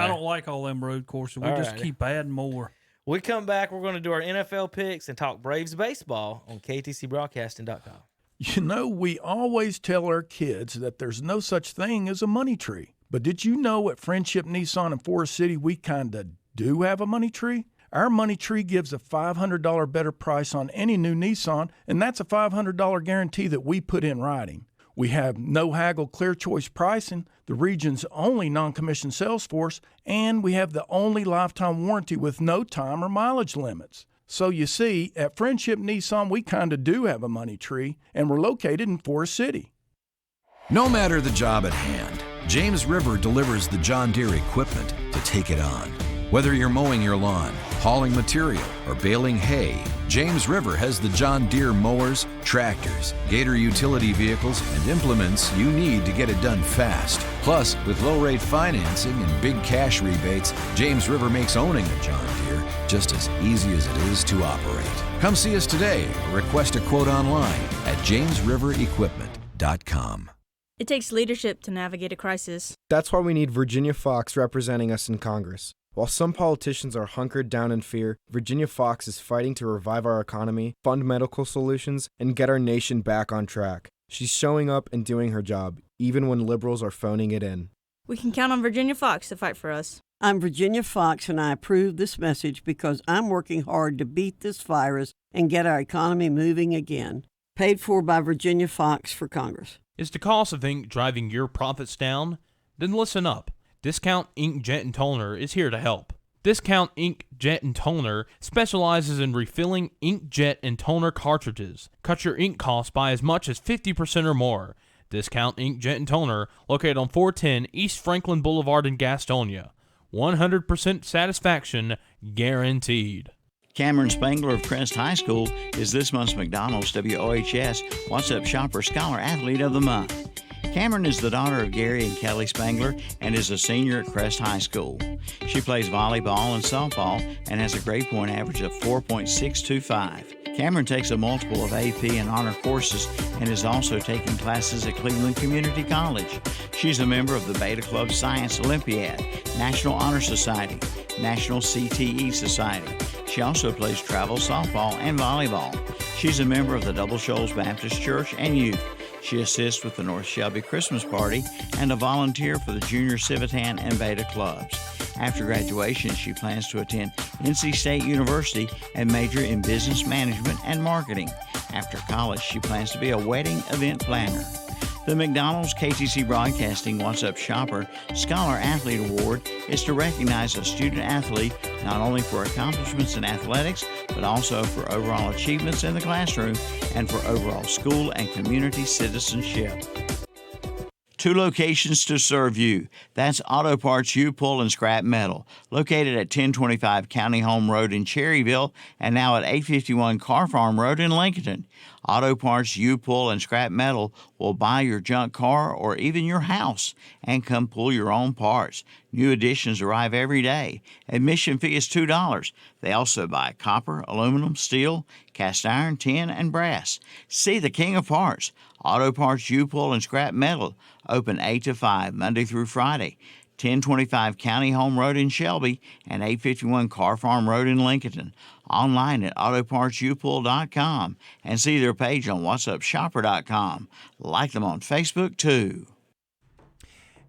don't like all them road courses. We just keep adding more. We come back. We're going to do our NFL picks and talk Braves baseball on KTCBroadcasting.com. You know, we always tell our kids that there's no such thing as a money tree. But did you know at Friendship Nissan in Forest City, we kind of do have a money tree? Our money tree gives a $500 better price on any new Nissan, and that's a $500 guarantee that we put in writing. We have no haggle clear choice pricing, the region's only non-commissioned sales force, and we have the only lifetime warranty with no time or mileage limits. So you see, at Friendship Nissan, we kind of do have a money tree, and we're located in Forest City. No matter the job at hand, James River delivers the John Deere equipment to take it on. Whether you're mowing your lawn, hauling material, or baling hay, James River has the John Deere mowers, tractors, Gator utility vehicles, and implements you need to get it done fast. Plus, with low-rate financing and big cash rebates, James River makes owning a John Deere just as easy as it is to operate. Come see us today or request a quote online at jamesriverequipment.com. It takes leadership to navigate a crisis. That's why we need Virginia Fox representing us in Congress. While some politicians are hunkered down in fear, Virginia Fox is fighting to revive our economy, fund medical solutions, and get our nation back on track. She's showing up and doing her job, even when liberals are phoning it in. We can count on Virginia Fox to fight for us. I'm Virginia Fox, and I approve this message because I'm working hard to beat this virus and get our economy moving again. Paid for by Virginia Fox for Congress. Is the cost of ink driving your profits down? Then listen up. Discount Ink Jet and Toner is here to help. Discount Ink Jet and Toner specializes in refilling ink jet and toner cartridges. Cut your ink costs by as much as 50% or more. Discount Ink Jet and Toner, located on 410 East Franklin Boulevard in Gastonia. 100% satisfaction guaranteed. Cameron Spangler of Crest High School is this month's McDonald's WOHS What's Up Shopper Scholar Athlete of the Month. Cameron is the daughter of Gary and Kelly Spangler and is a senior at Crest High School. She plays volleyball and softball and has a grade point average of 4.625. Cameron takes a multiple of AP and honor courses and is also taking classes at Cleveland Community College. She's a member of the Beta Club Science Olympiad, National Honor Society, National CTE Society. She also plays travel softball and volleyball. She's a member of the Double Shoals Baptist Church and Youth. She assists with the North Shelby Christmas Party and a volunteer for the Junior Civitan and Beta clubs. After graduation, she plans to attend NC State University and major in business management and marketing. After college, she plans to be a wedding event planner. The McDonald's KTC Broadcasting What's Up Shopper Scholar Athlete Award is to recognize a student athlete not only for accomplishments in athletics, but also for overall achievements in the classroom and for overall school and community citizenship. 2 locations to serve you. That's Auto Parts U-Pull and Scrap Metal, located at 1025 County Home Road in Cherryville and now at 851 Car Farm Road in Lincoln. Auto Parts U-Pull and Scrap Metal will buy your junk car or even your house and come pull your own parts. New additions arrive every day. Admission fee is $2. They also buy copper, aluminum, steel, cast iron, tin, and brass. See the king of parts. Auto Parts U-Pull and Scrap Metal, open 8 to 5, Monday through Friday. 1025 County Home Road in Shelby and 851 Car Farm Road in Lincoln. Online at autopartsupull.com and see their page on whatsupshopper.com. Like them on Facebook too.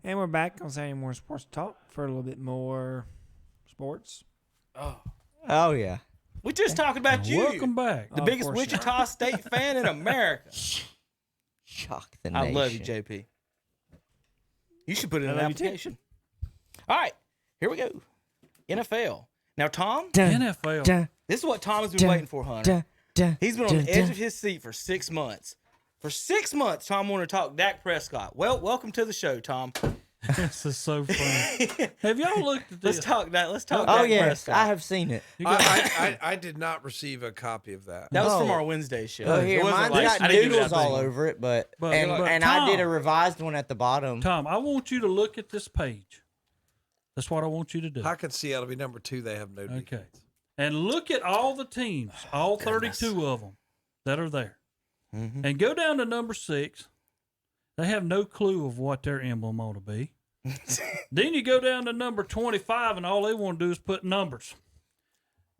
And we're back on Saturday Morning Sports Talk for a little bit more sports. Oh, yeah. We just talked about you. Welcome back. The biggest Wichita State fan in America. Shock the I nation. love you, JP. You should put in an application. All right, here we go. NFL. Now, Tom. NFL. This is what Tom has been waiting for, Hunter. He's been on the edge of his seat for 6 months. For 6 months, Tom wanted to talk Dak Prescott. Well, welcome to the show, Tom. This is so funny. Have y'all looked at this? Let's talk that. Let's talk. Oh, Dak yes. Prescott. I have seen it. I did not receive a copy of that. That was from our Wednesday show. Oh, here, It wasn't mine's like- got I didn't give it noodles out to all you. over it, but But I Tom, did a revised one at the bottom. Tom, I want you to look at this page. That's what I want you to do. I can see that'll be number 2. They have no defense. Okay. And look at all the teams, all 32 of them that are there. Mm-hmm. And go down to number 6. They have no clue of what their emblem ought to be. Then you go down to number 25, and all they want to do is put numbers.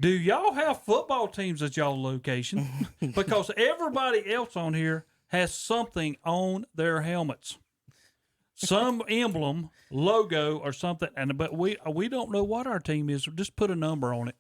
Do y'all have football teams at y'all location? Because everybody else on here has something on their helmets. Some emblem, logo, or something, but we don't know what our team is. Just put a number on it.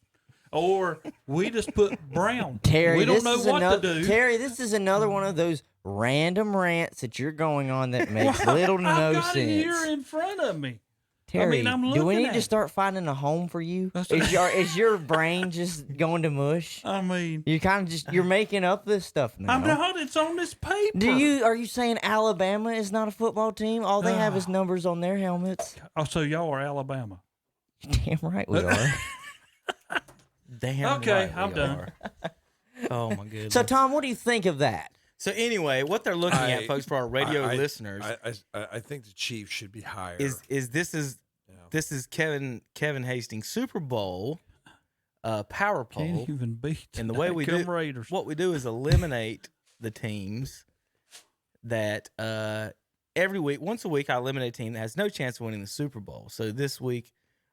Or we just put brown. Terry, we don't this know is what another, to do. Terry, this is another one of those random rants that you're going on that makes little to no I've got sense. it here in front of me. Terry, I'm do we looking need at to it. start finding a home for you? Is your brain just going to mush? I mean, you kind of you're making up this stuff now. I'm not. It's on this paper. Are you saying Alabama is not a football team? All they have is numbers on their helmets. Oh, so y'all are Alabama. Damn right we are. Damn Okay, right I'm we done. are. Oh my goodness. So Tom, what do you think of that? So anyway, what they're looking at, folks, for our radio listeners, I think the Chiefs should be higher. This is Kevin Hastings Super Bowl power poll. Can't even beat. And the way we do Raiders. what we do is eliminate the teams that every week, once a week, I eliminate a team that has no chance of winning the Super Bowl. So this week,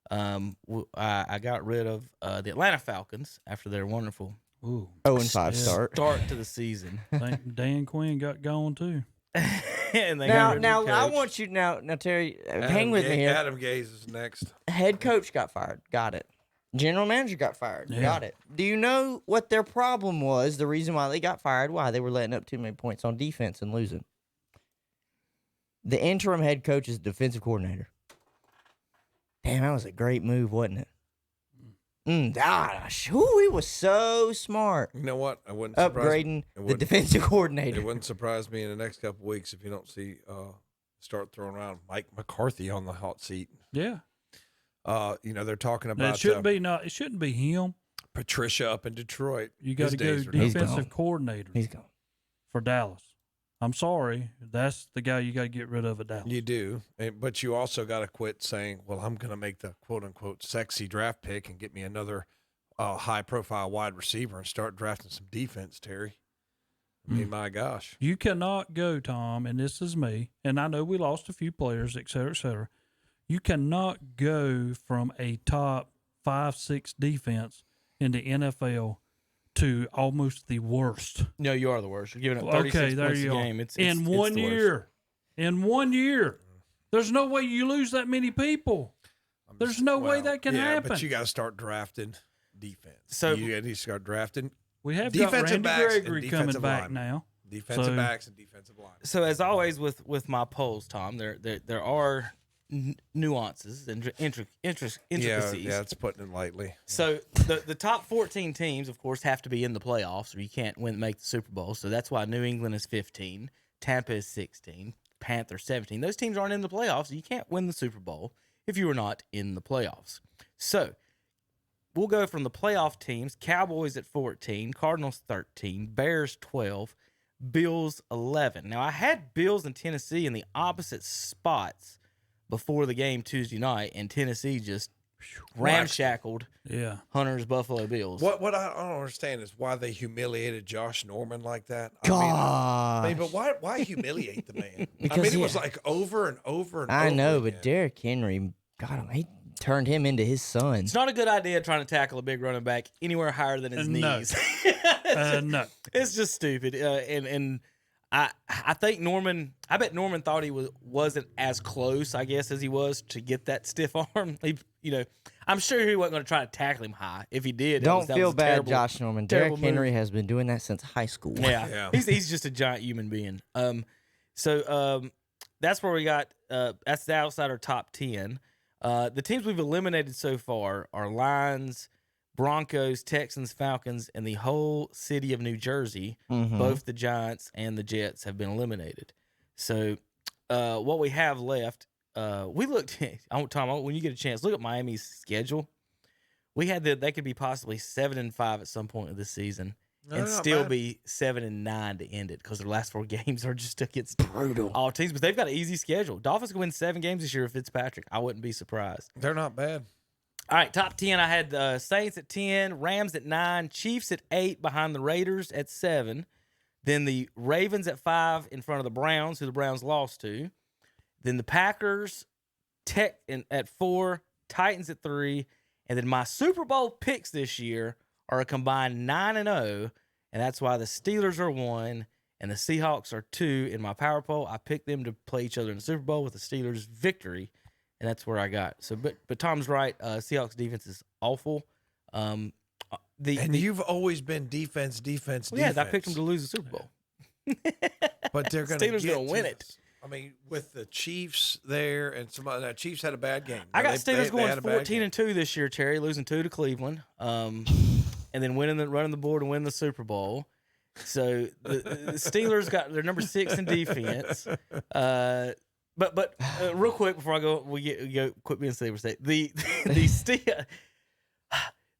I got rid of the Atlanta Falcons after their wonderful 0-5 start to the season. I think Dan Quinn got going too. And they now, got a new I coach. want you now, Terry, hang with me here. Adam Gase is next. Head coach got fired. Got it. General manager got fired. Yeah. Got it. Do you know what their problem was? The reason why they got fired? Why they were letting up too many points on defense and losing. The interim head coach is defensive coordinator. Damn, that was a great move, wasn't it? Gosh, he was so smart. You know what? I wouldn't surprise Upgrading the defensive coordinator. It wouldn't surprise me in the next couple of weeks if you don't see start throwing around Mike McCarthy on the hot seat. Yeah. They're talking Now, about it shouldn't be him. Patricia up in Detroit. You got to His go days are defensive coordinator. He's gone for Dallas. I'm sorry, that's the guy you got to get rid of at Dallas. You do, but you also got to quit saying, "Well, I'm going to make the quote-unquote sexy draft pick and get me another high-profile wide receiver and start drafting some defense." Terry, I mean, my gosh, You cannot go, Tom, and this is me, and I know we lost a few players, et cetera, et cetera. You cannot go from a top 5-6 defense in the NFL to almost the worst. No, you are the worst. You're giving up 36 points a game. It's in one the worst. year. In 1 year. There's no way you lose that many people. There's no way that can happen. But you got to start drafting defense. So you need to start drafting. We have got defensive Randy backs Gregory and coming defensive back linemen. now. Defensive backs and defensive line. So as always with my polls, Tom, there are nuances and intricacies. Yeah, it's putting it lightly. So the top 14 teams, of course, have to be in the playoffs, or you can't make the Super Bowl. So that's why New England is 15, Tampa is 16, Panthers 17. Those teams aren't in the playoffs. So you can't win the Super Bowl if you are not in the playoffs. So we'll go from the playoff teams: Cowboys at 14, Cardinals 13, Bears 12, Bills 11. Now I had Bills and Tennessee in the opposite spots before the game Tuesday night, and Tennessee just ramshackled Hunter's Buffalo Bills. What I don't understand is why they humiliated Josh Norman like that. God. I mean, but why humiliate the man? Because I mean, it was like over and over and over. I know, again. but Derrick Henry, God, he turned him into his son. It's not a good idea trying to tackle a big running back anywhere higher than his knees. No. It's just stupid. And I think Norman. I bet Norman thought he wasn't as close, I guess, as he was to get that stiff arm. I'm sure he wasn't going to try to tackle him high. If he did, Don't that feel was a bad, terrible, Josh Norman. terrible Derrick Henry move. has been doing that since high school. Yeah. He's just a giant human being. So that's where we got. That's the outside our top 10. The teams we've eliminated so far are Lions, Broncos, Texans, Falcons, and the whole city of New Jersey. Mhm. Both the Giants and the Jets have been eliminated. So what we have left, we looked. Tom, when you get a chance, look at Miami's schedule. We had they could be possibly 7-5 at some point of this season, No, and not still bad. be 7-9 to end it because their last 4 games are just against brutal all teams. But they've got an easy schedule. Dolphins can win 7 games this year if Fitzpatrick. I wouldn't be surprised. They're not bad. All right, top 10. I had Saints at 10, Rams at 9, Chiefs at 8, behind the Raiders at 7. Then the Ravens at 5 in front of the Browns, who the Browns lost to. Then the Packers at 4, Titans at 3. And then my Super Bowl picks this year are a combined 9-0, and that's why the Steelers are 1 and the Seahawks are 2 in my power poll. I picked them to play each other in the Super Bowl with the Steelers' victory, and that's where I got. So, but Tom's right. Seahawks defense is awful. You've always been defense. Well, yeah, I picked them to lose the Super Bowl. But they're going to Steelers gonna win it. I mean, with the Chiefs there and some other Chiefs had a bad game. I got Steelers going had a bad game. 14-2 this year, Terry, losing 2 to Cleveland, and then running the board and winning the Super Bowl. So the Steelers got their number 6 in defense. But real quick before I go, we go quit being Steelers State.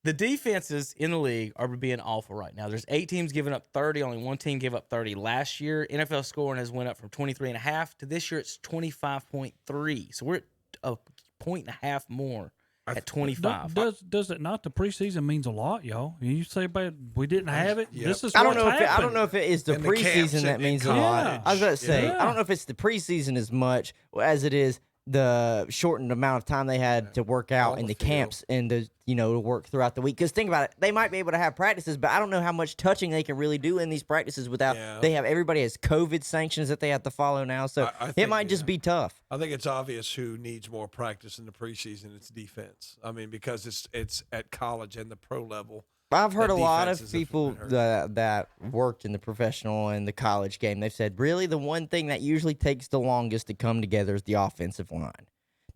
The defenses in the league are being awful right now. There's 8 teams giving up 30. Only 1 team gave up 30 last year. NFL scoring has went up from 23.5 to this year it's 25.3. So we're at a 1.5 more at 25. Does it not? The preseason means a lot, y'all. You say about we didn't have it. Yep. This is I don't what's know. I don't happened. know if it is the And the camps preseason that in means a college. lot. I was about to say, Yeah. I don't know if it's the preseason as much as it is the shortened amount of time they had to work out On in the the camps and to work throughout the week. Because think about it, they might be able to have practices, but I don't know how much touching they can really do in these practices without. Yeah. They have everybody has COVID sanctions that they have to follow now, so I it think, might just be tough. I think it's obvious who needs more practice in the preseason. It's defense. I mean, because it's at college and the pro level. I've heard that a lot defenses of have people been hurt. that worked in the professional and the college game. They've said really the one thing that usually takes the longest to come together is the offensive line.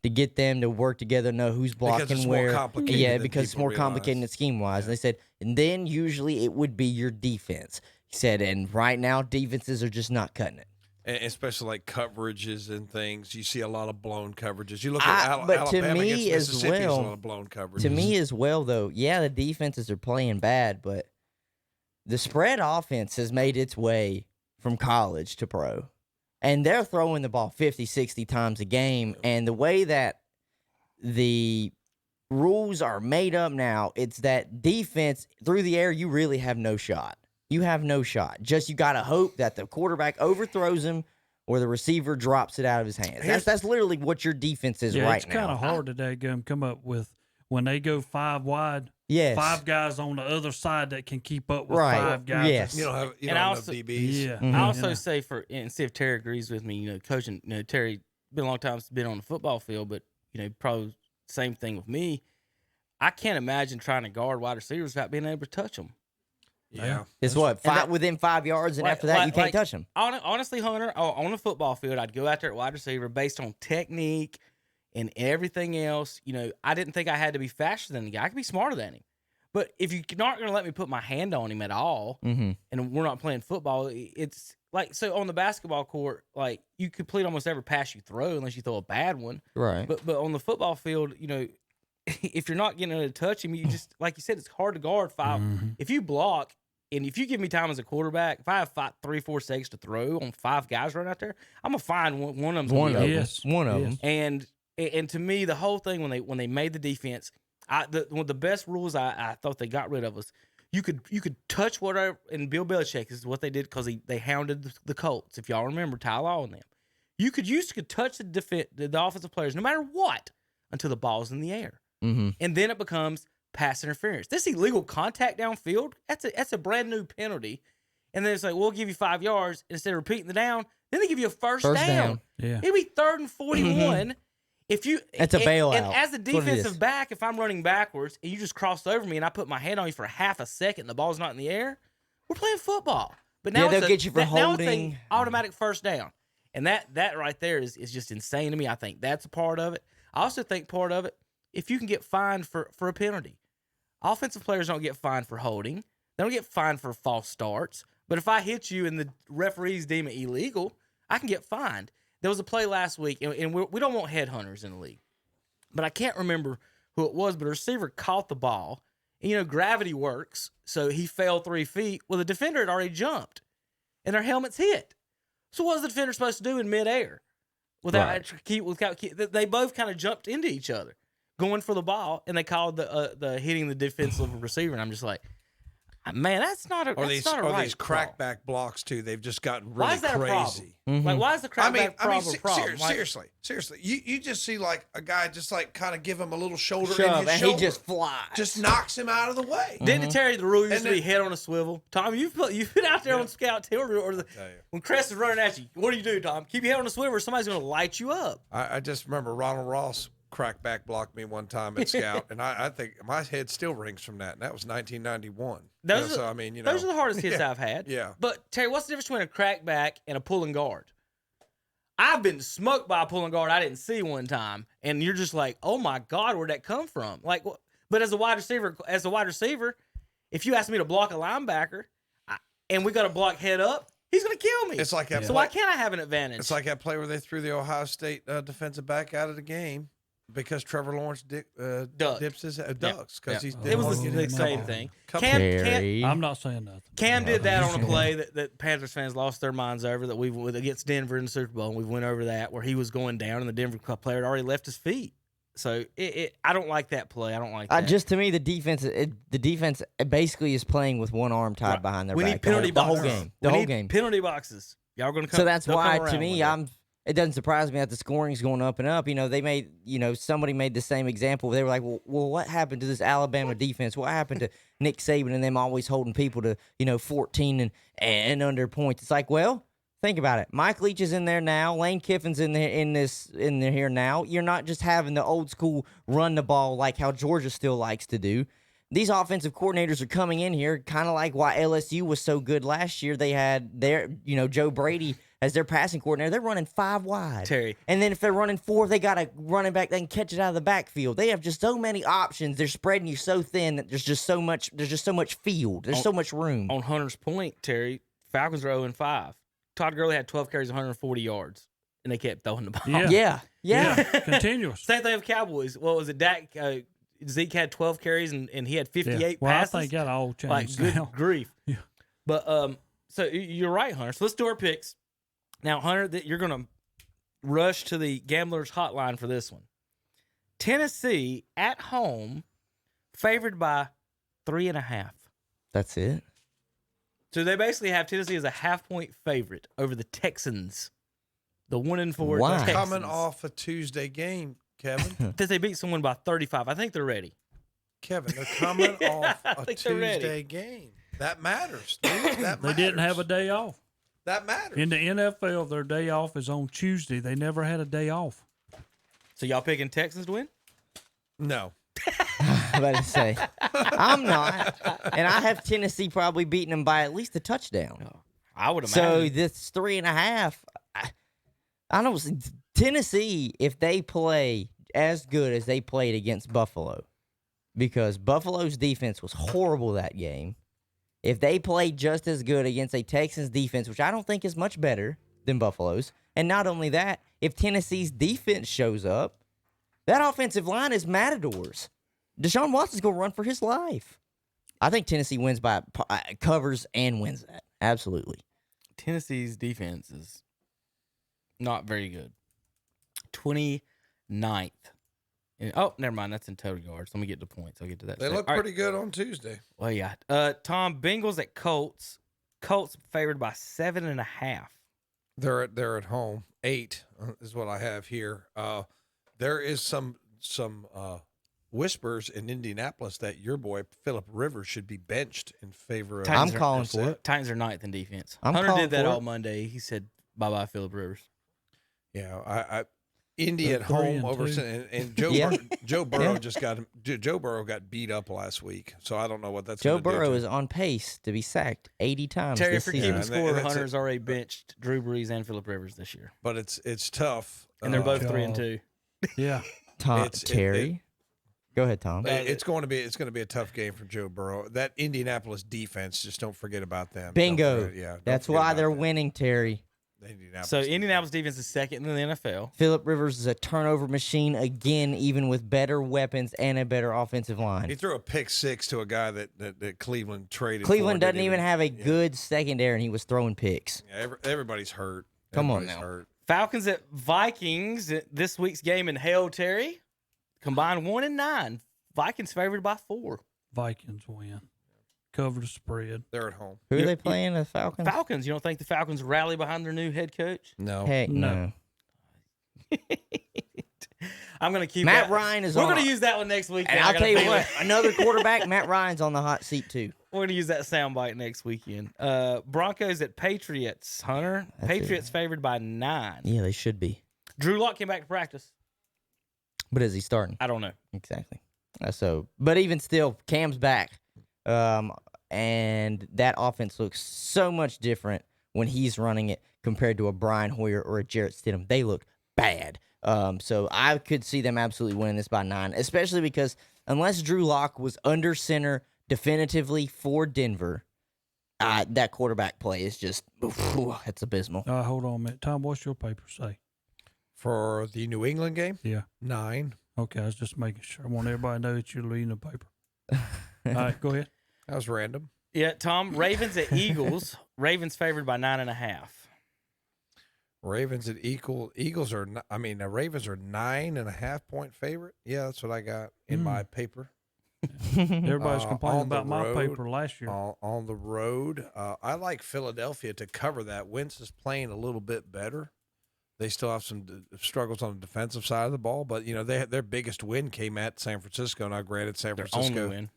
To get them to work together, know who's blocking Because it's more where. complicated Yeah, than because it's people more complicated realize. scheme wise. They said, and then usually it would be your defense. He said, and right now defenses are just not cutting it. And especially like coverages and things. You see a lot of blown coverages. You look at But to Alabama me against as Mississippi, there's a well- lot of blown coverages. To me as well, though, yeah, the defenses are playing bad, but the spread offense has made its way from college to pro. And they're throwing the ball 50, 60 times a game. And the way that the rules are made up now, it's that defense through the air, you really have no shot. You have no shot. Just you got to hope that the quarterback overthrows him or the receiver drops it out of his hands. That's literally what your defense is right it's now. kind of hard today to come up with when they go 5 wide. Yes. 5 guys on the other side that can keep up with Right. 5 guys. Yes. You don't have And I also- DBs. Yeah. I also Yeah. say and see if Terry agrees with me. Coaching. Terry been a long time since been on the football field, but probably same thing with me. I can't imagine trying to guard wide receivers without being able to touch them. Yeah. It's what, within 5 yards, and after that, you can't touch them. Honestly, Hunter, on a football field, I'd go out there at wide receiver based on technique and everything else. You know, I didn't think I had to be faster than the guy. I could be smarter than him. But if you're not going to let me put my hand on him at all, and we're not playing football, it's like, so on the basketball court, like, you complete almost every pass you throw unless you throw a bad one. Right. But on the football field, you know, if you're not getting to touch him, you just, like you said, it's hard to guard five. If you block, and if you give me time as a quarterback, if I have 3-4 seconds to throw on 5 guys running out there, I'm gonna find one of them. One of them. And to me, the whole thing when they made the defense, one of the best rules I thought they got rid of was you could touch whatever. And Bill Belichick is what they did because they hounded the Colts. If y'all remember Ty Law and them, you could touch the offensive players no matter what until the ball's in the air, and then it becomes pass interference. This illegal contact downfield, that's a brand new penalty. And then it's like, we'll give you 5 yards instead of repeating the down. Then they give you a first down. Yeah. It'd be 3rd and 41. If you, it's a bailout. And as a defensive back, if I'm running backwards and you just crossed over me and I put my hand on you for half a second and the ball's not in the air, we're playing football. But now they'll get you for now holding. It's an automatic first down. And that right there is just insane to me. I think that's a part of it. I also think part of it, if you can get fined for a penalty. Offensive players don't get fined for holding. They don't get fined for false starts. But if I hit you and the referees deem it illegal, I can get fined. There was a play last week, and we don't want headhunters in the league. But I can't remember who it was, but a receiver caught the ball. And, you know, gravity works, so he fell 3 feet. Well, the defender had already jumped, and their helmets hit. So what was the defender supposed to do in midair? They both kind of jumped into each other, going for the ball, and they called the hitting the defensive receiver. And I'm just like, man, that's not a these crackback blocks too. They've just gotten really why is that crazy. A problem? Like, why is the crackback problem? Seriously, you just see like a guy just like kind of give him a little shoulder shove, in his and shoulder. he just flies, just knocks him out of the way. Didn't Terry the rule used to be head on a swivel? Tom, you've been out there on scout tour, when Crest is running at you. What do, Tom? Keep your head on a swivel, or somebody's going to light you up. I just remember Ronald Ross crackback blocked me one time at scout, and I think my head still rings from that. And that was 1991. Those are the hardest hits I've had. Yeah. But Terry, what's the difference between a crackback and a pulling guard? I've been smoked by a pulling guard I didn't see one time, and you're just like, oh my God, where'd that come from? Like, but as a wide receiver, if you ask me to block a linebacker, and we got to block head up, he's going to kill me. It's like that. So why can't I have an advantage? It's like that play where they threw the Ohio State defensive back out of the game because Trevor Lawrence dips his ducks because he's. It was the same thing. I'm not saying nothing. Cam did that on a play that Panthers fans lost their minds over that we against Denver in the Super Bowl. And we went over that where he was going down and the Denver player had already left his feet. So I don't like that play. I don't like that. Just to me, the defense basically is playing with one arm tied behind their back. We need penalty boxes. The whole game. Penalty boxes. Y'all gonna come. So that's why, to me, it doesn't surprise me that the scoring's going up and up. You know, somebody made the same example. They were like, well, what happened to this Alabama defense? What happened to Nick Saban and them always holding people to 14 and under points? It's like, well, think about it. Mike Leach is in there now. Lane Kiffin's in there here now. You're not just having the old school run the ball like how Georgia still likes to do. These offensive coordinators are coming in here kind of like why LSU was so good last year. They had Joe Brady as their passing coordinator. They're running 5 wide. Terry. And then if they're running 4, they got a running back that can catch it out of the backfield. They have just so many options. They're spreading you so thin that there's just so much field. There's so much room. On Hunter's point, Terry, Falcons are 0-5. Todd Gurley had 12 carries, 140 yards, and they kept throwing the ball. Yeah. Continuous. Same thing with Cowboys. What was it? Dak Zeke had 12 carries and he had 58 passes. I think that all changed. Like, good now. grief. Yeah. But so you're right, Hunter. So let's do our picks. Now, Hunter, you're going to rush to the Gamblers Hotline for this one. Tennessee at home, favored by 3.5. That's it. So they basically have Tennessee as a half-point favorite over the Texans, the 1-4 Texans. Coming off a Tuesday game, Kevin. Because they beat someone by 35. I think they're ready. Kevin, they're coming off a Tuesday game. That matters. They didn't have a day off. That matters. In the NFL, their day off is on Tuesday. They never had a day off. So y'all picking Texans to win? No. I'm about to say. I'm not. And I have Tennessee probably beating them by at least a touchdown. I would imagine. So this 3.5, I don't. Tennessee, if they play as good as they played against Buffalo, because Buffalo's defense was horrible that game. If they play just as good against a Texans defense, which I don't think is much better than Buffalo's, and not only that, if Tennessee's defense shows up, that offensive line is matadors. Deshaun Watson's going to run for his life. I think Tennessee wins by covers and wins that. Absolutely. Tennessee's defense is not very good. 29th. Oh, never mind. That's in total yards. Let me get the points. I'll get to that. They look pretty good on Tuesday. Well, yeah. Tom, Bengals at Colts. Colts favored by 7.5. They're at home. 8 is what I have here. There is some whispers in Indianapolis that your boy Phillip Rivers should be benched in favor of. I'm calling for it. Titans are 9th in defense. I'm Hunter calling did that for all it. Monday. He said bye-bye Phillip Rivers. Yeah, Indy at home over and Joe Burrow Joe Burrow got beat up last week, so I don't know what that's. Joe gonna do Burrow to is on pace to be sacked 80 times Terry, this for season. keeping score, Hunter's already benched Drew Brees and Phillip Rivers this year. But it's tough, and they're both 3-2. Yeah, Terry. Go ahead, Tom. It's going to be a tough game for Joe Burrow. That Indianapolis defense, just don't forget about them. Bingo. Don't That's forget why about they're them. winning, Terry. So Indianapolis defense is 2nd in the NFL. Phillip Rivers is a turnover machine again, even with better weapons and a better offensive line. He threw a pick 6 to a guy that Cleveland traded. Cleveland for, doesn't even have a good secondary, and he was throwing picks. Yeah, everybody's hurt. Come on Everybody's now. hurt. Falcons at Vikings. This week's game in hell, Terry. Combined 1-9. Vikings favored by 4. Vikings win. Cover the spread. They're at home. Who are they playing? The Falcons? Falcons. You don't think the Falcons rally behind their new head coach? No. Heck no. I'm going to keep Matt that. Ryan is We're on. going to use that one next week. And I'll tell you what, another quarterback, Matt Ryan's on the hot seat too. We're going to use that soundbite next weekend. Broncos at Patriots, Hunter. Patriots favored by 9. Yeah, they should be. Drew Lock came back to practice. But is he starting? I don't know. Exactly. But even still, Cam's back. And that offense looks so much different when he's running it compared to a Brian Hoyer or a Jarrett Stidham. They look bad. So I could see them absolutely winning this by 9, especially because unless Drew Lock was under center definitively for Denver, that quarterback play is just, it's abysmal. Hold on a minute. Tom, what's your paper say? For the New England game? Yeah. 9. Okay, I was just making sure. I want everybody to know that you're reading the paper. All right, go ahead. That was random. Yeah, Tom. Ravens at Eagles. Ravens favored by 9.5. Ravens at Eagles are. The Ravens are 9.5 point favorite. Yeah, that's what I got in my paper. Everybody's complaining about my road, paper last year. On the road, I like Philadelphia to cover that. Wentz is playing a little bit better. They still have some struggles on the defensive side of the ball, but their biggest win came at San Francisco. Now, granted, San Francisco. Their only win.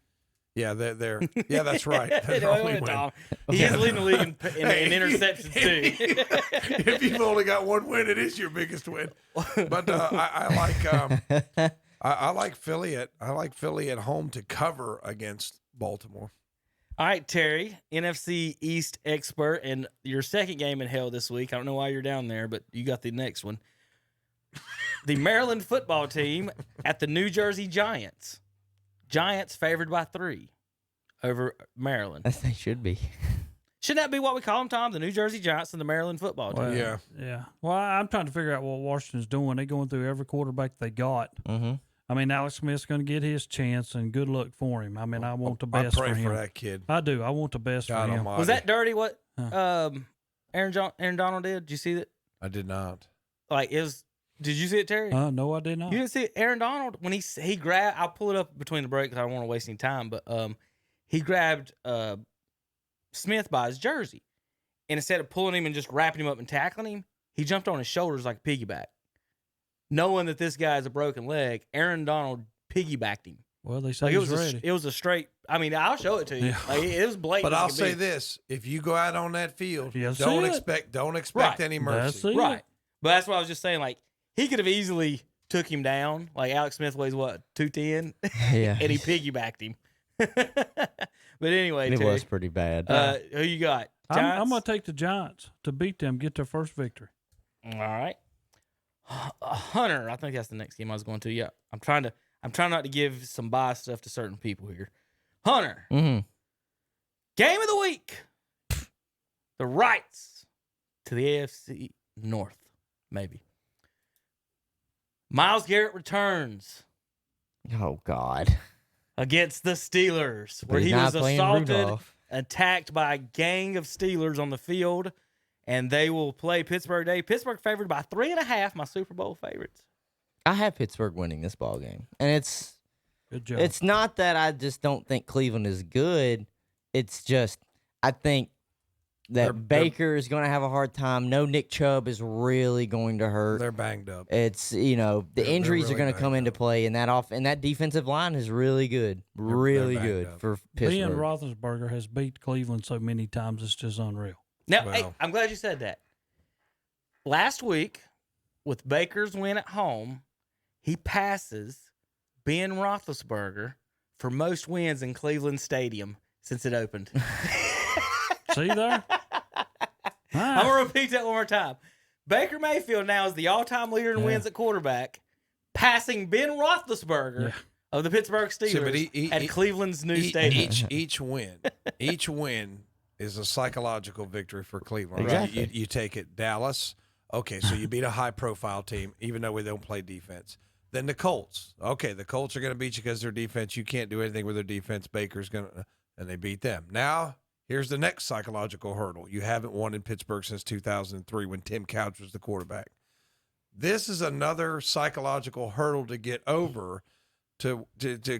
Yeah, they're that's right. Their only win. He is leading the league in interceptions too. If you've only got one win, it is your biggest win. But I like Philly at home to cover against Baltimore. All right, Terry, NFC East expert, and your second game in hell this week. I don't know why you're down there, but you got the next one. The Maryland football team at the New Jersey Giants. Giants favored by 3 over Maryland. They should be. Shouldn't that be what we call them, Tom? The New Jersey Giants and the Maryland football team. Well, yeah. Well, I'm trying to figure out what Washington's doing. They're going through every quarterback they got. Mm-hmm. I mean, Alex Smith's going to get his chance, and good luck for him. I mean, I want the best for him. I pray for that kid. I do. I want the best for him. Was that dirty what Aaron Donald did? Did you see that? I did not. Did you see it, Terry? No, I did not. You didn't see it? Aaron Donald, when he grabbed, I'll pull it up between the breaks. I don't want to waste any time, but he grabbed Smith by his jersey. And instead of pulling him and just wrapping him up and tackling him, he jumped on his shoulders like a piggyback. Knowing that this guy has a broken leg, Aaron Donald piggybacked him. Well, they say he's ready. It was a straight. I mean, I'll show it to you. Yeah. It was blatant. But I'll say this: if you go out on that field, don't expect any mercy. That's it. Right. But that's what I was just saying. Like, he could have easily took him down. Like Alex Smith weighs what, 210? Yeah. And he piggybacked him. But anyway, It Terry, was pretty bad. who you got? I'm going to take the Giants to beat them, get their first victory. All right. Hunter, I think that's the next game I was going to. Yeah. I'm trying not to give some biased stuff to certain people here. Hunter. Mm-hmm. Game of the week. The rights to the AFC North, maybe. Myles Garrett returns. Oh, God. Against the Steelers, But where he's he was not playing assaulted, Rudolph. attacked by a gang of Steelers on the field, and they will play Pittsburgh Day. Pittsburgh favored by 3.5, my Super Bowl favorites. I have Pittsburgh winning this ball game, and it's good job. It's not that I just don't think Cleveland is good. It's just I think that Baker is going to have a hard time. No, Nick Chubb is really going to hurt. They're banged up. It's the injuries really are going to come into play, and that defensive line is really good, really good for Ben Pittsburgh. Roethlisberger has beat Cleveland so many times it's just unreal. Now, hey, I'm glad you said that. Last week, with Baker's win at home, he passes Ben Roethlisberger for most wins in Cleveland Stadium since it opened. See there? I'm going to repeat that one more time. Baker Mayfield now is the all-time leader in wins at quarterback, passing Ben Roethlisberger of the Pittsburgh Steelers at Cleveland's new stadium. Each win is a psychological victory for Cleveland. Exactly. Right? You take it, Dallas. Okay, so you beat a high-profile team, even though they don't play defense. Then the Colts. Okay, the Colts are going to beat you because their defense. You can't do anything with their defense. Baker's going to, and they beat them. Now, here's the next psychological hurdle. You haven't won in Pittsburgh since 2003 when Tim Couch was the quarterback. This is another psychological hurdle to get over to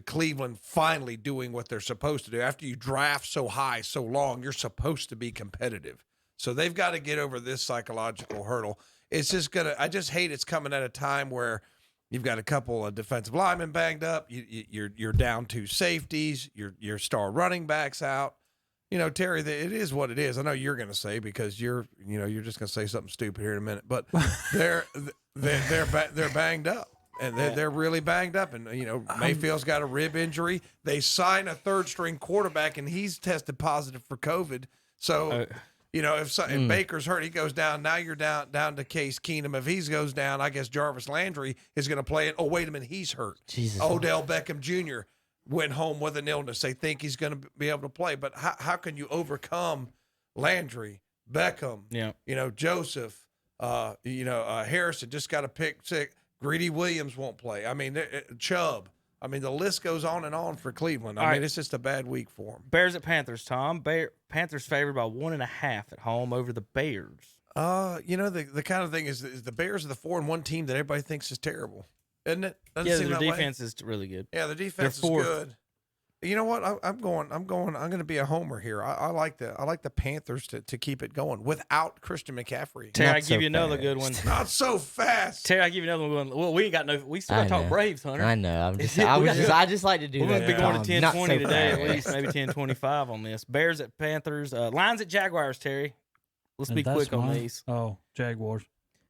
Cleveland finally doing what they're supposed to do. After you draft so high, so long, you're supposed to be competitive. So they've got to get over this psychological hurdle. It's just I just hate it's coming at a time where you've got a couple of defensive linemen banged up. You're down 2 safeties. Your star running back's out. You know, Terry, it is what it is. I know you're going to say because you're just going to say something stupid here in a minute, but they're banged up, and they're really banged up. And Mayfield's got a rib injury. They sign a 3rd-string quarterback, and he's tested positive for COVID. So. If Baker's hurt, he goes down. Now you're down to Case Keenum. If he goes down, I guess Jarvis Landry is going to play it. Oh, wait a minute, he's hurt. Jesus. Odell Beckham Jr. went home with an illness. They think he's going to be able to play. But how can you overcome Landry, Beckham, Joseph, Harrison just got a pick sick. Greedy Williams won't play. I mean, Chubb. I mean, the list goes on and on for Cleveland. I mean, it's just a bad week for them. Bears at Panthers, Tom. Panthers favored by 1.5 at home over the Bears. The kind of thing is the Bears are the 4-1 team that everybody thinks is terrible, isn't it? Doesn't seem their that defense way? is really good. Yeah, the defense is good. You know what? I'm going to be a homer here. I like the Panthers to keep it going without Christian McCaffrey. Terry, I give you another good one. Not so fast. Terry, I give you another one. Well, we ain't got no. We still got to talk Braves, Hunter. I know. I just like to do that. We're going to be going to 10-20 today fast. at least, maybe 10-25 on this. Bears at Panthers. Lions at Jaguars. Terry, let's be quick on these. Oh, Jaguars.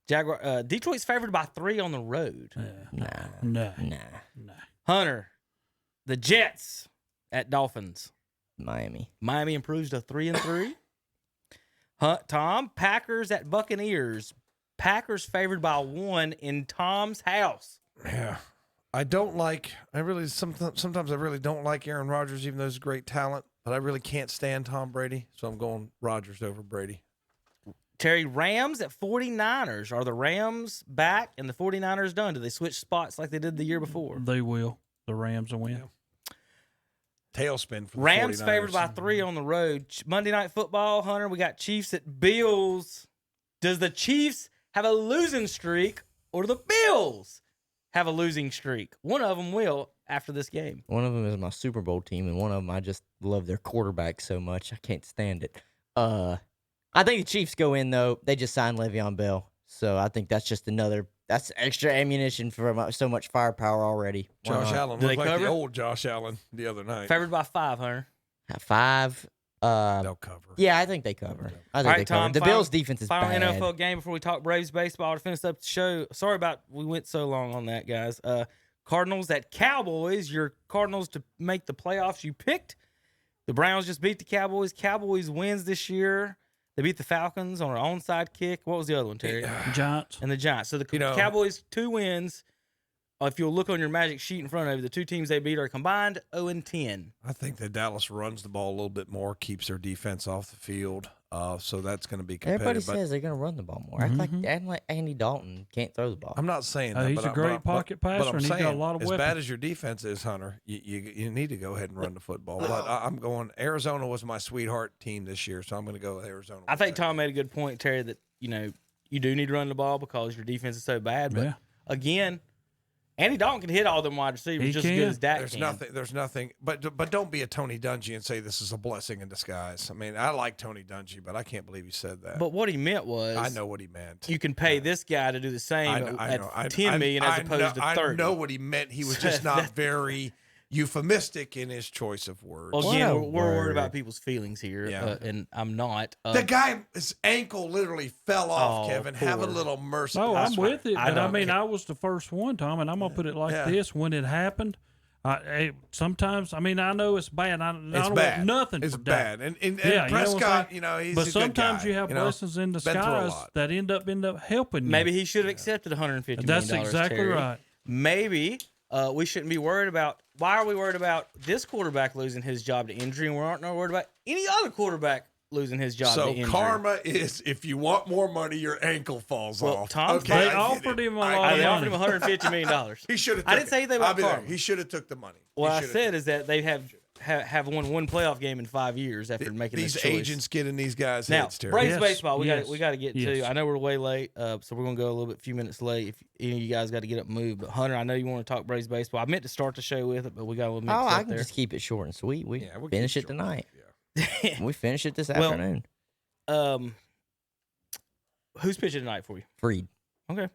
Detroit's favored by 3 on the road. Nah. Hunter, the Jets at Dolphins. Miami improves to 3-3. Tom, Packers at Buccaneers. Packers favored by 1 in Tom's house. Yeah. Sometimes I really don't like Aaron Rodgers, even though he's a great talent, but I really can't stand Tom Brady, so I'm going Rodgers over Brady. Terry, Rams at 49ers. Are the Rams back and the 49ers done? Do they switch spots like they did the year before? They will. The Rams will win. Yeah. Tailspin for the Rams 49ers. favored by 3 on the road. Monday Night Football, Hunter, we got Chiefs at Bills. Does the Chiefs have a losing streak or do the Bills have a losing streak? One of them will after this game. One of them is my Super Bowl team, and one of them I just love their quarterback so much. I can't stand it. I think the Chiefs go in, though. They just signed Le'Veon Bell, so I think that's just that's extra ammunition for so much firepower already. Josh Allen looked like the old Josh Allen the other night. Favored by 5, Hunter. 5. They'll cover. Yeah, I think they cover. I think All right, they cover. Tom, The Bills' defense is final bad. NFL game before we talk Braves baseball to finish up the show. Sorry about we went so long on that, guys. Cardinals at Cowboys. Your Cardinals to make the playoffs. You picked. The Browns just beat the Cowboys. Cowboys wins this year. They beat the Falcons on our onside kick. What was the other one, Terry? Giants. And the Giants. So the Cowboys 2 wins. If you'll look on your magic sheet in front of you, the 2 teams they beat are combined 0-10. I think that Dallas runs the ball a little bit more, keeps their defense off the field. So that's going to be competitive. Everybody says they're going to run the ball more. Act like Andy Dalton can't throw the ball. I'm not saying that. He's a great pocket passer, and he's got a lot of as weapons. bad as your defense is, Hunter, you need to go ahead and run the football. But I'm going. Arizona was my sweetheart team this year, so I'm going to go with Arizona. I think Tom made a good point, Terry, that you do need to run the ball because your defense is so bad. But again, Andy Dalton can hit all them wide receivers just as good as Dak can. There's nothing. But don't be a Tony Dungy and say this is a blessing in disguise. I mean, I like Tony Dungy, but I can't believe he said that. But what he meant was, I know what he meant. You can pay this guy to do the same at $10 million as opposed to $30. I know what he meant. He was just not very euphemistic in his choice of words. Well, again, we're worried about people's feelings here, and I'm not. The guy's ankle literally fell off, Kevin. Have a little mercy. No, I'm with it. But I mean, I was the first one, Tom, and I'm going to put it like this. When it happened, sometimes, I mean, I know it's bad. I don't want nothing it's for Dak. bad. And Prescott, he's but a sometimes good guy, you have blessings in disguise that end up helping you. Maybe he should have accepted $150 million. That's exactly Terry. right. Maybe we shouldn't be worried about. Why are we worried about this quarterback losing his job to injury, and we're not worried about any other quarterback losing his job to injury? So karma is if you want more money, your ankle falls off. Tom, they offered him a lot of money. They offered him $150 million. He should have. I didn't say anything about karma. He should have took the money. What I said is that they have won one playoff game in 5 years after making this choice. These agents get in these guys' now, heads, Terry. Braves baseball, we got to get to. Yes. I know we're way late, so we're gonna go a few minutes late. If any of you guys got to get up and move, but Hunter, I know you want to talk Braves baseball. I meant to start the show with it, but we got a little mixed up I can there. just keep it short and sweet. We finish it tonight. We finish it this afternoon. Who's pitching tonight for you? Freed. Okay.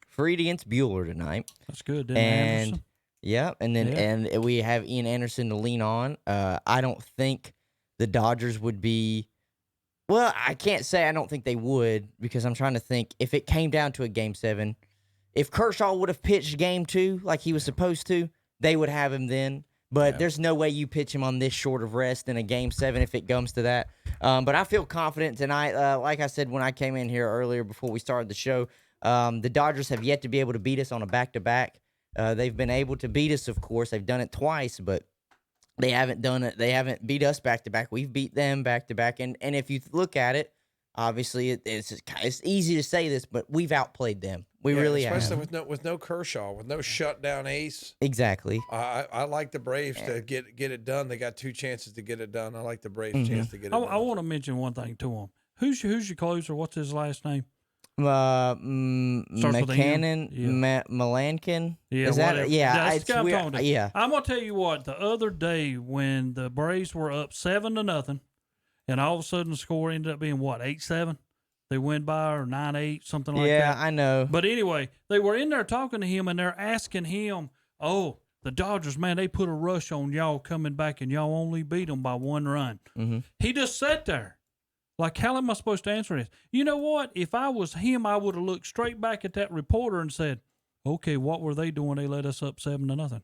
Freed against Bueller tonight. That's good. And and we have Ian Anderson to lean on. I don't think the Dodgers would be. Well, I can't say I don't think they would because I'm trying to think if it came down to a Game 7, if Kershaw would have pitched Game 2 like he was supposed to, they would have him then. But there's no way you pitch him on this short of rest in a Game 7 if it comes to that. But I feel confident tonight. Like I said when I came in here earlier before we started the show, the Dodgers have yet to be able to beat us on a back-to-back. They've been able to beat us, of course. They've done it twice, but they haven't done it. They haven't beat us back-to-back. We've beat them back-to-back. And if you look at it, obviously it's easy to say this, but we've outplayed them. We really have. Especially with no Kershaw, with no shutdown ace. Exactly. I like the Braves to get it done. They got 2 chances to get it done. I like the Braves' chance to get it done. I want to mention one thing to him. Who's your closer? What's his last name? McCannon, Melankin. Yeah, is that? That's it's weird. I'm gonna tell you what. The other day when the Braves were up 7-0, and all of a sudden the score ended up being what 8-7. They win by or 9-8, something like that. Yeah, I know. But anyway, they were in there talking to him, and they're asking him, "Oh, the Dodgers, man, they put a rush on y'all coming back, and y'all only beat them by 1 run." Mm-hmm. He just sat there. Like, how am I supposed to answer this? You know what? If I was him, I would have looked straight back at that reporter and said, "Okay, what were they doing? They let us up 7-0."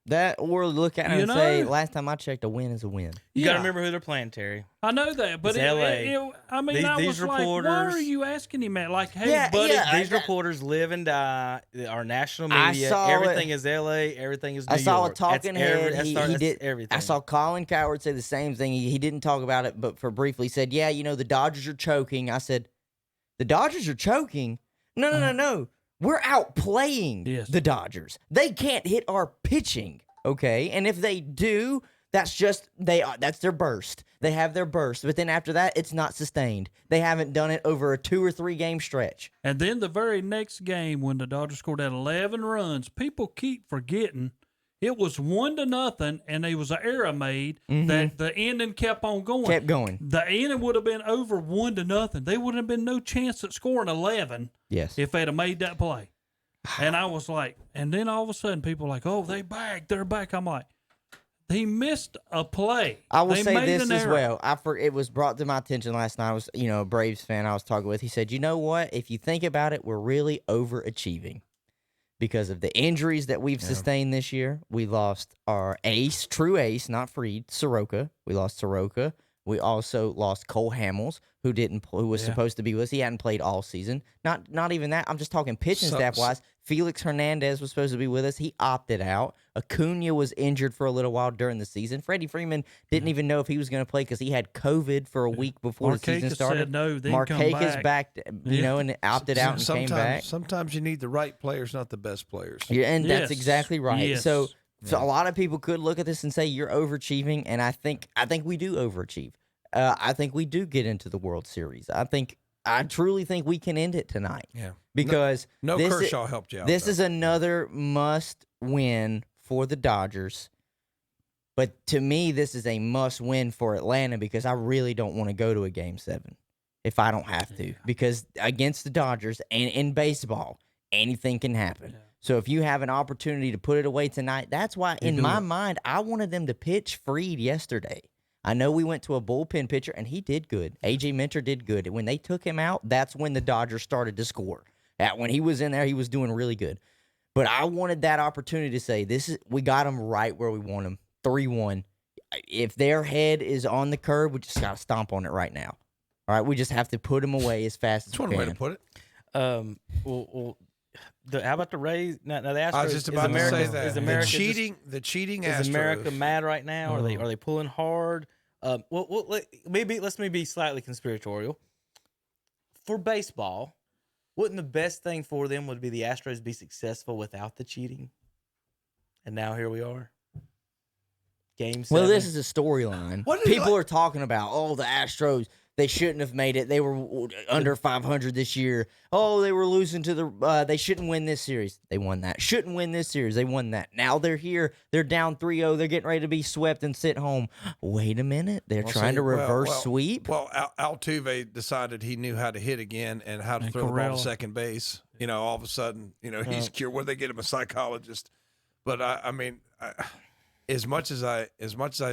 That, or look at it and say, last time I checked, a win is a win. You got to remember who they're playing, Terry. I know that, but It's LA. I mean, I was like, why are you asking him that? Like, hey, buddy, these reporters live and die. Our national media, everything is LA, everything is New York. I saw a talking head. He did everything. I saw Colin Cowherd say the same thing. He didn't talk about it, but for briefly said, "Yeah, the Dodgers are choking." I said, "The Dodgers are choking? No. We're outplaying the Dodgers. They can't hit our pitching, okay? And if they do, that's their burst. They have their burst, but then after that, it's not sustained. They haven't done it over a 2 or 3 game stretch." And then the very next game, when the Dodgers scored that 11 runs, people keep forgetting it was 1-0, and there was an error made that the ending kept on going. Kept going. The ending would have been over 1-0. There would have been no chance at scoring 11. Yes. If they'd have made that play. And I was like, and then all of a sudden people were like, "Oh, they're back. I'm like, he missed a play. I will They say made this an as error. well. It was brought to my attention last night. I was, a Braves fan I was talking with. He said, you know what? If you think about it, we're really overachieving because of the injuries that we've sustained this year. We lost our ace, true ace, not Fried, Soroka. We lost Soroka. We also lost Cole Hamels, who was supposed to be with us. He hadn't played all season. Not even that. I'm just talking pitching staff wise. Felix Hernandez was supposed to be with us. He opted out. Acuna was injured for a little while during the season. Freddie Freeman didn't even know if he was going to play because he had COVID for a week before the season started. Said no, then Marquez back, and opted out and came back. Sometimes you need the right players, not the best players. Yeah, and that's exactly right. Yes. So a lot of people could look at this and say you're overachieving, and I think we do overachieve. I think we do get into the World Series. I truly think we can end it tonight. Yeah. Because no Kershaw helped you out. This is another must win for the Dodgers. But to me, this is a must win for Atlanta because I really don't want to go to a Game 7 if I don't have to. Because against the Dodgers and in baseball, anything can happen. Yeah. So if you have an opportunity to put it away tonight, that's why in my mind, I wanted them to pitch Fried yesterday. I know we went to a bullpen pitcher, and he did good. A.J. Minter did good. When they took him out, that's when the Dodgers started to score. When he was in there, he was doing really good. But I wanted that opportunity to say, we got him right where we want him, 3-1. If their head is on the curb, we just got to stomp on it right now. All right, we just have to put him away as fast as we can. That's one way to put it. How about the Rays? Now the Astros. I was just about to say that. Is America the cheating Astros. Is America mad right now? Are they pulling hard? Let's be slightly conspiratorial. For baseball, wouldn't the best thing for them would be the Astros be successful without the cheating? And now here we are. Game 7. Well, this is a storyline. People are talking about, the Astros, they shouldn't have made it. They were under 500 this year. They were losing to they shouldn't win this series. They won that. Shouldn't win this series. They won that. Now they're here. They're down 3-0. They're getting ready to be swept and sit home. Wait a minute. They're trying to reverse sweep. Well, Altuve decided he knew how to hit again and how to throw the ball to second base. All of a sudden, he's cured. Where they get him a psychologist. But as much as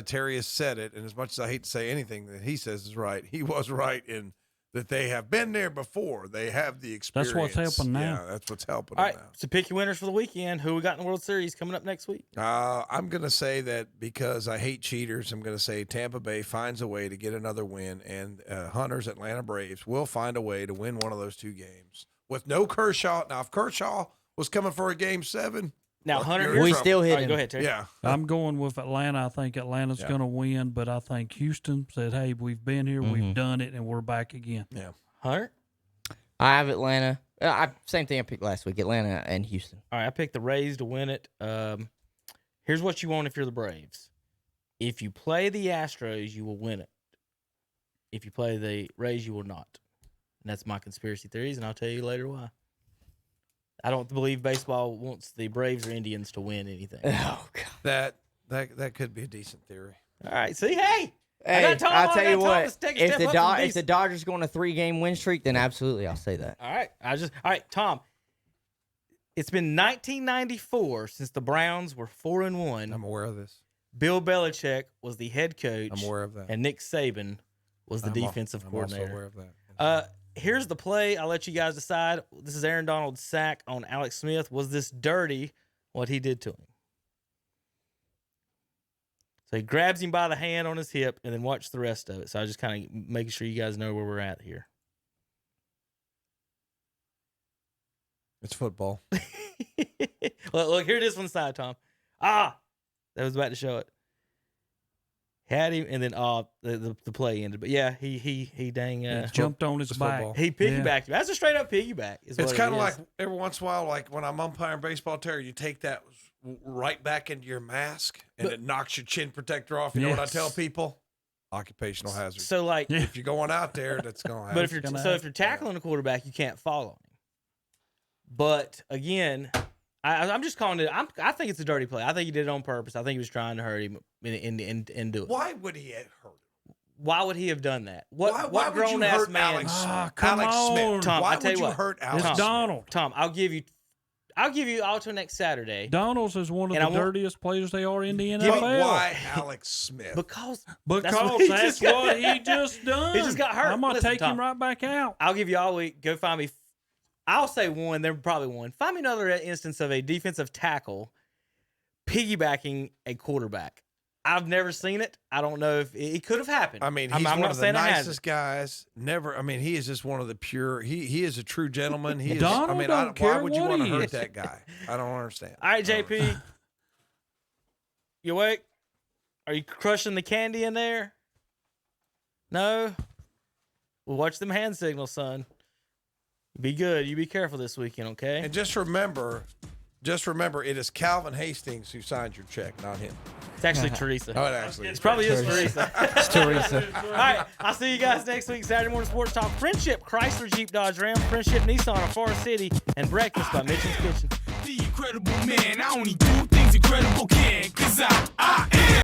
Terry has said it, and as much as I hate to say anything that he says is right, he was right in that they have been there before. They have the experience. That's what's helping now. Yeah, that's what's helping All them right, now. so pick your winners for the weekend. Who we got in the World Series coming up next week? I'm going to say that because I hate cheaters, I'm going to say Tampa Bay finds a way to get another win, and Hunter's Atlanta Braves will find a way to win one of those two games with no Kershaw. Now, if Kershaw was coming for a Game 7, now Hunter, we still hit him. Go ahead, Terry. Yeah, I'm going with Atlanta. I think Atlanta's going to win, but I think Houston said, "Hey, we've been here, we've done it, and we're back again." Yeah, Hunter. I have Atlanta. Same thing I picked last week: Atlanta and Houston. All right, I picked the Rays to win it. Here's what you want if you're the Braves. If you play the Astros, you will win it. If you play the Rays, you will not. And that's my conspiracy theories, and I'll tell you later why. I don't believe baseball wants the Braves or Indians to win anything. Oh God, that could be a decent theory. All right, see, hey, I'll tell you what. If the Dodgers go on a 3-game win streak, then absolutely, I'll say that. All right, Tom. It's been 1994 since the Browns were 4-1. I'm aware of this. Bill Belichick was the head coach. I'm aware of that. And Nick Saban was the defensive coordinator. I'm also aware of that. Here's the play. I'll let you guys decide. This is Aaron Donald's sack on Alex Smith. Was this dirty, what he did to him? So he grabs him by the hand on his hip, and then watch the rest of it. So I just kind of making sure you guys know where we're at here. It's football. Look, here it is from the side, Tom. That was about to show it. Had him, and then the play ended. But yeah, he dang jumped on his back. Football. He piggybacked. That's a straight up piggyback. It's kind of like every once in a while, like when I'm umpiring baseball, Terry, you take that right back into your mask, and it knocks your chin protector off. You know what I tell people? Occupational hazard. So like, if you're going out there, that's going to happen. But if you're tackling a quarterback, you can't fall on him. But again, I'm just calling it. I think it's a dirty play. I think he did it on purpose. I think he was trying to hurt him and do it. Why would he have hurt him? Why would he have done that? What would grown you ass hurt man? Alex come Smith? on. Tom, Why I tell would you you what, hurt Alex It's Donald. Tom, I'll give you I'll give you all till next Saturday. Donald's is one of the dirtiest players they are in the NFL. But why Alex Smith? Because that's what he just done. He just got hurt. I'm gonna take Tom, him right back out. I'll give you all week. Go find me. I'll say one. There probably one. Find me another instance of a defensive tackle piggybacking a quarterback. I've never seen it. I don't know if it could have happened. I mean, he's I'm one not of the saying nicest guys. Never. I mean, he is just one of the pure. He is a true gentleman. He is. Donald I mean, don't care why would you what want to he hurt is. that guy? I don't understand. All right, JP. You awake? Are you crushing the candy in there? No? Well, watch them hand signals, son. Be good. You be careful this weekend, okay? And just remember, it is Calvin Hastings who signed your check, not him. It's actually Teresa. Oh, it actually It's is. probably is Teresa. It's Teresa. All right, I'll see you guys next week. Saturday Morning Sports Talk. Friendship, Chrysler, Jeep, Dodge, Ram. Friendship, Nissan of Forest City. And Breakfast by Mitchell's Kitchen. The incredible man. I only do things incredible can. 'Cause I am.